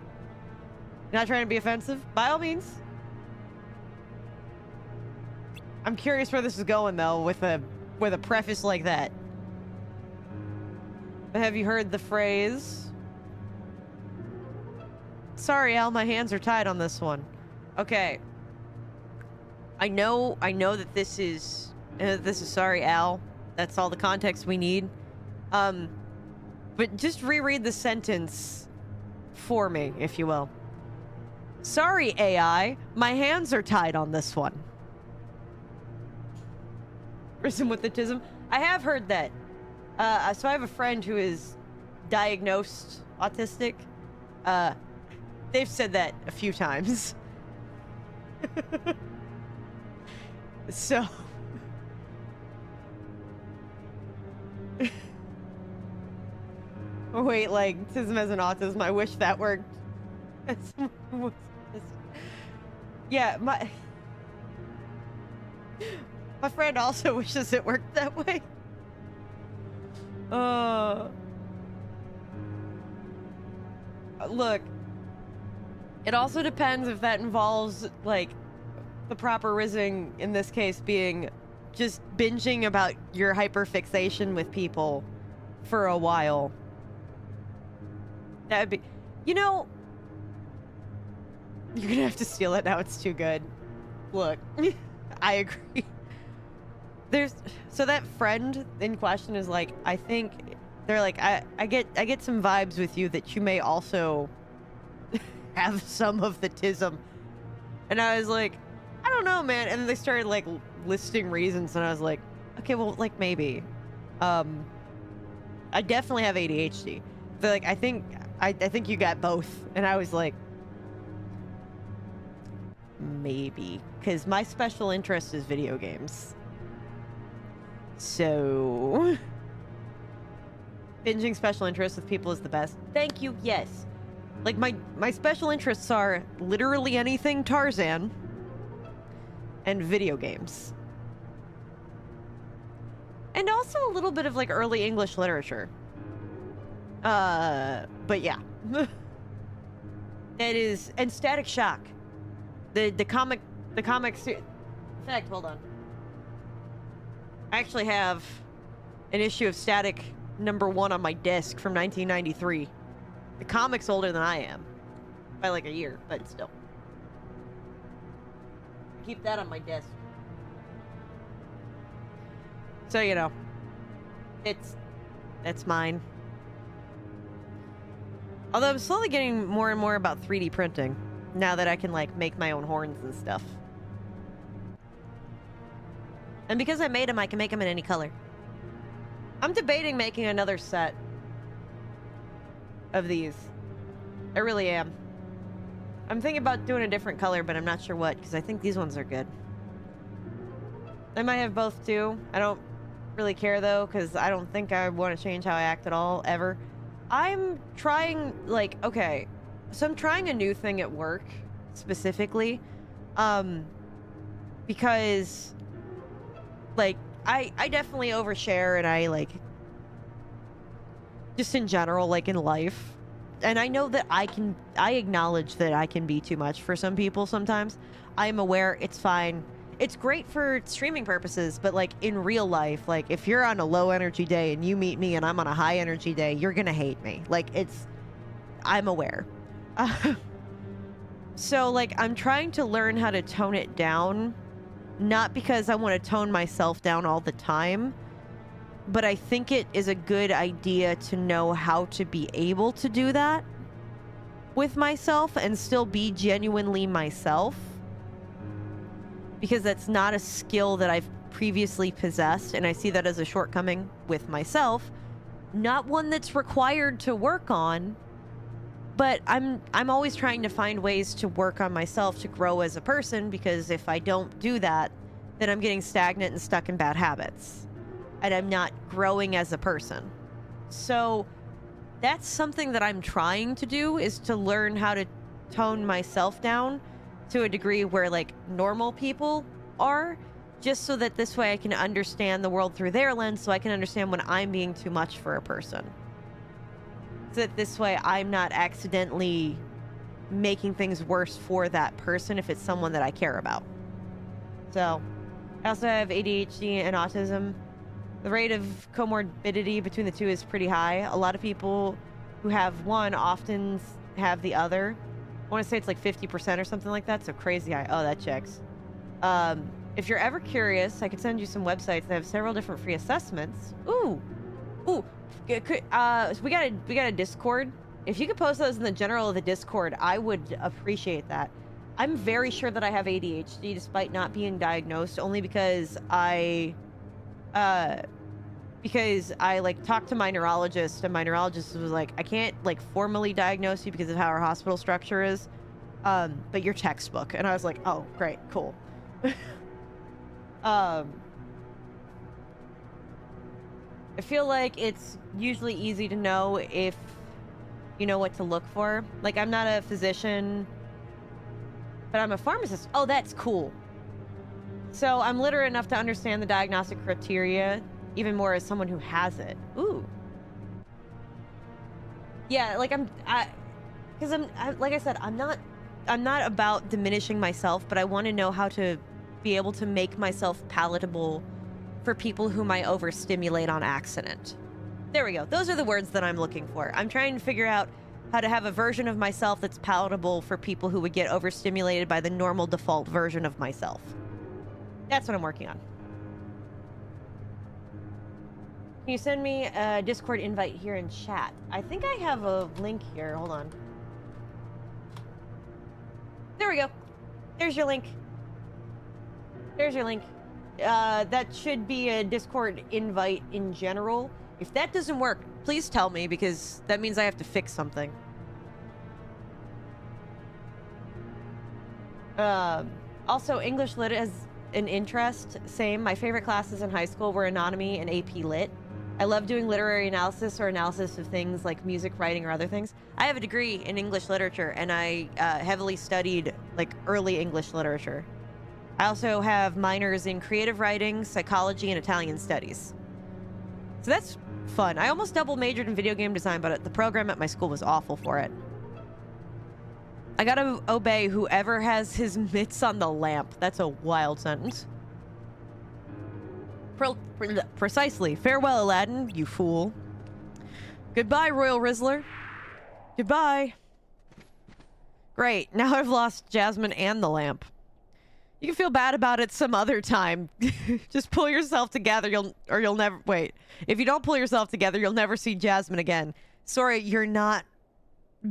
You're not trying to be offensive? By all means. I'm curious where this is going, though, with a preface like that. Have you heard the phrase? Sorry, Al, my hands are tied on this one. Okay. I know that this is sorry, Al. That's all the context we need. But just reread the sentence for me, if you will. Sorry, AI. My hands are tied on this one. Risen with autism. I have heard that. So I have a friend who is diagnosed autistic. They've said that a few times. So... Oh, wait, like, autism as an autism, I wish that worked. Yeah, my friend also wishes it worked that way. Look, it also depends if that involves, like, the proper rizzing, in this case being just binging about your hyperfixation with people for a while. That would be... You know... You're gonna have to steal it now, it's too good. Look, I agree. So that friend in question is like, I think... They're like, I get some vibes with you that you may also have some of the tism. And I was like, I don't know, man. And then they started, like, listing reasons, and I was like, okay, well, like, maybe. I definitely have ADHD. They're like, I think you got both. And I was like, maybe. Because my special interest is video games. So... Binging special interests with people is the best. Thank you, yes. Like, my special interests are literally anything Tarzan and video games. And also a little bit of, like, early English literature. But yeah. It is... And Static Shock. The comics... In fact, hold on. I actually have an issue of Static #1 on my desk from 1993. The comic's older than I am. By like a year, but still. I keep that on my desk. So, you know. That's mine. Although I'm slowly getting more and more about 3D printing. Now that I can, like, make my own horns and stuff. And because I made them, I can make them in any color. I'm debating making another set of these. I really am. I'm thinking about doing a different color, but I'm not sure what, because I think these ones are good. I might have both, too. I don't really care, though, because I don't think I want to change how I act at all, ever. I'm trying, like, okay. So I'm trying a new thing at work, specifically. Because, like, I definitely overshare, and I, like, just in general, like, in life. And I know that I acknowledge that I can be too much for some people sometimes. I'm aware it's fine. It's great for streaming purposes, but, like, in real life, like, if you're on a low energy day and you meet me and I'm on a high energy day, you're gonna hate me. Like, I'm aware. So, like, I'm trying to learn how to tone it down. Not because I want to tone myself down all the time, but I think it is a good idea to know how to be able to do that with myself and still be genuinely myself. Because that's not a skill that I've previously possessed, and I see that as a shortcoming with myself. Not one that's required to work on, but I'm always trying to find ways to work on myself to grow as a person, because if I don't do that, then I'm getting stagnant and stuck in bad habits. And I'm not growing as a person. So that's something that I'm trying to do, is to learn how to tone myself down to a degree where, like, normal people are, just so that this way I can understand the world through their lens, so I can understand when I'm being too much for a person. So that this way I'm not accidentally making things worse for that person if it's someone that I care about. So, I also have ADHD and autism. The rate of comorbidity between the two is pretty high. A lot of people who have one often have the other. I want to say it's like 50% or something like that, so crazy high. Oh, that checks. if you're ever curious, I could send you some websites that have several different free assessments. Ooh. So we got a Discord. If you could post those in the general of the Discord, I would appreciate that. I'm very sure that I have ADHD despite not being diagnosed, only because I like talked to my neurologist, and my neurologist was like, I can't like formally diagnose you because of how our hospital structure is, but your textbook. And I was like, oh great, cool. I feel like it's usually easy to know if you know what to look for. Like, I'm not a physician, but I'm a pharmacist. Oh, that's cool. So I'm literate enough to understand the diagnostic criteria even more as someone who has it. Ooh. Yeah, like like I said, I'm not about diminishing myself, but I want to know how to be able to make myself palatable for people whom I overstimulate on accident. There we go. Those are the words that I'm looking for. I'm trying to figure out how to have a version of myself that's palatable for people who would get overstimulated by the normal default version of myself. That's what I'm working on. Can you send me a Discord invite here in chat? I think I have a link here. Hold on. There we go. There's your link. There's your link. That should be a Discord invite in general. If that doesn't work, please tell me, because that means I have to fix something. Also, English Lit has an interest. Same. My favorite classes in high school were Anatomy and AP Lit. I love doing literary analysis or analysis of things like music, writing, or other things. I have a degree in English literature, and I heavily studied like early English literature. I also have minors in creative writing, psychology, and Italian studies. So that's fun. I almost double majored in video game design, but the program at my school was awful for it. I gotta obey whoever has his mitts on the lamp. That's a wild sentence. Precisely. Farewell, Aladdin, you fool. Goodbye, Royal Rizzler. Goodbye. Great. Now I've lost Jasmine and the lamp. You can feel bad about it some other time. Just pull yourself together. You'll never wait. If you don't pull yourself together, you'll never see Jasmine again. Sorry, you're not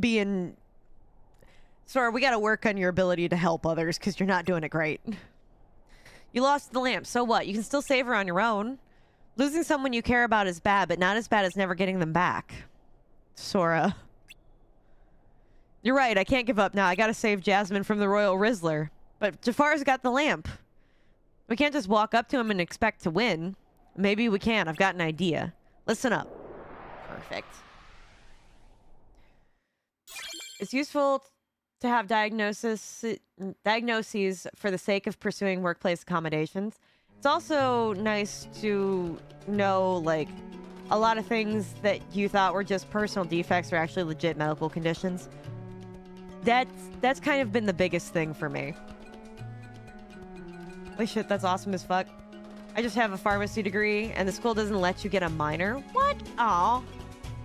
being. Sorry, we got to work on your ability to help others because you're not doing it great. You lost the lamp. So what? You can still save her on your own. Losing someone you care about is bad, but not as bad as never getting them back. Sora. You're right. I can't give up now. I got to save Jasmine from the Royal Rizzler. But Jafar's got the lamp. We can't just walk up to him and expect to win. Maybe we can. I've got an idea. Listen up. Perfect. It's useful to have diagnoses for the sake of pursuing workplace accommodations. It's also nice to know, like, a lot of things that you thought were just personal defects are actually legit medical conditions. That's kind of been the biggest thing for me. Holy shit, that's awesome as fuck. I just have a pharmacy degree, and the school doesn't let you get a minor. What? Aw.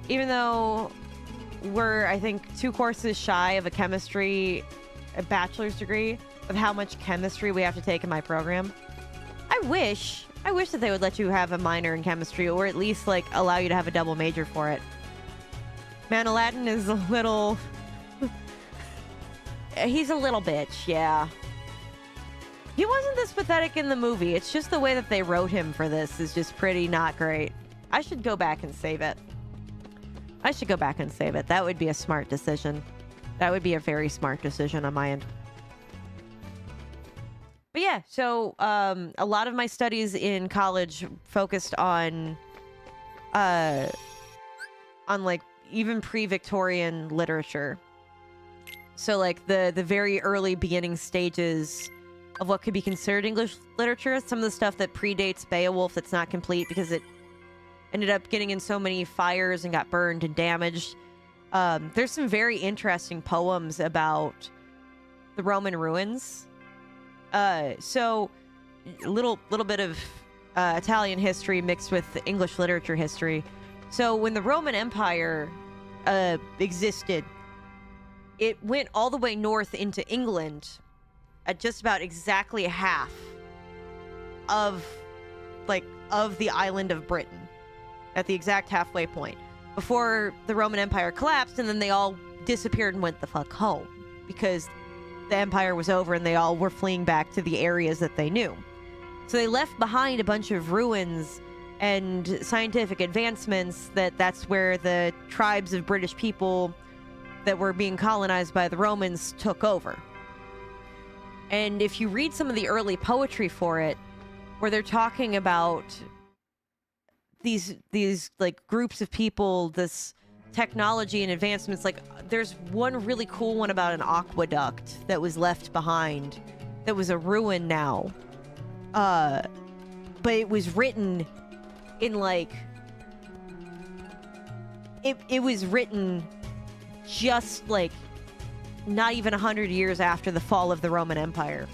Even though we're, I think, 2 courses shy of a bachelor's degree of how much chemistry we have to take in my program. I wish that they would let you have a minor in chemistry, or at least, like, allow you to have a double major for it. Man, Aladdin is a little... He's a little bitch, yeah. He wasn't this pathetic in the movie. It's just the way that they wrote him for this is just pretty not great. I should go back and save it. That would be a smart decision. That would be a very smart decision on my end. But yeah, so a lot of my studies in college focused on like even pre-Victorian literature. So like the very early beginning stages of what could be considered English literature. Some of the stuff that predates Beowulf that's not complete because it ended up getting in so many fires and got burned and damaged. There's some very interesting poems about the Roman ruins. So a little bit of Italian history mixed with English literature history. So when the Roman Empire existed, it went all the way north into England at just about exactly half of the island of Britain, at the exact halfway point, before the Roman Empire collapsed, and then they all disappeared and went the fuck home because the empire was over and they all were fleeing back to the areas that they knew. So they left behind a bunch of ruins and scientific advancements that's where the tribes of British people that were being colonized by the Romans took over. And if you read some of the early poetry for it, where they're talking about these like groups of people, this technology and advancements, like there's one really cool one about an aqueduct that was left behind that was a ruin now. But it was written in like it was written just like not even 100 years after the fall of the Roman Empire,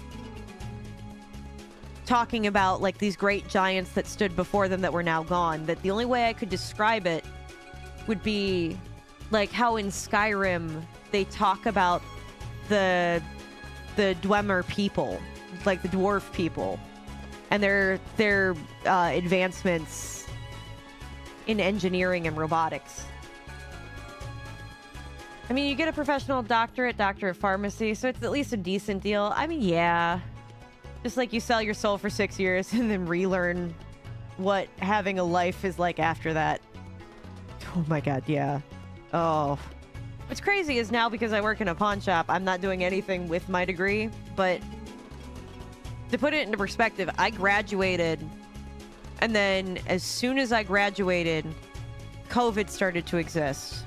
talking about like these great giants that stood before them that were now gone. That the only way I could describe it would be like how in Skyrim they talk about the Dwemer people, like the dwarf people, and their advancements in engineering and robotics. I mean, you get a professional doctorate, doctor of pharmacy, so it's at least a decent deal. I mean, yeah. Just like you sell your soul for 6 years and then relearn what having a life is like after that. Oh my god, yeah. Oh. What's crazy is now, because I work in a pawn shop, I'm not doing anything with my degree, but to put it into perspective, I graduated, and then as soon as I graduated, COVID started to exist.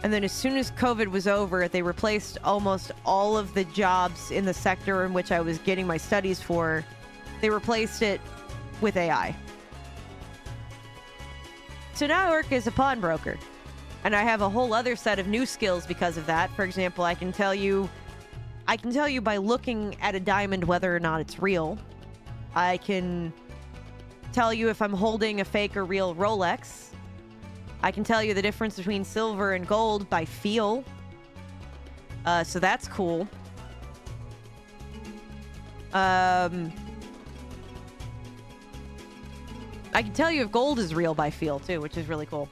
And then as soon as COVID was over, they replaced almost all of the jobs in the sector in which I was getting my studies for. They replaced it with AI. So now I work as a pawnbroker. And I have a whole other set of new skills because of that. For example, I can tell you by looking at a diamond whether or not it's real. I can tell you if I'm holding a fake or real Rolex. I can tell you the difference between silver and gold by feel. So that's cool. I can tell you if gold is real by feel too, which is really cool.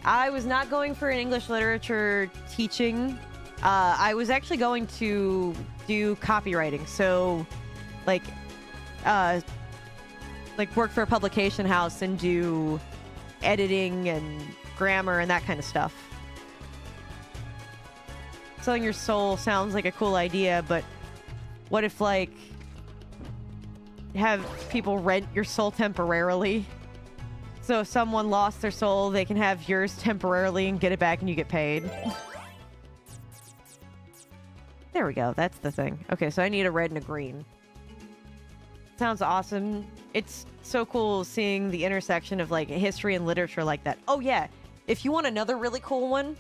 I was not going for an English literature teaching. I was actually going to do copywriting. So like work for a publication house and do editing and grammar and that kind of stuff. Selling your soul sounds like a cool idea, but what if like have people rent your soul temporarily? So if someone lost their soul, they can have yours temporarily and get it back and you get paid. There we go. That's the thing. Okay, so I need a red and a green. Sounds awesome. It's so cool seeing the intersection of like history and literature like that. Oh yeah, if you want another really cool one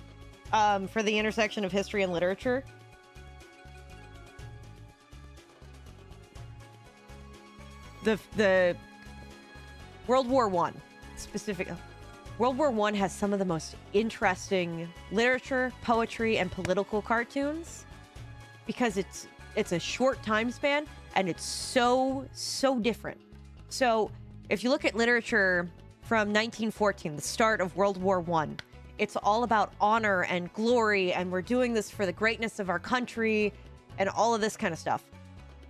for the intersection of history and literature, the World War I specific. World War I has some of the most interesting literature, poetry, and political cartoons because it's a short time span and it's so different. So if you look at literature from 1914, the start of World War I, it's all about honor and glory, and we're doing this for the greatness of our country and all of this kind of stuff.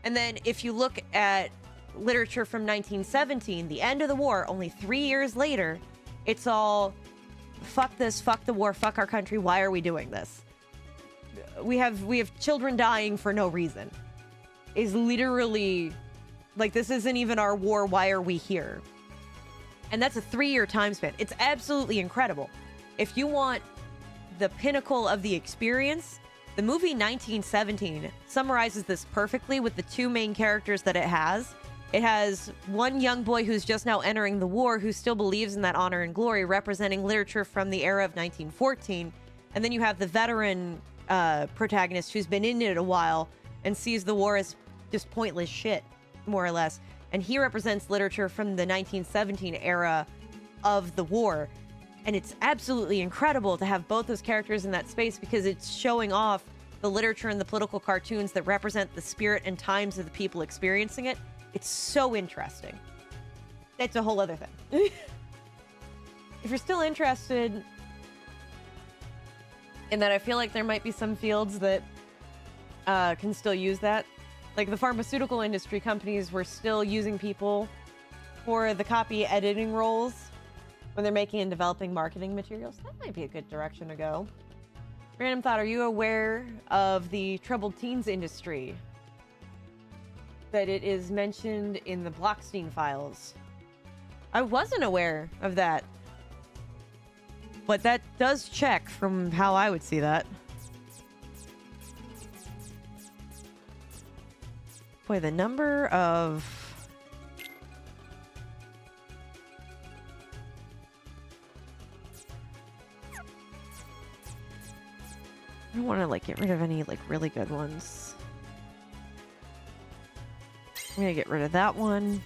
And then if you look at literature from 1917, the end of the war, only 3 years later, it's all fuck this, fuck the war, fuck our country, why are we doing this? We have children dying for no reason. Is literally like, this isn't even our war, why are we here? And that's a 3-year time span. It's absolutely incredible. If you want the pinnacle of the experience, the movie 1917 summarizes this perfectly with the two main characters that it has. It has one young boy who's just now entering the war, who still believes in that honor and glory, representing literature from the era of 1914. And then you have the veteran protagonist who's been in it a while and sees the war as just pointless shit, more or less. And he represents literature from the 1917 era of the war. And it's absolutely incredible to have both those characters in that space because it's showing off the literature and the political cartoons that represent the spirit and times of the people experiencing it. It's so interesting. That's a whole other thing. If you're still interested in that, I feel like there might be some fields that can still use that. Like the pharmaceutical industry companies were still using people for the copy editing roles when they're making and developing marketing materials. That might be a good direction to go. Random thought, are you aware of the troubled teens industry? That it is mentioned in the Blockstein files. I wasn't aware of that. But that does check from how I would see that. Boy, the number of... I don't want to like get rid of any like really good ones. I'm gonna get rid of that one.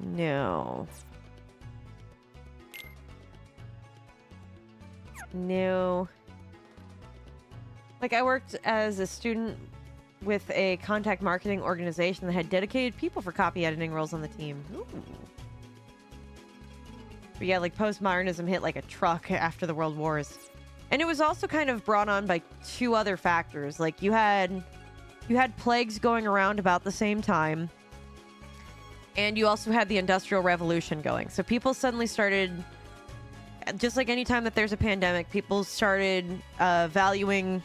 No. No. Like, I worked as a student with a contact marketing organization that had dedicated people for copy editing roles on the team. Ooh. But yeah, like, postmodernism hit like a truck after the World Wars. And it was also kind of brought on by two other factors. Like, you had plagues going around about the same time. And you also had the Industrial Revolution going. So people suddenly started, just like any time that there's a pandemic, people started valuing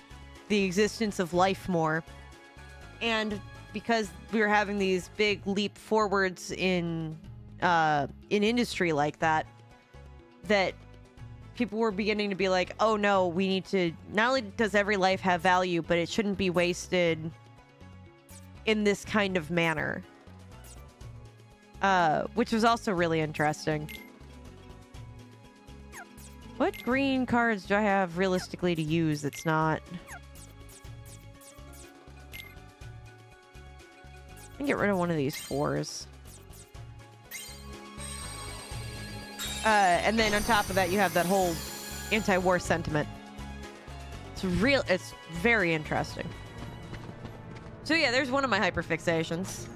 the existence of life more. And because we were having these big leap forwards in industry like that, that people were beginning to be like, oh no, we need to, not only does every life have value, but it shouldn't be wasted in this kind of manner. Which was also really interesting. What green cards do I have realistically to use that's not... I can get rid of one of these 4s. And then on top of that, you have that whole anti-war sentiment. It's very interesting. So yeah, there's one of my hyperfixations.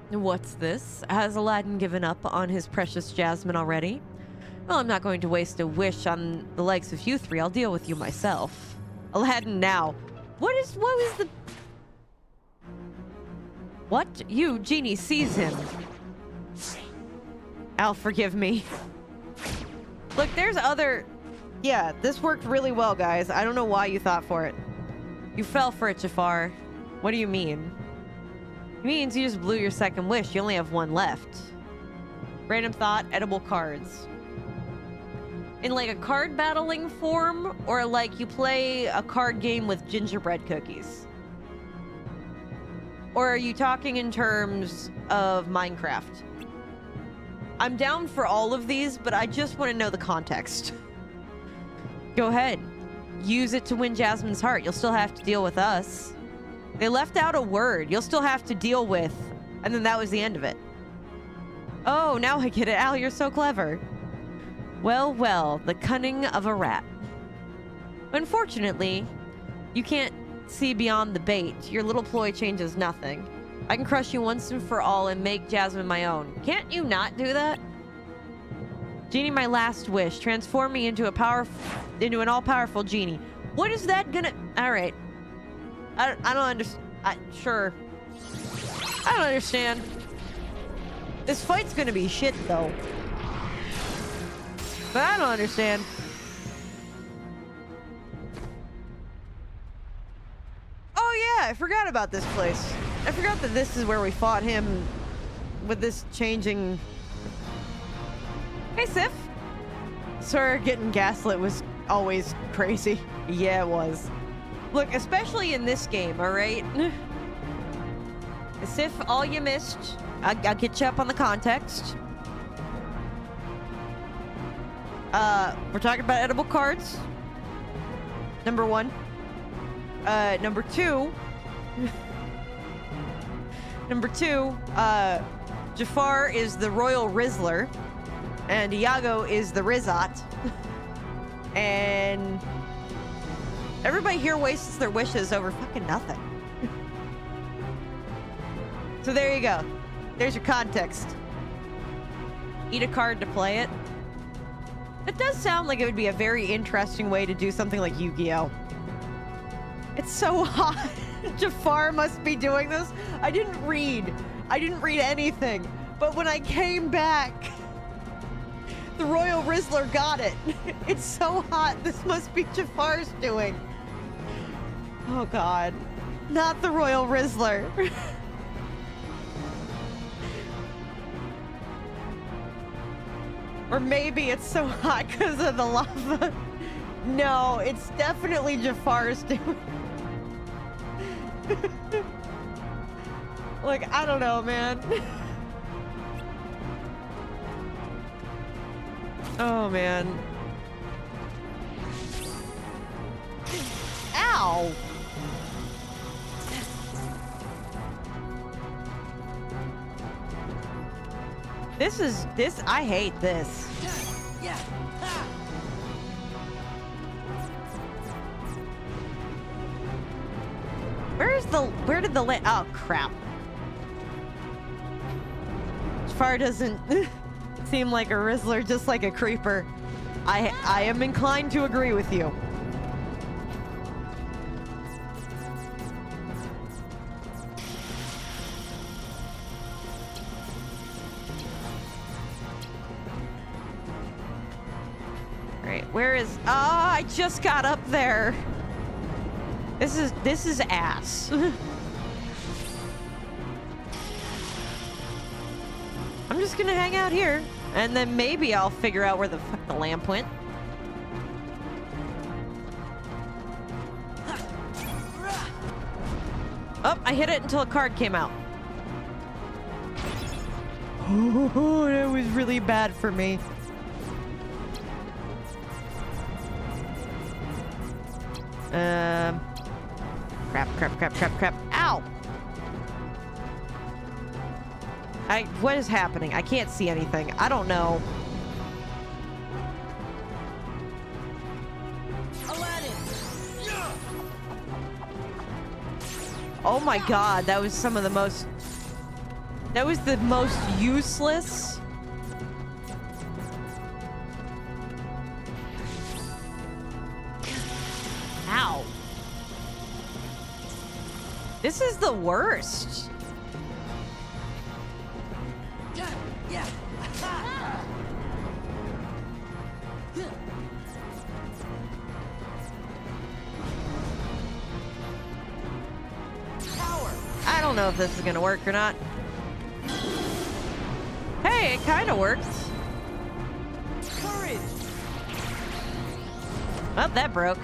What's this? Has Aladdin given up on his precious Jasmine already? Well, I'm not going to waste a wish on the likes of you three. I'll deal with you myself. Aladdin now. What was the... What? You, Genie, seize him. Al, forgive me. Look, there's other... Yeah, this worked really well, guys. I don't know why you thought for it. You fell for it, Jafar. What do you mean? It means you just blew your second wish. You only have one left. Random thought, edible cards. In like a card battling form, or like you play a card game with gingerbread cookies? Or are you talking in terms of Minecraft? I'm down for all of these, but I just want to know the context. Go ahead. Use it to win Jasmine's heart. You'll still have to deal with us. They left out a word. You'll still have to deal with... And then that was the end of it. Oh, now I get it. Al, you're so clever. Well, well, the cunning of a rat. Unfortunately, you can't see beyond the bait. Your little ploy changes nothing. I can crush you once and for all and make Jasmine my own. Can't you not do that? Genie, my last wish. Transform me into an all-powerful genie. What is that gonna... Alright. I don't understand. Sure. I don't understand. This fight's gonna be shit, though. But I don't understand. Oh yeah, I forgot about this place. I forgot that this is where we fought him with this changing... Hey, Sif. Sir, getting gaslit was always crazy. Yeah, it was. Look, especially in this game, alright? Sif, all you missed. I'll get you up on the context. We're talking about edible cards. Number 1. Number 2. Number 2, Jafar is the royal Rizzler, and Iago is the Rizzot. And everybody here wastes their wishes over fucking nothing. So there you go. There's your context. Eat a card to play it. It does sound like it would be a very interesting way to do something like Yu-Gi-Oh! It's so hot. Jafar must be doing this. I didn't read anything. But when I came back, the Royal Rizzler got it. It's so hot. This must be Jafar's doing. Oh, God. Not the Royal Rizzler. Or maybe it's so hot because of the lava. No, it's definitely Jafar's doing. Like, I don't know, man. Oh, man. Ow! I hate this. Yeah. Ha! Where did the oh, crap. Jafar doesn't seem like a Rizzler, just like a creeper. I am inclined to agree with you. Where is... Oh, I just got up there. This is ass. I'm just gonna hang out here, and then maybe I'll figure out where the fuck the lamp went. Oh, I hit it until a card came out. Oh, that was really bad for me. Crap. Ow! What is happening? I can't see anything. I don't know. Aladdin. Oh my God, that was some of the most... That was the most useless... Ow. This is the worst. Yeah. Ha! Power. I don't know if this is gonna work or not. Hey, it kind of worked. Courage. Oh, that broke.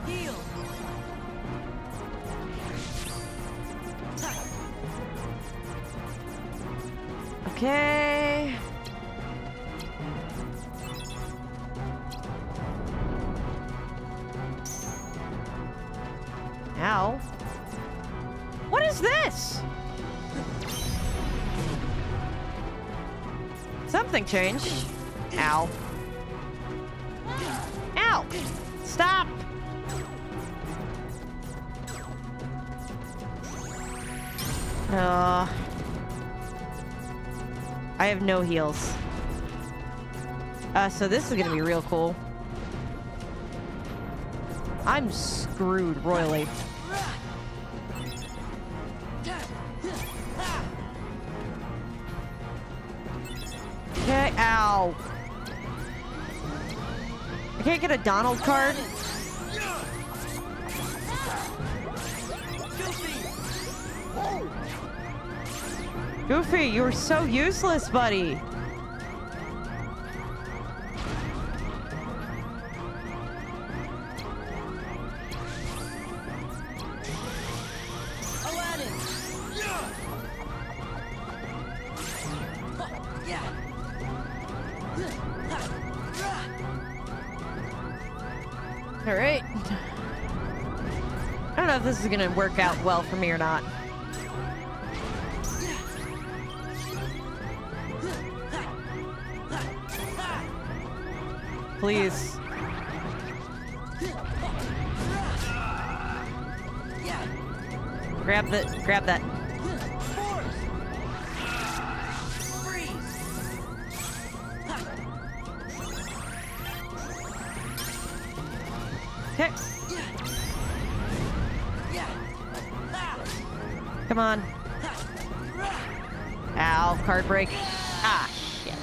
Heal. Okay. Ow. What is this? Something changed. Ow. Ow. Stop. I have no heals. So this is gonna be real cool. I'm screwed royally. Okay, ow. I can't get a Donald card. Goofy, you were so useless, buddy. Aladdin. Yeah. All right. I don't know if this is gonna work out well for me or not. Please. Yeah. Grab that. Force. Freeze. Ha. Okay. Yeah. Ha. Come on. Ow, card break. Ah, shit.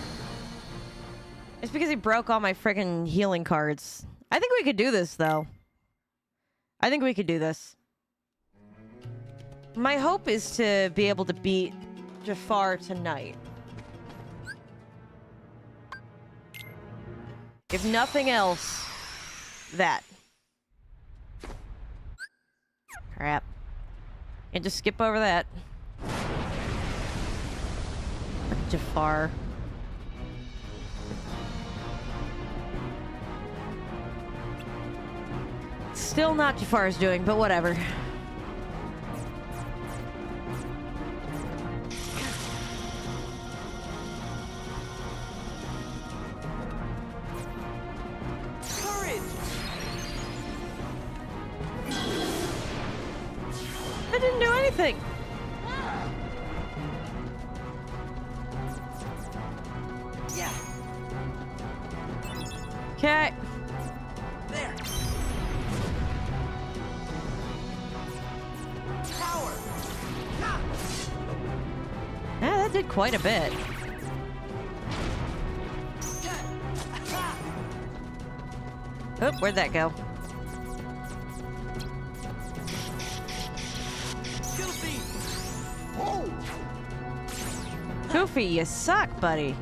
It's because he broke all my friggin' healing cards. I think we could do this, though. I think we could do this. My hope is to be able to beat Jafar tonight. If nothing else, that. Crap. And just skip over that. Jafar. Still not Jafar's doing, but whatever. Courage. I didn't do anything. Yeah. Okay. There. Power. Ha. Yeah, that did quite a bit. Ha. Oh, where'd that go? Goofy. Goofy, you suck, buddy.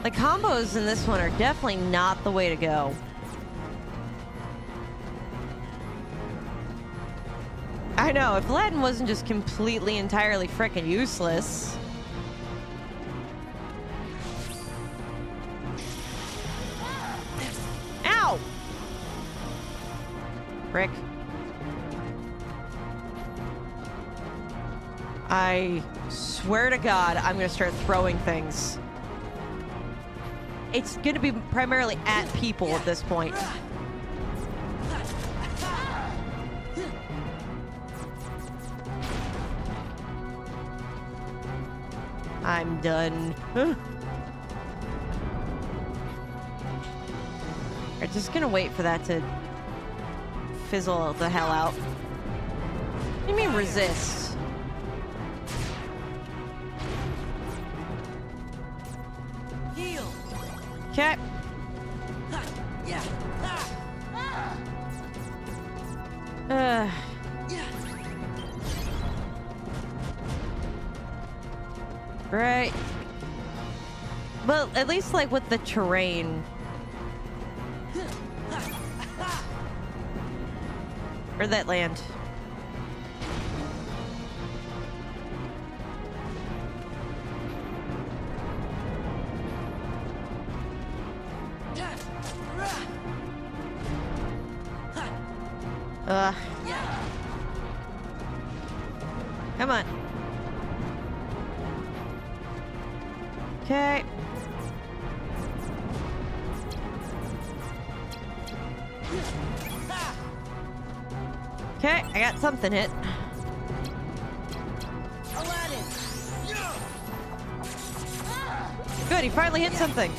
The combos in this one are definitely not the way to go. I know, if Aladdin wasn't just completely, entirely frickin' useless. Ow! Frick. I swear to God, I'm gonna start throwing things. It's gonna be primarily at people at this point. I'm done. I'm just gonna wait for that to fizzle the hell out. What do you mean resist? Heal. Okay. Ha. Yeah. Ha. Uh, Yeah. right. Well, at least like with the terrain. Where'd that land? Yeah. Come on. Okay. Okay, I got something hit. Aladdin. Good, he finally hit something.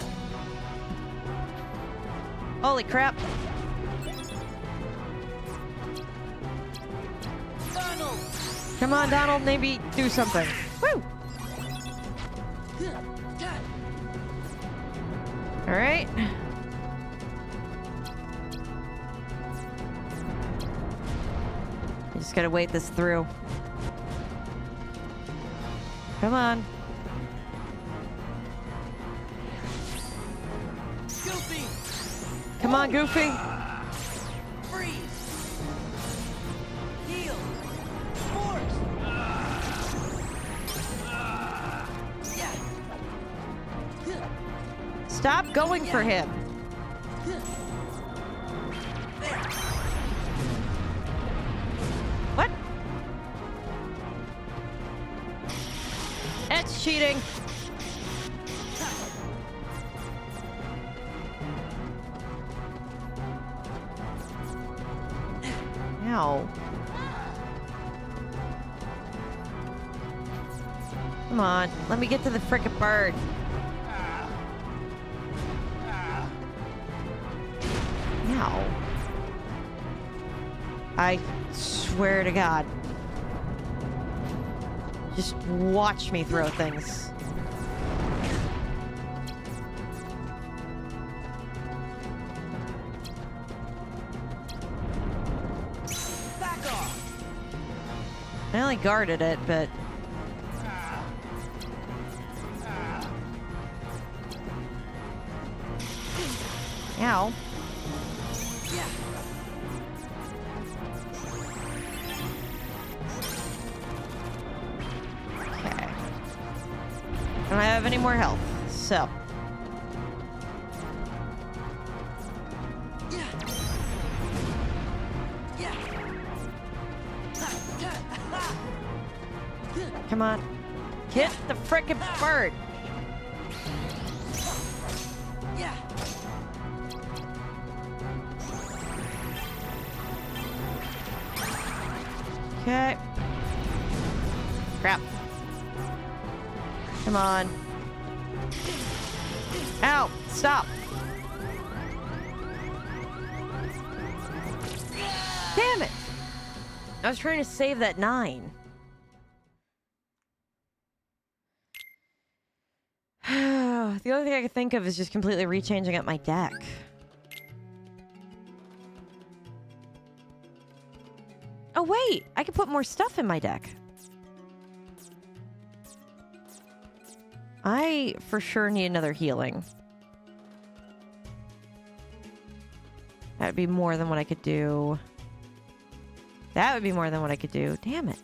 Holy crap. Donald. Come on, Donald, maybe do something. Woo! Alright. I just gotta wait this through. Come on. Goofy. Come on, Goofy. Freeze. Heal. Force. Yeah. Stop going for him. There. What? That's cheating. Ow. Come on, let me get to the frickin' bird. Ow. I swear to God. Just watch me throw things. Back off. I only guarded it, but... Ow. Yeah. Okay. Don't have any more health, so... Yeah. Yeah. Come on. Hit the frickin' bird! Yeah. Okay. Crap. Come on. Ow! Stop! Damn it! I was trying to save that 9. The only thing I could think of is just completely rechanging up my deck. Oh wait! I could put more stuff in my deck. I for sure need another healing. That would be more than what I could do. That would be more than what I could do. Damn it.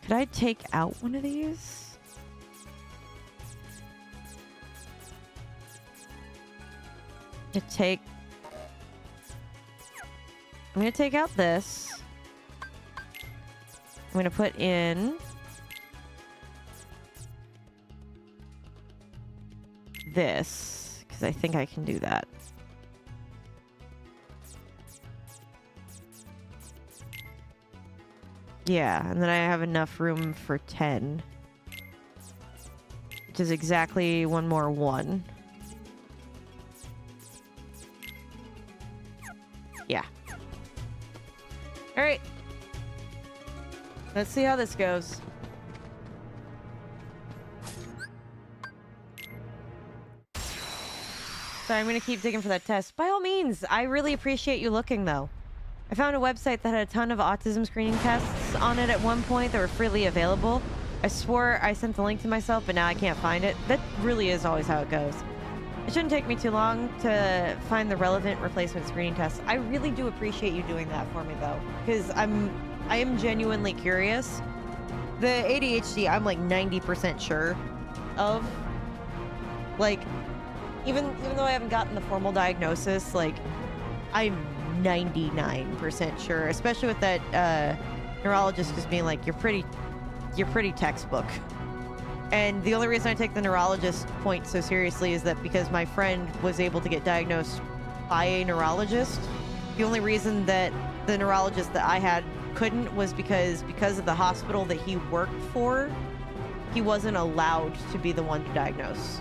Could I take out one of these? I'm gonna take out this. I'm gonna put in this, because I think I can do that. Yeah, and then I have enough room for 10. Which is exactly one more 1. Yeah. Alright. Let's see how this goes. Sorry, I'm gonna keep digging for that test. By all means, I really appreciate you looking, though. I found a website that had a ton of autism screening tests on it at one point that were freely available. I swore I sent the link to myself, but now I can't find it. That really is always how it goes. It shouldn't take me too long to find the relevant replacement screening tests. I really do appreciate you doing that for me, though, because I am genuinely curious. The ADHD, I'm like 90% sure of. Like, even though I haven't gotten the formal diagnosis, like, I'm 99% sure, especially with that neurologist just being like, you're pretty textbook. And the only reason I take the neurologist point so seriously is that because my friend was able to get diagnosed by a neurologist. The only reason that the neurologist that I had couldn't was because of the hospital that he worked for, he wasn't allowed to be the one to diagnose.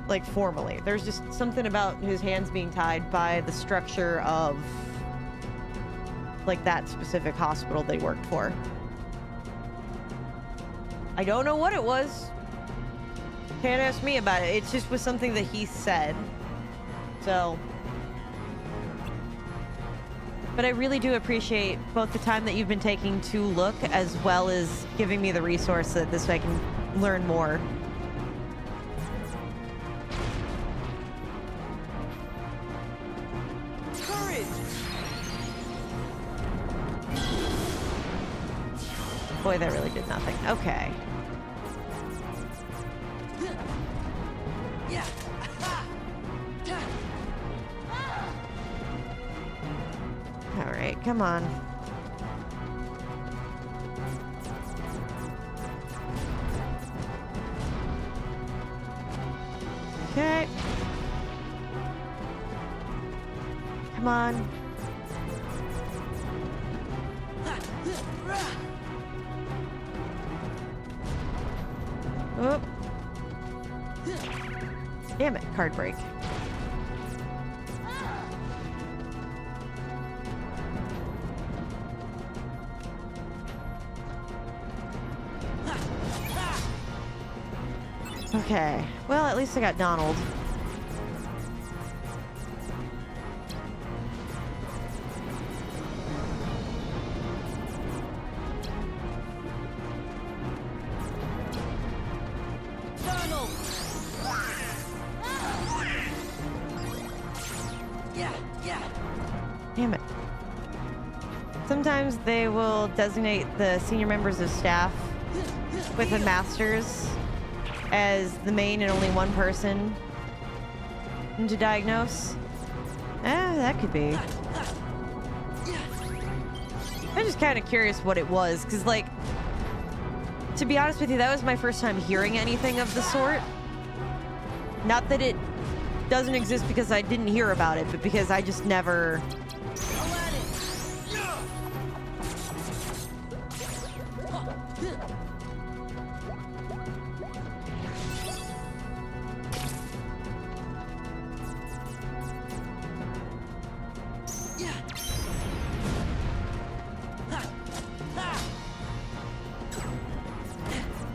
Like, formally. There's just something about his hands being tied by the structure of, like, that specific hospital they worked for. I don't know what it was. Can't ask me about it. It just was something that he said. So. But I really do appreciate both the time that you've been taking to look, as well as giving me the resource so that this way I can learn more. Boy, that really did nothing. Okay. Yeah. All right, come on. Come on. Oh. Damn it, card break. Okay, well, at least I got Donald. Donald! Yeah. Damn it. Sometimes they will designate the senior members of staff with the masters as the main and only one person to diagnose. That could be. I'm just kind of curious what it was, because, like, to be honest with you, that was my first time hearing anything of the sort. Not that it doesn't exist because I didn't hear about it, but because I just never...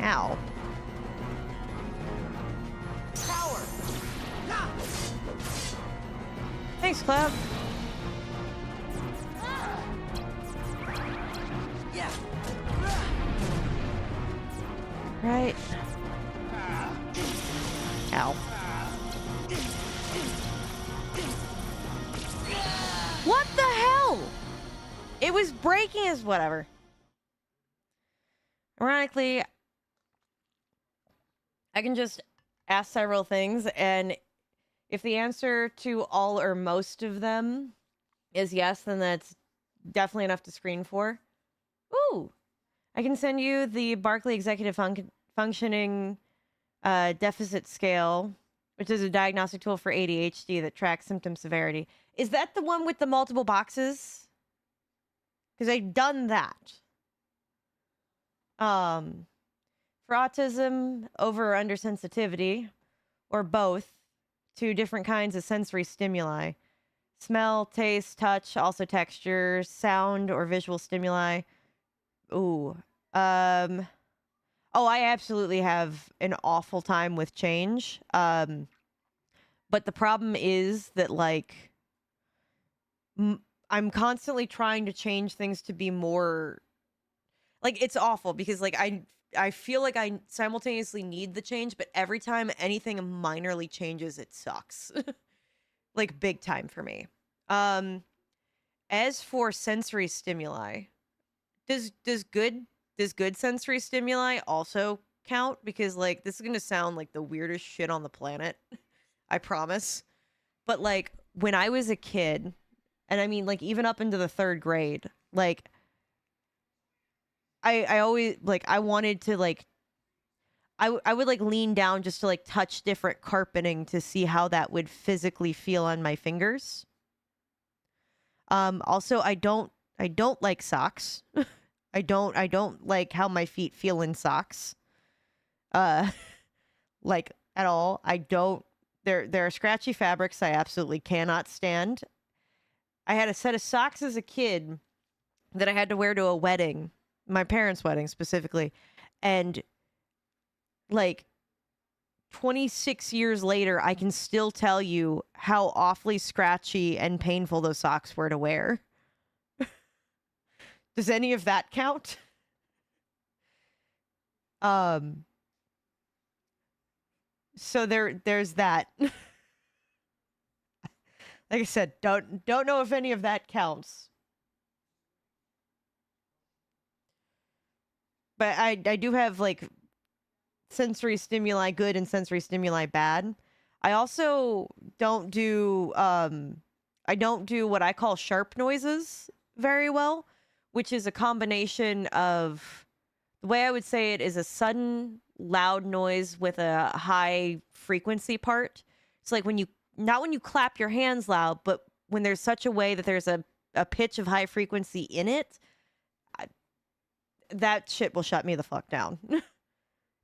Ow. Power! Thanks, Cloud. Yeah. Right. Ow. What the hell? It was breaking as whatever. Ironically, I can just ask several things, and if the answer to all or most of them is yes, then that's definitely enough to screen for. Ooh! I can send you the Barkley Executive Functioning Deficit Scale, which is a diagnostic tool for ADHD that tracks symptom severity. Is that the one with the multiple boxes? Because I've done that. For autism, over or under sensitivity, or both, to different kinds of sensory stimuli. Smell, taste, touch, also texture, sound, or visual stimuli. Ooh. Oh, I absolutely have an awful time with change. But the problem is that, like, I'm constantly trying to change things to be more... Like, it's awful because, like, I feel like I simultaneously need the change, but every time anything minorly changes, it sucks. Like, big time for me. As for sensory stimuli, does good sensory stimuli also count? Because, like, this is gonna sound like the weirdest shit on the planet. I promise. But, like, when I was a kid, and I mean, like, even up into the 3rd grade, like, I always, like, I wanted to, like, I would, like, lean down just to, like, touch different carpeting to see how that would physically feel on my fingers. Also, I don't like socks. I don't like how my feet feel in socks. Like, at all. There are scratchy fabrics I absolutely cannot stand. I had a set of socks as a kid that I had to wear to a wedding. My parents' wedding specifically, and like 26 years later, I can still tell you how awfully scratchy and painful those socks were to wear. Does any of that count? So there's that. Like I said, don't know if any of that counts. But I do have, like, sensory stimuli good and sensory stimuli bad. I also don't do what I call sharp noises very well, which is a combination of, the way I would say it is a sudden loud noise with a high frequency part. It's like not when you clap your hands loud, but when there's such a way that there's a pitch of high frequency in it, that shit will shut me the fuck down.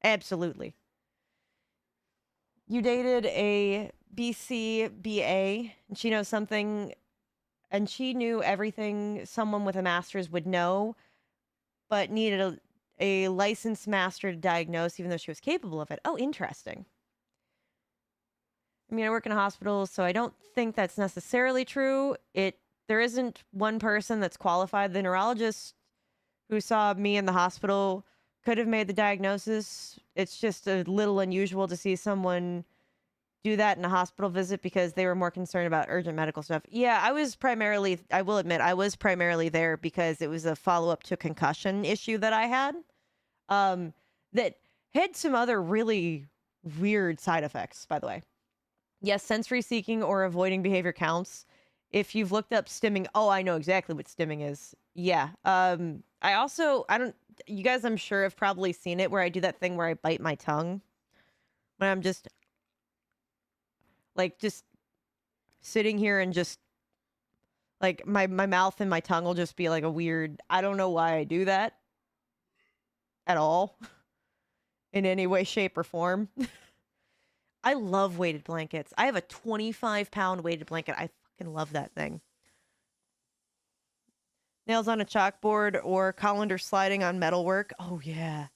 Absolutely. You dated a BCBA, and she knows something, and she knew everything someone with a master's would know, but needed a licensed master to diagnose, even though she was capable of it. Oh, interesting. I mean, I work in a hospital, so I don't think that's necessarily true. There isn't one person that's qualified. The neurologist who saw me in the hospital could have made the diagnosis. It's just a little unusual to see someone do that in a hospital visit because they were more concerned about urgent medical stuff. Yeah, I will admit, I was primarily there because it was a follow-up to a concussion issue that I had that had some other really weird side effects, by the way. Yes, sensory seeking or avoiding behavior counts. If you've looked up stimming, I know exactly what stimming is. Yeah. You guys, I'm sure, have probably seen it where I do that thing where I bite my tongue when I'm just sitting here and just like my mouth and my tongue will just be like a weird, I don't know why I do that at all in any way, shape, or form. I love weighted blankets. I have a 25-pound weighted blanket. I fucking love that thing. Nails on a chalkboard or colander sliding on metalwork. Oh, yeah.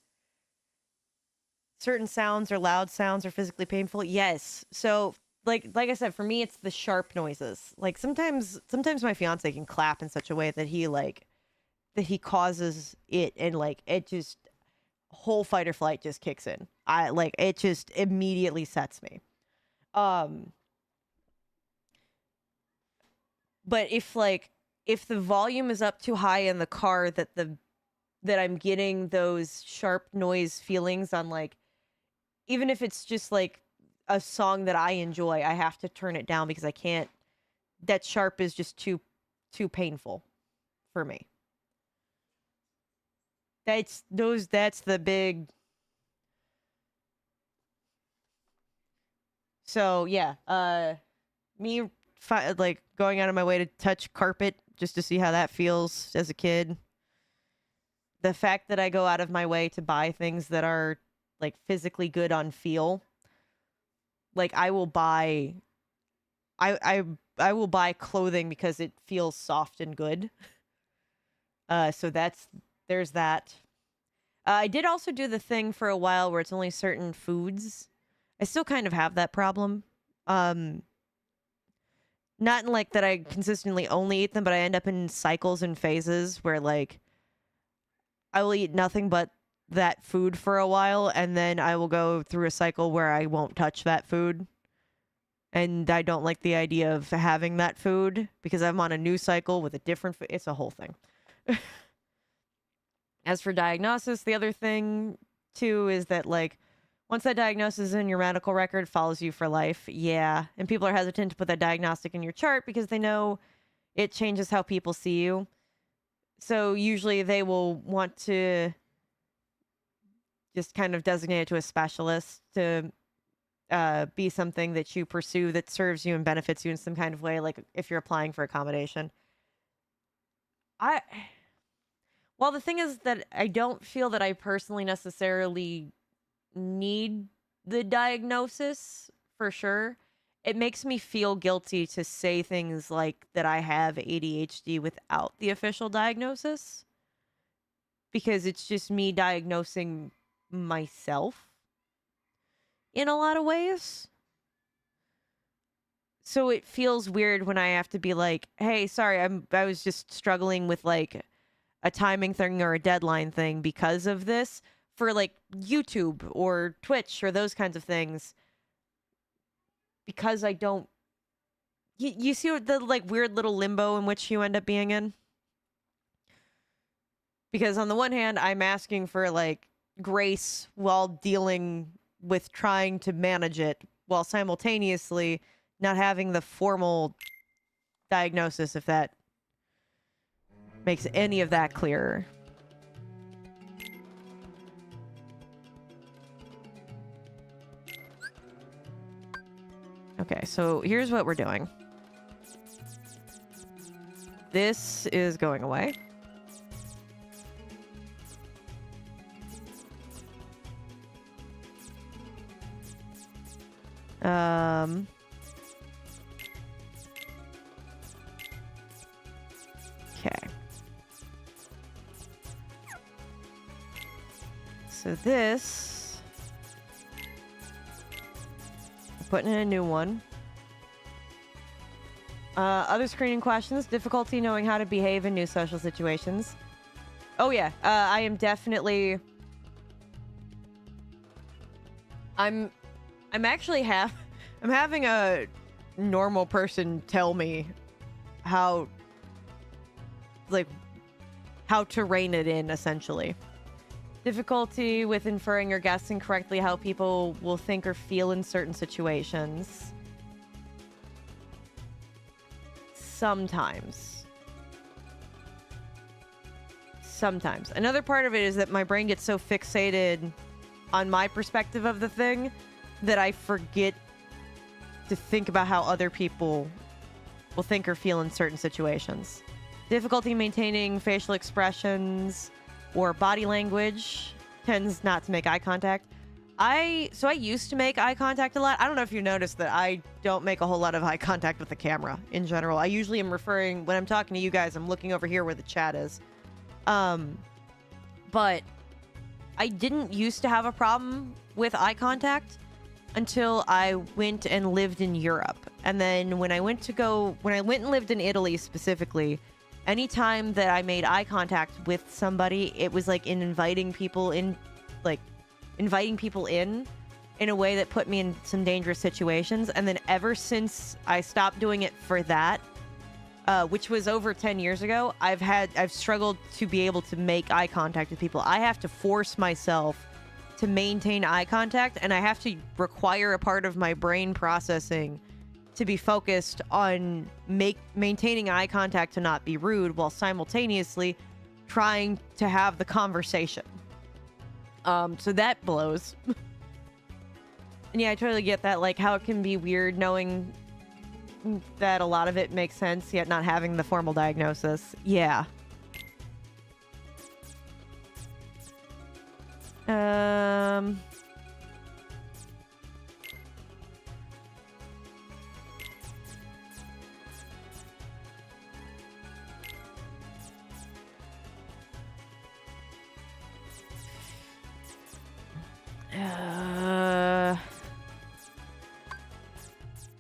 Certain sounds or loud sounds are physically painful. Yes. So, like I said, for me, it's the sharp noises. Like, sometimes my fiance can clap in such a way that he causes it, and, like, it just, whole fight or flight just kicks in. It just immediately sets me. But if the volume is up too high in the car that I'm getting those sharp noise feelings on, like, even if it's just like a song that I enjoy, I have to turn it down because I can't, that sharp is just too painful for me. That's the big. So yeah, me going out of my way to touch carpet just to see how that feels as a kid. The fact that I go out of my way to buy things that are like physically good on feel. Like I will buy clothing because it feels soft and good. So there's that. I did also do the thing for a while where it's only certain foods. I still kind of have that problem. Not in like that I consistently only eat them, but I end up in cycles and phases where like I will eat nothing but that food for a while, and then I will go through a cycle where I won't touch that food. And I don't like the idea of having that food because I'm on a new cycle with a different food. It's a whole thing. As for diagnosis, the other thing too is that like once that diagnosis is in your medical record, it follows you for life. Yeah. And people are hesitant to put that diagnostic in your chart because they know it changes how people see you. So usually they will want to just kind of designate it to a specialist to be something that you pursue that serves you and benefits you in some kind of way, like if you're applying for accommodation. Well, the thing is that I don't feel that I personally necessarily need the diagnosis for sure. It makes me feel guilty to say things like that I have ADHD without the official diagnosis because it's just me diagnosing myself in a lot of ways. So it feels weird when I have to be like, hey, sorry, I was just struggling with like a timing thing or a deadline thing because of this for like YouTube or Twitch or those kinds of things. Because I don't, you see the like weird little limbo in which you end up being in? Because on the one hand, I'm asking for like grace while dealing with trying to manage it while simultaneously not having the formal diagnosis, if that makes any of that clearer. Okay, so here's what we're doing. This is going away. Okay. So this, putting in a new one. Other screening questions: difficulty knowing how to behave in new social situations. Oh yeah, I am definitely. I'm actually I'm having a normal person tell me how to rein it in, essentially. Difficulty with inferring or guessing correctly how people will think or feel in certain situations. Sometimes. Another part of it is that my brain gets so fixated on my perspective of the thing that I forget to think about how other people will think or feel in certain situations. Difficulty maintaining facial expressions or body language, tends not to make eye contact. I used to make eye contact a lot. I don't know if you noticed that I don't make a whole lot of eye contact with the camera in general. I usually am referring, when I'm talking to you guys, I'm looking over here where the chat is. But I didn't used to have a problem with eye contact until I went and lived in Europe. And then when I went and lived in Italy specifically, anytime that I made eye contact with somebody, it was like inviting people in in a way that put me in some dangerous situations. And then ever since I stopped doing it for that, which was over 10 years ago, I've struggled to be able to make eye contact with people. I have to force myself to maintain eye contact, and I have to require a part of my brain processing to be focused on maintaining eye contact to not be rude while simultaneously trying to have the conversation. So that blows. And yeah, I totally get that, like how it can be weird knowing that a lot of it makes sense, yet not having the formal diagnosis. Yeah.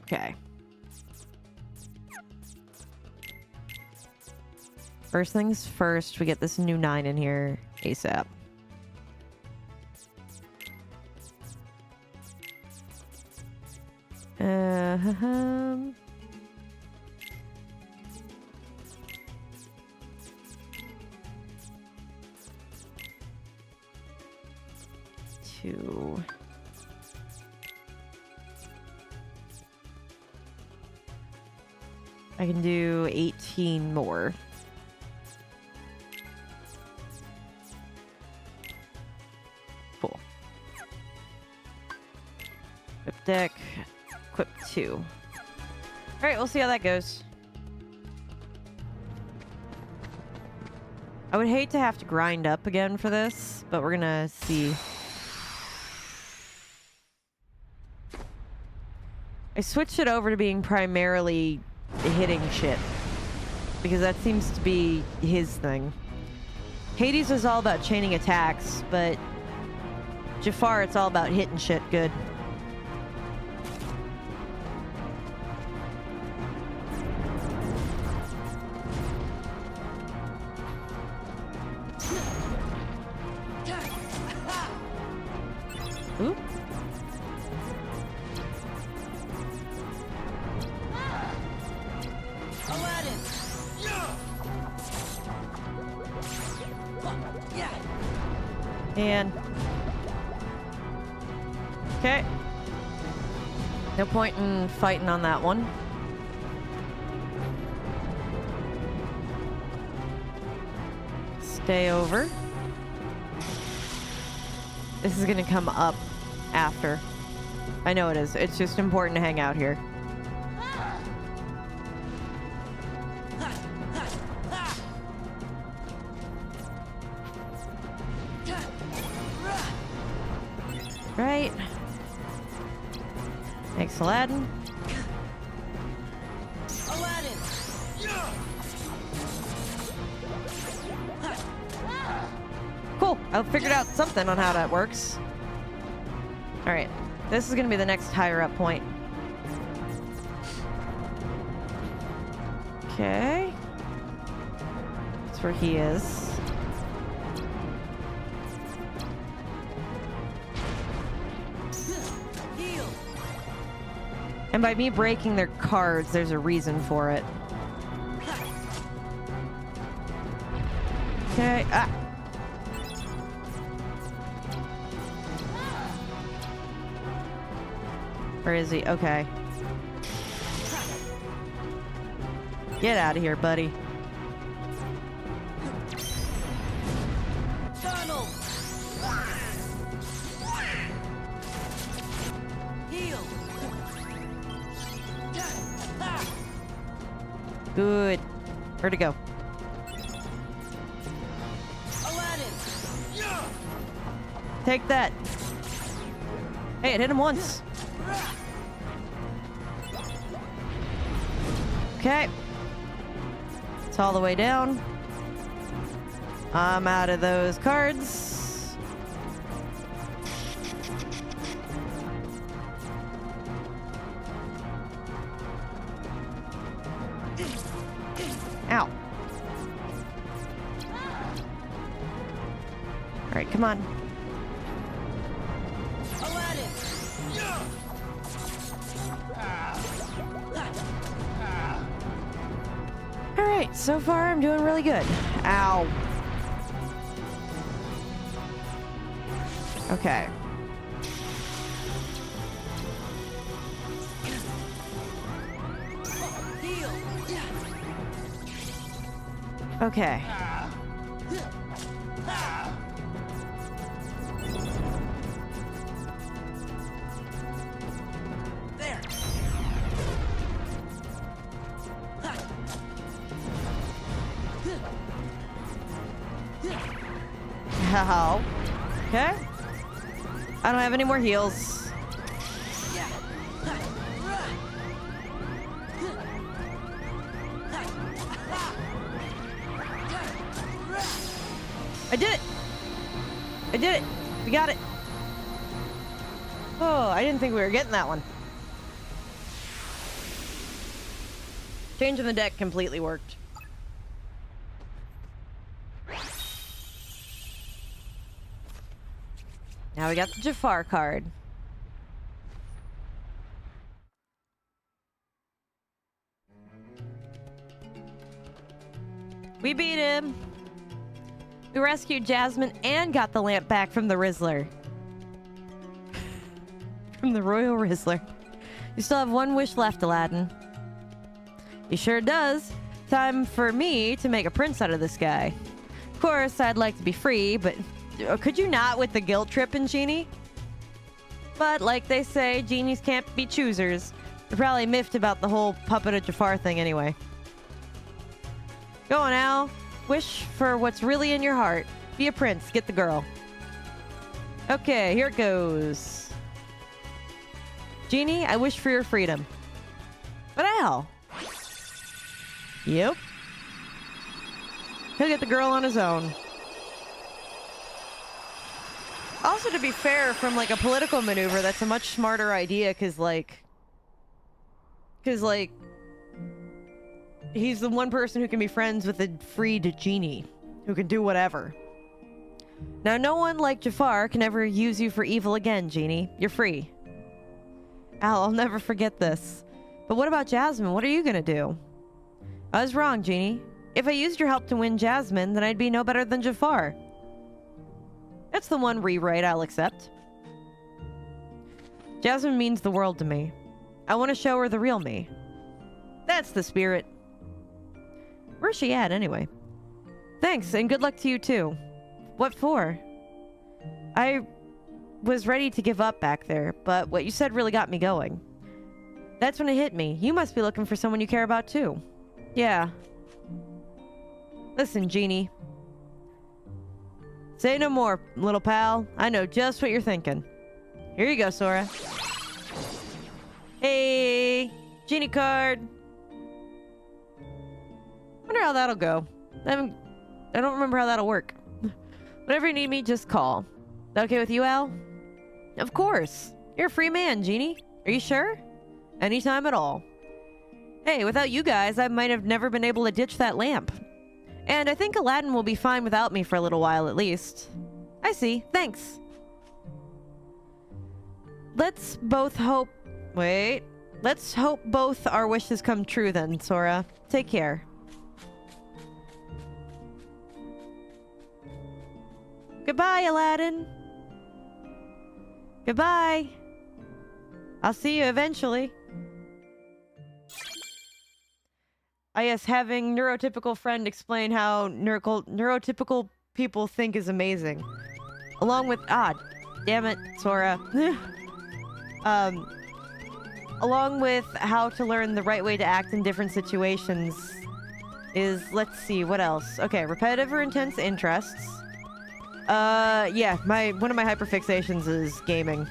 Okay. First things first, we get this new 9 in here ASAP. Two. I can do 18 more. Cool. Equip deck. Equip 2. Alright, we'll see how that goes. I would hate to have to grind up again for this, but we're gonna see. I switched it over to being primarily hitting shit, because that seems to be his thing. Hades is all about chaining attacks, but Jafar, it's all about hitting shit good. Ooh. Aladdin! Yeah. And okay, no point in fighting on that one. Stay over. This is gonna come up after. I know it is. It's just important to hang out here. Right. Thanks, Aladdin. Aladdin. Cool. I figured out something on how that works. Alright. This is going to be the next higher up point. Okay. That's where he is. Heal. And by me breaking their cards, there's a reason for it. Okay. Ah. Where is he? Okay. Get out of here, buddy. Tunnel. Heal. Good. Where'd it go? Aladdin. Take that. Hey, it hit him once. Okay. It's all the way down. I'm out of those cards. Ow. All right, come on. Aladdin. All right, so far I'm doing really good. Ow. Okay. Heal. Okay. There. How? Okay. I don't have any more heals. I did it! I did it! We got it! Oh, I didn't think we were getting that one. Changing the deck completely worked. Now we got the Jafar card. We beat him. We rescued Jasmine and got the lamp back from the Rizzler. From the Royal Rizzler. You still have one wish left, Aladdin. He sure does. Time for me to make a prince out of this guy. Of course, I'd like to be free, but could you not with the guilt tripping, Genie? But like they say, genies can't be choosers. They're probably miffed about the whole puppet of Jafar thing anyway. Go on, Al. Wish for what's really in your heart. Be a prince. Get the girl. Okay, here it goes. Genie, I wish for your freedom. But Al. Yep. He'll get the girl on his own. Also, to be fair, from like a political maneuver, that's a much smarter idea because he's the one person who can be friends with a freed genie who can do whatever. Now, no one like Jafar can ever use you for evil again, Genie. You're free. Al, I'll never forget this. But what about Jasmine? What are you gonna do? I was wrong, Genie. If I used your help to win Jasmine, then I'd be no better than Jafar. That's the one rewrite I'll accept. Jasmine means the world to me. I want to show her the real me. That's the spirit. Where's she at, anyway? Thanks, and good luck to you, too. What for? I was ready to give up back there, but what you said really got me going. That's when it hit me. You must be looking for someone you care about, too. Yeah. Listen, Genie. Say no more, little pal. I know just what you're thinking. Here you go, Sora. Hey, genie card. Wonder how that'll go. I don't remember how that'll work. Whenever you need me, just call. That okay with you, Al? Of course. You're a free man, Genie. Are you sure? Anytime at all. Hey, without you guys, I might have never been able to ditch that lamp. And I think Aladdin will be fine without me for a little while at least. I see. Thanks. Let's both hope... Wait. Let's hope both our wishes come true then, Sora. Take care. Goodbye, Aladdin. Goodbye. I'll see you eventually. Ah, yes, having neurotypical friend explain how neurotypical people think is amazing. Along with... Ah, damn it, Sora. Along with how to learn the right way to act in different situations is... Let's see, what else? Okay, repetitive or intense interests. Yeah, one of my hyperfixations is gaming.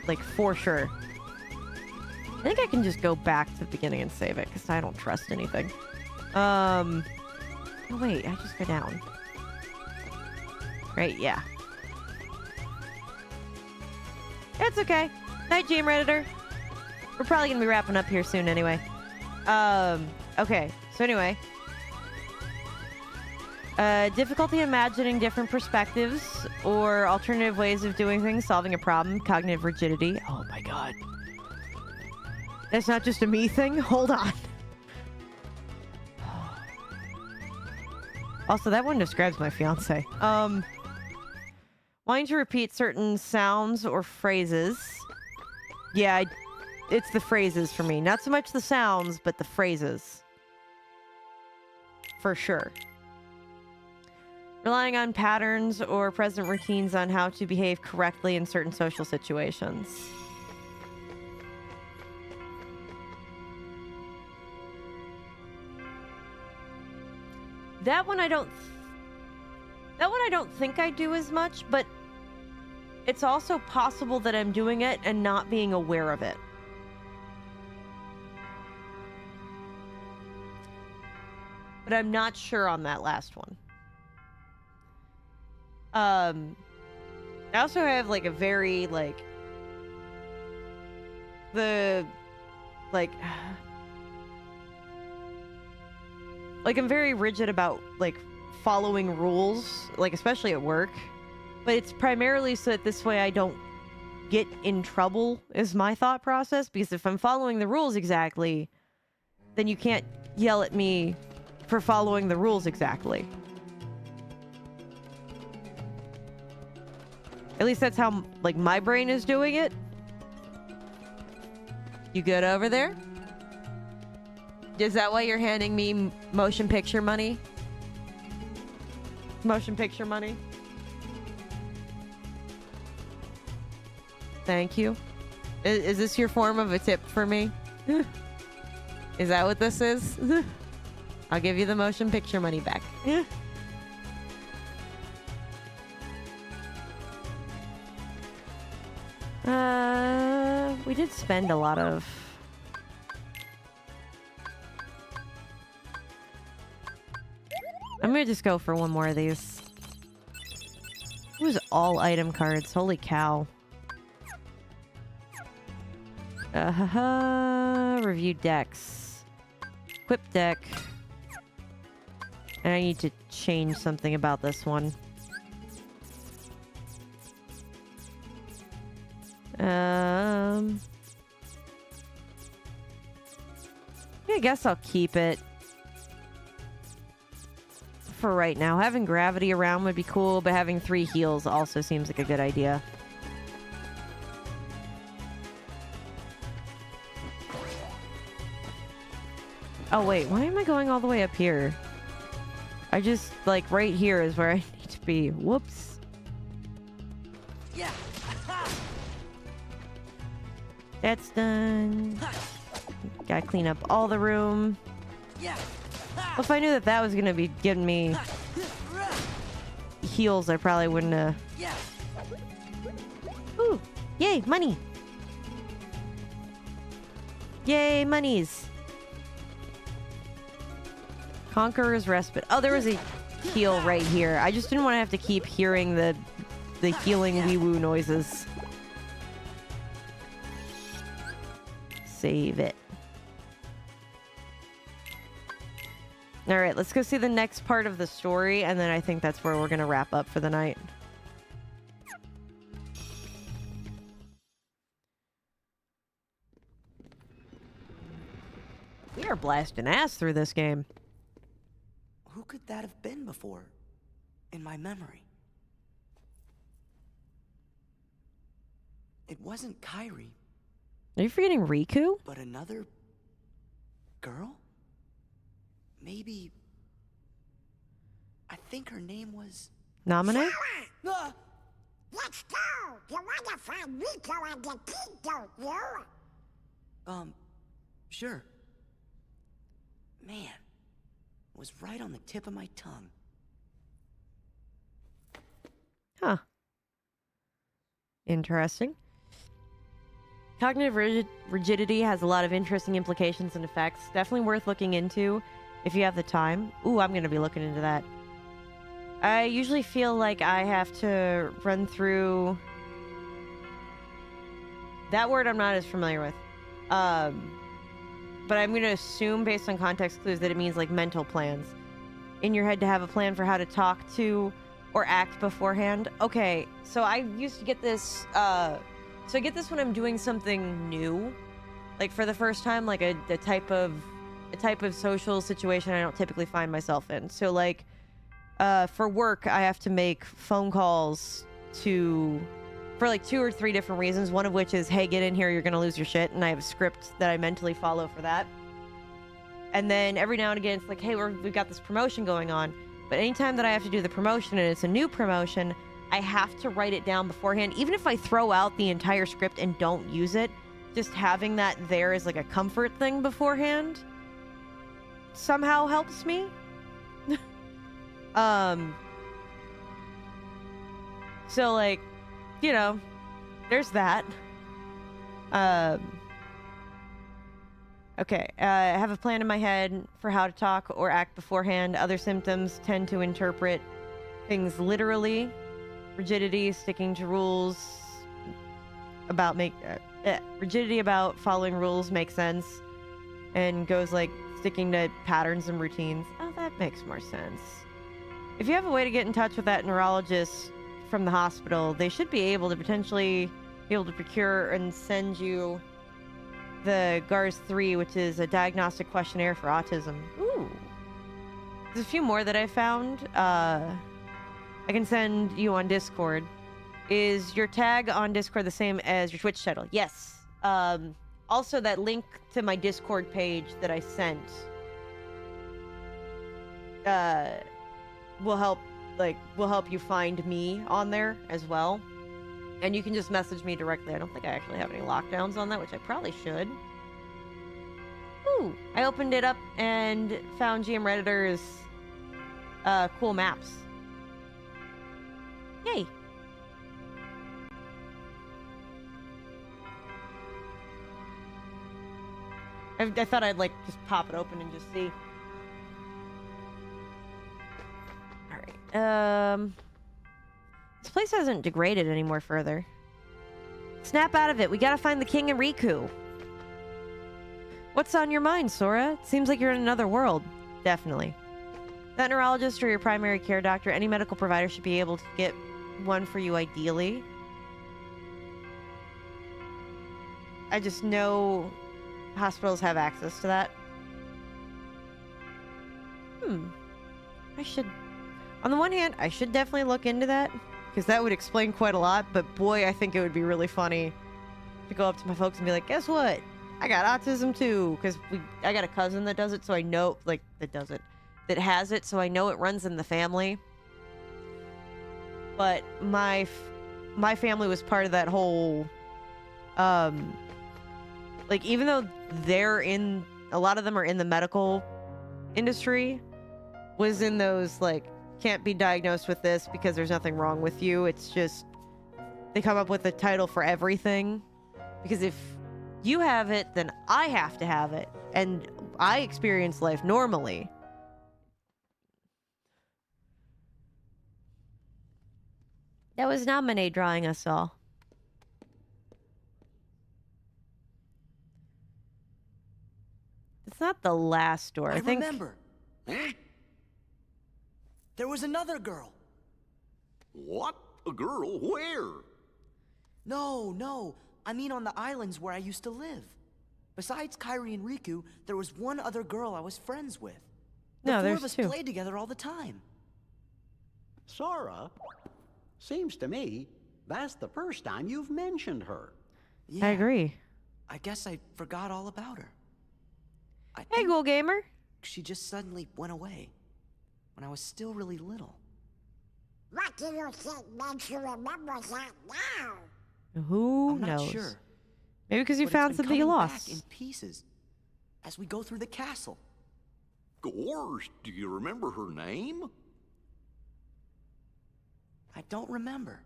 Like, for sure. I think I can just go back to the beginning and save it, because I don't trust anything. Oh, wait, I just go down. Right, yeah. It's okay. Night, Game Redditor. We're probably gonna be wrapping up here soon anyway. Okay, so anyway. Difficulty imagining different perspectives or alternative ways of doing things, solving a problem, cognitive rigidity. Oh my god. That's not just a me thing? Hold on. Also, that one describes my fiance. Wanting to repeat certain sounds or phrases. Yeah, it's the phrases for me. Not so much the sounds, but the phrases. For sure. Relying on patterns or present routines on how to behave correctly in certain social situations. That one I don't think I do as much, but it's also possible that I'm doing it and not being aware of it. But I'm not sure on that last one. I also have like a very like I'm very rigid about like following rules, like especially at work, but it's primarily so that this way I don't get in trouble is my thought process, because if I'm following the rules exactly, then you can't yell at me for following the rules exactly. At least that's how, like, my brain is doing it. You good over there? Is that why you're handing me motion picture money? Motion picture money? Thank you. Is this your form of a tip for me? Is that what this is? I'll give you the motion picture money back. We did spend a lot of... I'm gonna just go for one more of these. It was all item cards. Holy cow. Review decks. Equip deck. And I need to change something about this one. Yeah, I guess I'll keep it for right now. Having gravity around would be cool, but having 3 heals also seems like a good idea. Oh wait, why am I going all the way up here? I just, like, right here is where I need to be. Whoops. Yeah. That's done. Gotta clean up all the room. Yeah. Well, if I knew that that was gonna be giving me heals, I probably wouldn't have... Yeah. Ooh. Yay, money! Yay, monies! Conqueror's Respite. Oh, there was a heal right here. I just didn't want to have to keep hearing the healing wee-woo noises. Save it. Alright, let's go see the next part of the story, and then I think that's where we're gonna wrap up for the night. We are blasting ass through this game. Who could that have been before? In my memory. It wasn't Kyrie, Are you forgetting Riku? but another girl? Maybe. I think her name was. Namine? Ah! Let's go! You wanna find Rico and the kid, don't you? Sure. Man, it was right on the tip of my tongue. Huh. Interesting. Cognitive rigidity has a lot of interesting implications and effects. Definitely worth looking into if you have the time. Ooh, I'm going to be looking into that. I usually feel like I have to run through... That word I'm not as familiar with. But I'm going to assume, based on context clues, that it means like mental plans. In your head to have a plan for how to talk to or act beforehand. Okay, so I used to get this, so I get this when I'm doing something new. Like for the first time, like a type of social situation I don't typically find myself in. So like, for work, I have to make phone calls for like 2 or 3 different reasons, one of which is, hey, get in here, you're gonna lose your shit, and I have a script that I mentally follow for that. And then every now and again, it's like, hey, we've got this promotion going on, but anytime that I have to do the promotion and it's a new promotion, I have to write it down beforehand. Even if I throw out the entire script and don't use it, just having that there as like a comfort thing beforehand somehow helps me. So like, you know, there's that. Okay, I have a plan in my head for how to talk or act beforehand. Other symptoms tend to interpret things literally. Rigidity, sticking to rules about rigidity about following rules makes sense, and goes like sticking to patterns and routines. Oh, that makes more sense. If you have a way to get in touch with that neurologist from the hospital, they should be able to potentially be able to procure and send you the GARS-3, which is a diagnostic questionnaire for autism. Ooh. There's a few more that I found. I can send you on Discord. Is your tag on Discord the same as your Twitch channel? Yes. Also, that link to my Discord page that I sent will help you find me on there as well. And you can just message me directly. I don't think I actually have any lockdowns on that, which I probably should. Ooh, I opened it up and found GM Redditor's cool maps. Yay. I thought I'd like just pop it open and just see. Alright, this place hasn't degraded any more further. Snap out of it. We gotta find the king and Riku. What's on your mind, Sora? It seems like you're in another world. Definitely. That neurologist or your primary care doctor, any medical provider should be able to get one for you ideally. I just know hospitals have access to that. I should... On the one hand, I should definitely look into that, because that would explain quite a lot, but boy, I think it would be really funny to go up to my folks and be like, guess what? I got autism too, because I got a cousin that does it, so I know, like, that has it, so I know it runs in the family. But my family was part of that whole, like, even though a lot of them are in the medical industry, was in those, like, can't be diagnosed with this because there's nothing wrong with you. It's just they come up with a title for everything. Because if you have it, then I have to have it. And I experience life normally. That was Naminé drawing us all. It's not the last door. I think. Remember. There was another girl. What? A girl? Where? No. I mean on the islands where I used to live. Besides Kairi and Riku, there was one other girl I was friends with. The No, four there's of us two. played together all the time. Sora? Seems to me that's the first time you've mentioned her. Yeah, I agree. I guess I forgot all about her. I Hey, think Ghoul Gamer. she just suddenly went away when I was still really little. What do you think makes you remember that now? Who I'm not knows? sure. Maybe because you but it's found been something you coming lost. back in pieces as we go through the castle. Gorge, do you remember her name? I don't remember.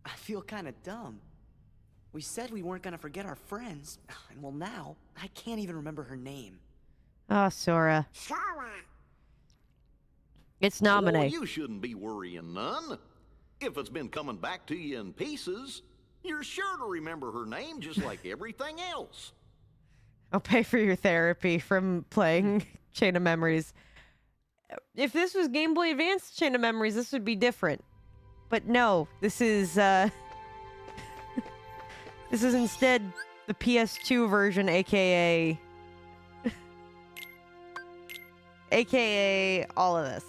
I feel kind of dumb. We said we weren't gonna forget our friends, and well now, I can't even remember her name. Oh, Sora. Sora. It's Oh, Naminé. you shouldn't be worrying none. If it's been coming back to you in pieces, you're sure to remember her name just like everything else. I'll pay for your therapy from playing Chain of Memories. If this was Game Boy Advance Chain of Memories, this would be different. But no, this is this is instead the PS2 version, aka all of this.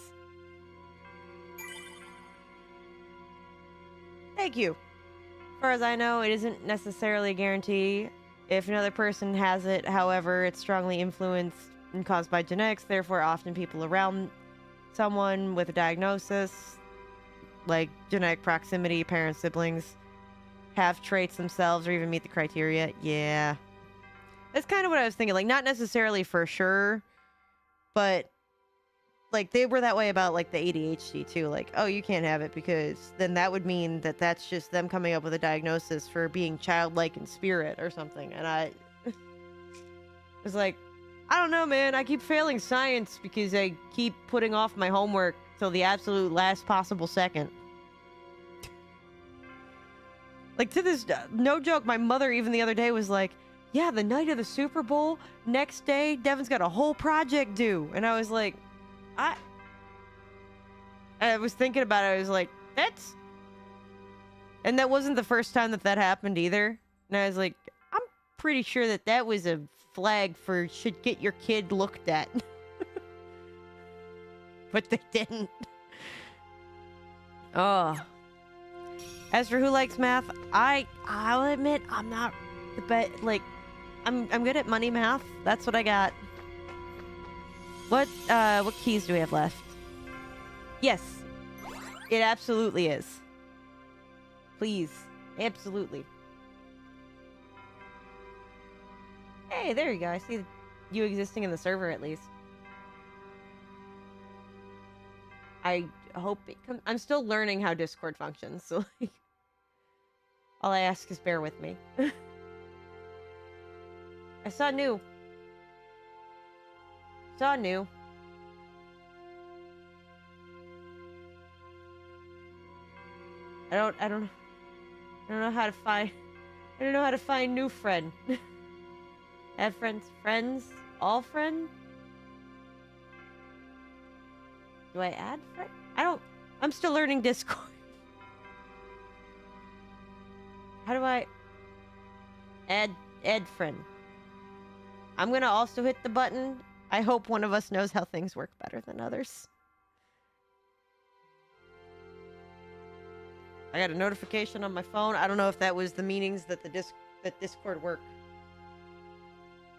Thank you. As far as I know, it isn't necessarily a guarantee. If another person has it, however, it's strongly influenced and caused by genetics, therefore often people around someone with a diagnosis, like genetic proximity, parents, siblings, have traits themselves or even meet the criteria. Yeah. That's kind of what I was thinking. Like, not necessarily for sure, but like they were that way about like the ADHD too. Like, oh, you can't have it because then that would mean that that's just them coming up with a diagnosis for being childlike in spirit or something. And I was like, I don't know, man. I keep failing science because I keep putting off my homework till the absolute last possible second. Like, to this, no joke, my mother even the other day was like, yeah, the night of the Super Bowl, next day, Devin's got a whole project due. And I was like, I was thinking about it. I was like, that's... And that wasn't the first time that happened either. And I was like, I'm pretty sure that was a flag for should get your kid looked at. But they didn't. Oh. As for who likes math, I'll admit I'm not the best. Like, I'm good at money math. That's what I got. What keys do we have left? Yes, it absolutely is. Please, absolutely. Hey, there you go. I see you existing in the server at least. I hope it comes. I'm still learning how Discord functions, so like, all I ask is bear with me. I saw new. I don't know how to find. I don't know how to find new friend. Add friends, all friend. Do I add friend? I'm still learning Discord. How do I add friend? I'm gonna also hit the button. I hope one of us knows how things work better than others. I got a notification on my phone. I don't know if that was the meanings that that Discord work.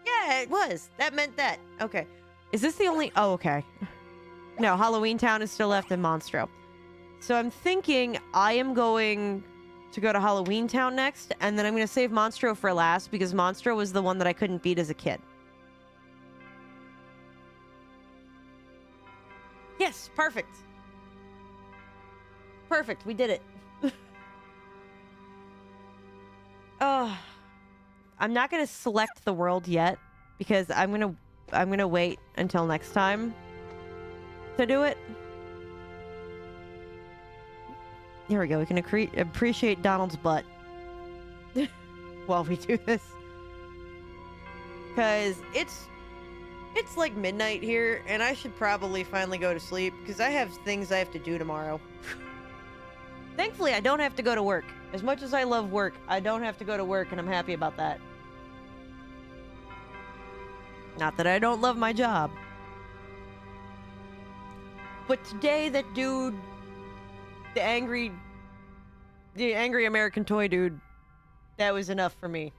Yeah, it was. That meant that. Okay. Is this the only... Oh, okay. No, Halloween Town is still left in Monstro. So I'm thinking I am going to go to Halloween Town next, and then I'm going to save Monstro for last, because Monstro was the one that I couldn't beat as a kid. Yes, perfect. Perfect, we did it. I'm not gonna select the world yet because I'm gonna wait until next time to do it. Here we go. We can appreciate Donald's butt while we do this. Because it's like midnight here, and I should probably finally go to sleep because I have things I have to do tomorrow. Thankfully, I don't have to go to work. As much as I love work, I don't have to go to work, and I'm happy about that. Not that I don't love my job. But today, that dude, the angry American toy dude, that was enough for me.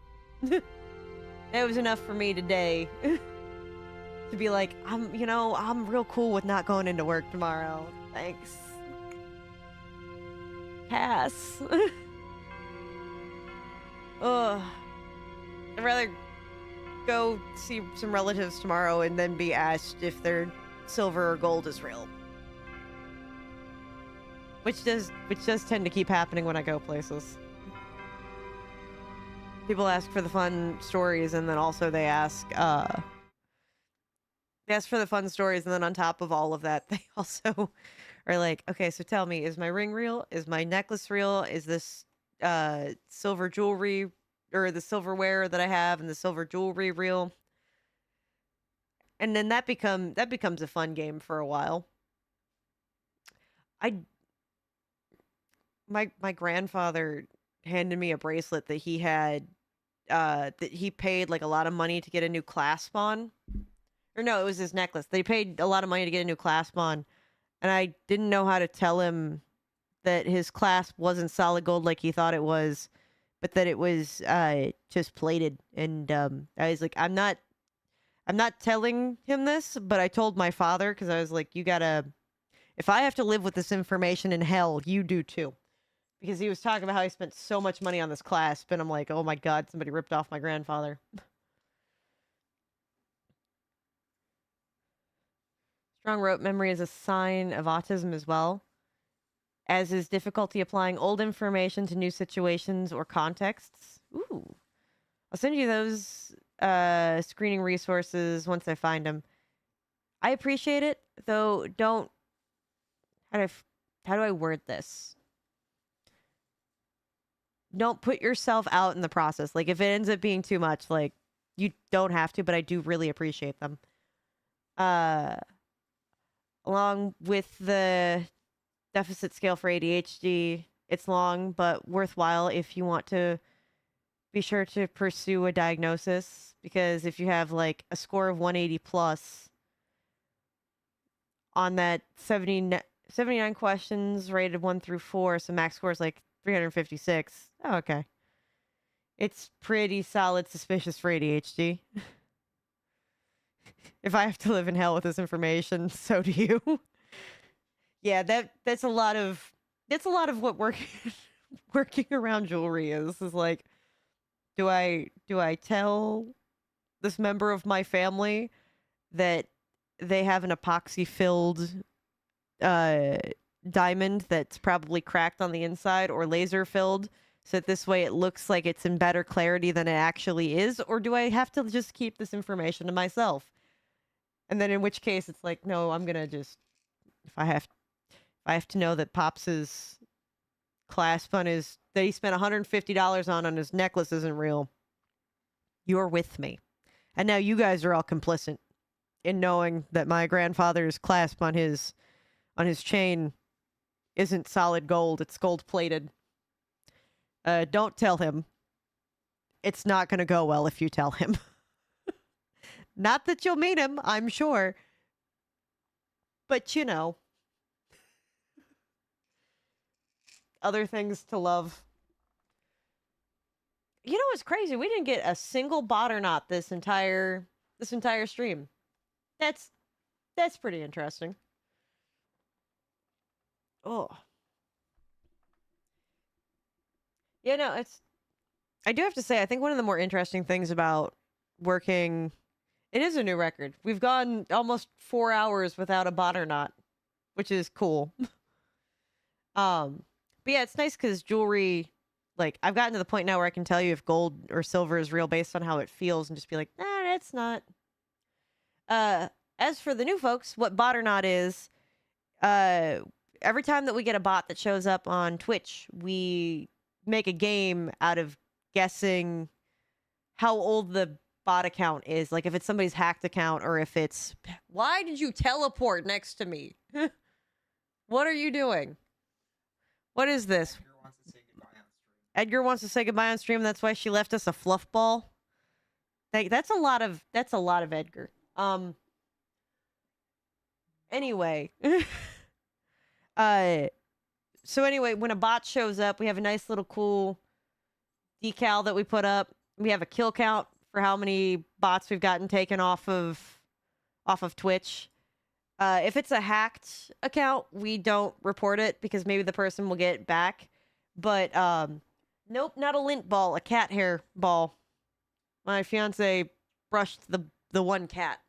That was enough for me today. To be like, I'm real cool with not going into work tomorrow. Thanks. Pass. Ugh. I'd rather go see some relatives tomorrow and then be asked if their silver or gold is real. Which does tend to keep happening when I go places. People ask for the fun stories, and then also they ask for the fun stories, and then on top of all of that, they also are like, okay, so tell me, is my ring real? Is my necklace real? Is this silver jewelry or the silverware that I have and the silver jewelry real? And then that becomes a fun game for a while. My grandfather handed me a bracelet that he had that he paid like a lot of money to get a new clasp on. Or no, it was his necklace. They paid a lot of money to get a new clasp on. And I didn't know how to tell him that his clasp wasn't solid gold like he thought it was, but that it was just plated. And I was like, I'm not telling him this, but I told my father, because I was like, if I have to live with this information in hell, you do too. Because he was talking about how he spent so much money on this clasp, and I'm like, oh my god, somebody ripped off my grandfather. Strong rote memory is a sign of autism as well, as is difficulty applying old information to new situations or contexts. Ooh. I'll send you those screening resources once I find them. I appreciate it, though how do I word this? Don't put yourself out in the process. Like, if it ends up being too much, like, you don't have to, but I do really appreciate them. Along with the deficit scale for ADHD, it's long, but worthwhile if you want to be sure to pursue a diagnosis, because if you have, like, a score of 180 plus on that 79 questions rated 1 through 4, so max score is, like, 356. Oh, okay. It's pretty solid suspicious for ADHD. If I have to live in hell with this information, so do you. Yeah, that's a lot of what working around jewelry is like, do I tell this member of my family that they have an epoxy filled diamond that's probably cracked on the inside, or laser filled, so that this way it looks like it's in better clarity than it actually is? Or do I have to just keep this information to myself? And then in which case it's like, no, I'm gonna just, if I have to know that Pops's clasp on that he spent $150 on his necklace isn't real, you're with me. And now you guys are all complicit in knowing that my grandfather's clasp on his chain isn't solid gold, it's gold plated. Don't tell him. It's not going to go well if you tell him. Not that you'll meet him, I'm sure. But you know. Other things to love. You know what's crazy? We didn't get a single bot or not this entire stream. That's pretty interesting. Oh. Yeah, no, I do have to say, I think one of the more interesting things about working, it is a new record. We've gone almost 4 hours without a bot or not, which is cool. But yeah, it's nice because jewelry Like, I've gotten to the point now where I can tell you if gold or silver is real based on how it feels and just be like, nah, that's not. As for the new folks, what bot or not is, every time that we get a bot that shows up on Twitch, we make a game out of guessing how old the bot account is. Like, if it's somebody's hacked account or if it's... Why did you teleport next to me? What are you doing? What is this? Edgar wants to say goodbye on stream. That's why she left us a fluff ball. That's a lot of Edgar. Anyway. So anyway, when a bot shows up, we have a nice little cool decal that we put up. We have a kill count for how many bots we've gotten taken off of Twitch. If it's a hacked account, we don't report it because maybe the person will get it back. But nope, not a lint ball, a cat hair ball. My fiance brushed the one cat.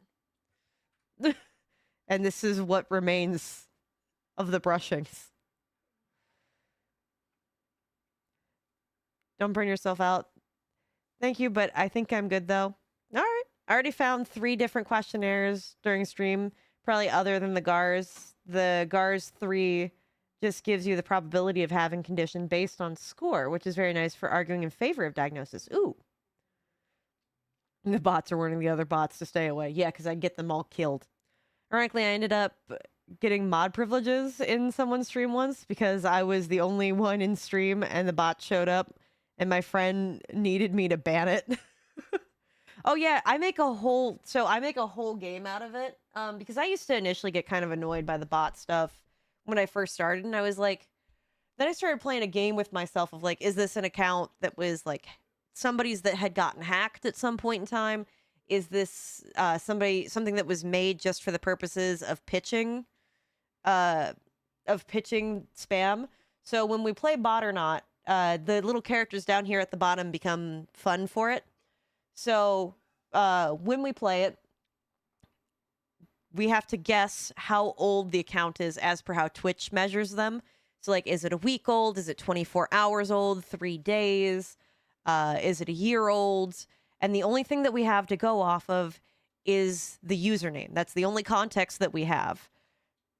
And this is what remains of the brushings. Don't burn yourself out. Thank you, but I think I'm good though. All right. I already found 3 different questionnaires during stream, probably other than the GARS. The GARS 3 just gives you the probability of having condition based on score, which is very nice for arguing in favor of diagnosis. Ooh. And the bots are warning the other bots to stay away. Yeah, because I get them all killed. Ironically, I ended up getting mod privileges in someone's stream once because I was the only one in stream and the bot showed up and my friend needed me to ban it. Oh yeah, I make a whole game out of it because I used to initially get kind of annoyed by the bot stuff when I first started, and I was like, then I started playing a game with myself of like, is this an account that was like somebody's that had gotten hacked at some point in time? Is this something that was made just for the purposes of pitching spam? So when we play bot or not, the little characters down here at the bottom become fun for it. So when we play it, we have to guess how old the account is as per how Twitch measures them. So like, is it a week old? Is it 24 hours old? 3 days? Is it a year old? And the only thing that we have to go off of is the username. That's the only context that we have.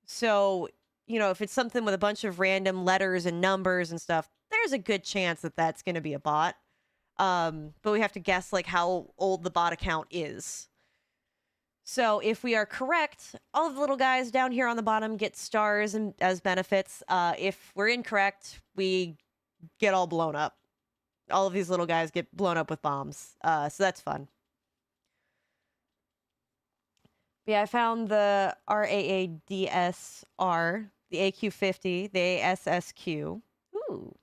So, you know, if it's something with a bunch of random letters and numbers and stuff, there's a good chance that that's going to be a bot. But we have to guess like how old the bot account is. So if we are correct, all of the little guys down here on the bottom get stars and as benefits. If we're incorrect, we get all blown up. All of these little guys get blown up with bombs. So that's fun. But yeah, I found the RAADSR, the AQ50, the ASSQ. Ooh.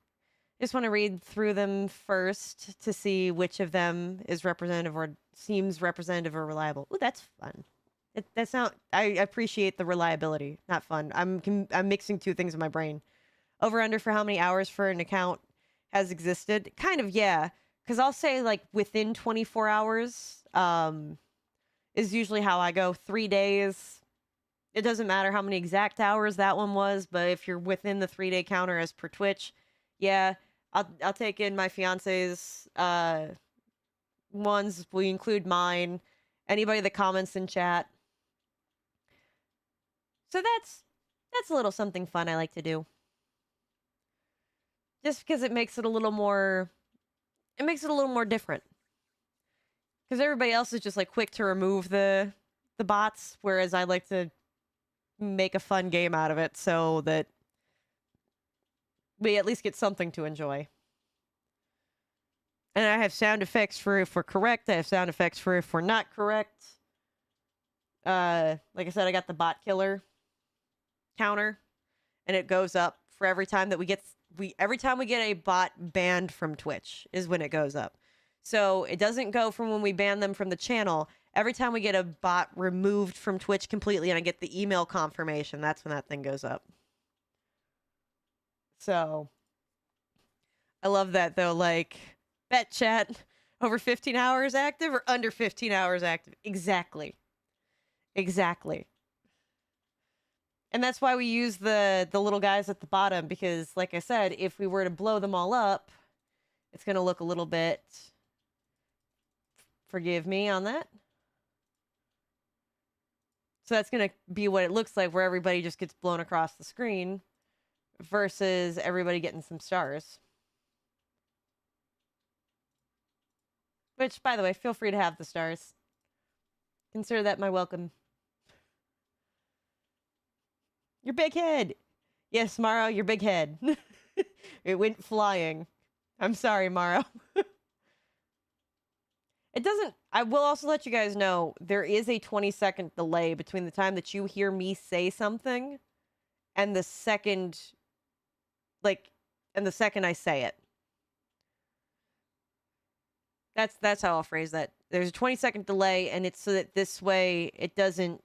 Just want to read through them first to see which of them is representative or seems representative or reliable. Ooh, that's fun. I appreciate the reliability. Not fun. I'm mixing 2 things in my brain. Over under for how many hours for an account has existed? Kind of, yeah. Because I'll say like within 24 hours is usually how I go. 3 days. It doesn't matter how many exact hours that one was, but if you're within the 3-day counter as per Twitch, yeah, I'll take in my fiance's ones. We include mine. Anybody that comments in chat. So that's a little something fun I like to do. Just because it makes it a little more different. Because everybody else is just like quick to remove the bots, whereas I like to make a fun game out of it so that we at least get something to enjoy. And I have sound effects for if we're correct. I have sound effects for if we're not correct. Like I said, I got the bot killer counter, and it goes up for every time that we get a bot banned from Twitch is when it goes up. So it doesn't go from when we ban them from the channel. Every time we get a bot removed from Twitch completely and I get the email confirmation, that's when that thing goes up. So I love that though. Like, bet chat over 15 hours active or under 15 hours active? Exactly. And that's why we use the little guys at the bottom, because like I said, if we were to blow them all up, it's going to look a little bit, forgive me on that. So that's going to be what it looks like, where everybody just gets blown across the screen versus everybody getting some stars. Which, by the way, feel free to have the stars. Consider that my welcome. Your big head. Yes, Morrow, your big head. It went flying. I'm sorry, Morrow. It doesn't... I will also let you guys know, there is a 20-second delay between the time that you hear me say something and the second... and the second I say it. That's how I'll phrase that. There's a 20-second delay, and it's so that this way it doesn't...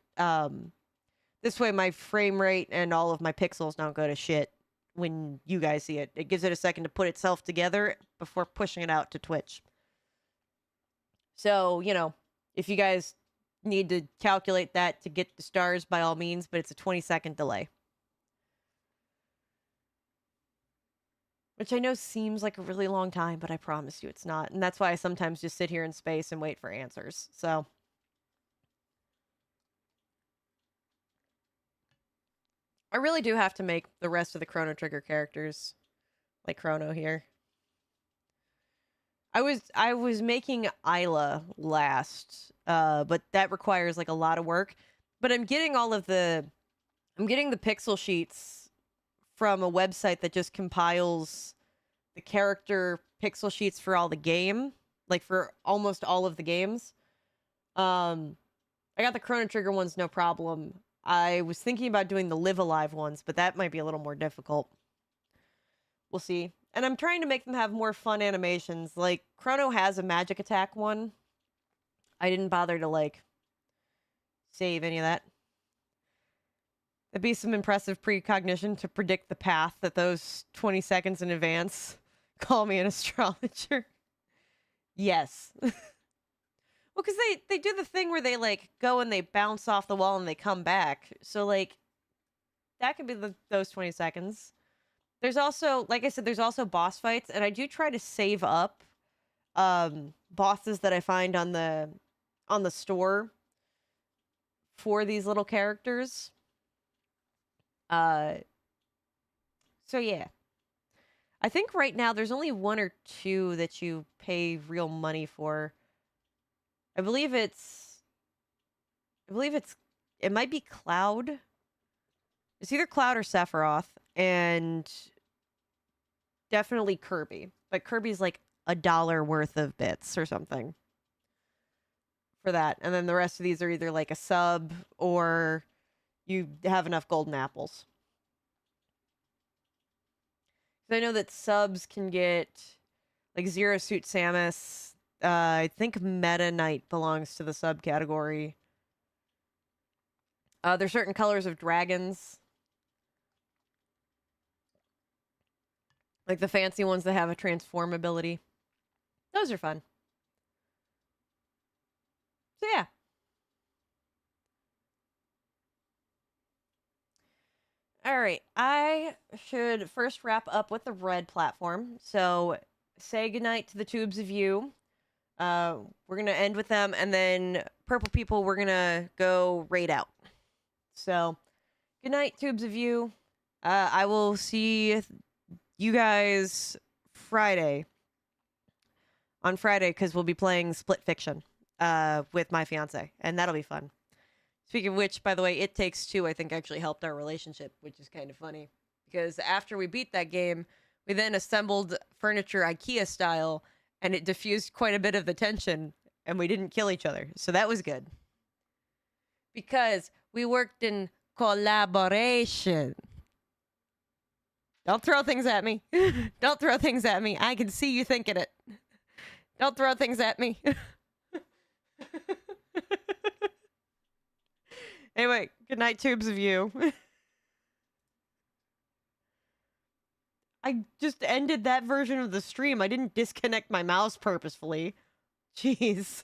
this way my frame rate and all of my pixels don't go to shit when you guys see it. It gives it a second to put itself together before pushing it out to Twitch. So, you know, if you guys need to calculate that to get the stars, by all means, but it's a 20-second delay. Which I know seems like a really long time, but I promise you it's not. And that's why I sometimes just sit here in space and wait for answers. So... I really do have to make the rest of the Chrono Trigger characters like Chrono here. I was making Isla last, but that requires like a lot of work. But I'm getting the pixel sheets from a website that just compiles the character pixel sheets for all the game, like for almost all of the games. I got the Chrono Trigger ones, no problem. I was thinking about doing the Live Alive ones, but that might be a little more difficult. We'll see. And I'm trying to make them have more fun animations. Like, Chrono has a magic attack one. I didn't bother to, like, save any of that. That'd be some impressive precognition to predict the path that those 20 seconds in advance call me an astrologer. Yes. Well, because they do the thing where they, like, go and they bounce off the wall and they come back. So, like, that could be those 20 seconds. There's also, like I said, there's also boss fights, and I do try to save up bosses that I find on the store for these little characters. So, yeah. I think right now there's only one or two that you pay real money for. I believe it might be Cloud. It's either Cloud or Sephiroth, and definitely Kirby. But Kirby's like $1 worth of bits or something for that. And then the rest of these are either like a sub or you have enough golden apples. I know that subs can get like Zero Suit Samus. I think Meta Knight belongs to the subcategory. There's certain colors of dragons. Like the fancy ones that have a transform ability. Those are fun. So yeah. Alright, I should first wrap up with the red platform. So, say goodnight to the Tubes of You. We're going to end with them, and then purple people, we're going to go raid out. So, goodnight, Tubes of You. I will see you guys Friday. On Friday, because we'll be playing Split Fiction with my fiance, and that'll be fun. Speaking of which, by the way, It Takes Two, I think, actually helped our relationship, which is kind of funny. Because after we beat that game, we then assembled furniture IKEA style, and it diffused quite a bit of the tension, and we didn't kill each other. So that was good. Because we worked in collaboration. Don't throw things at me. Don't throw things at me. I can see you thinking it. Don't throw things at me. Anyway, good night, Tubes of You. I just ended that version of the stream. I didn't disconnect my mouse purposefully. Jeez.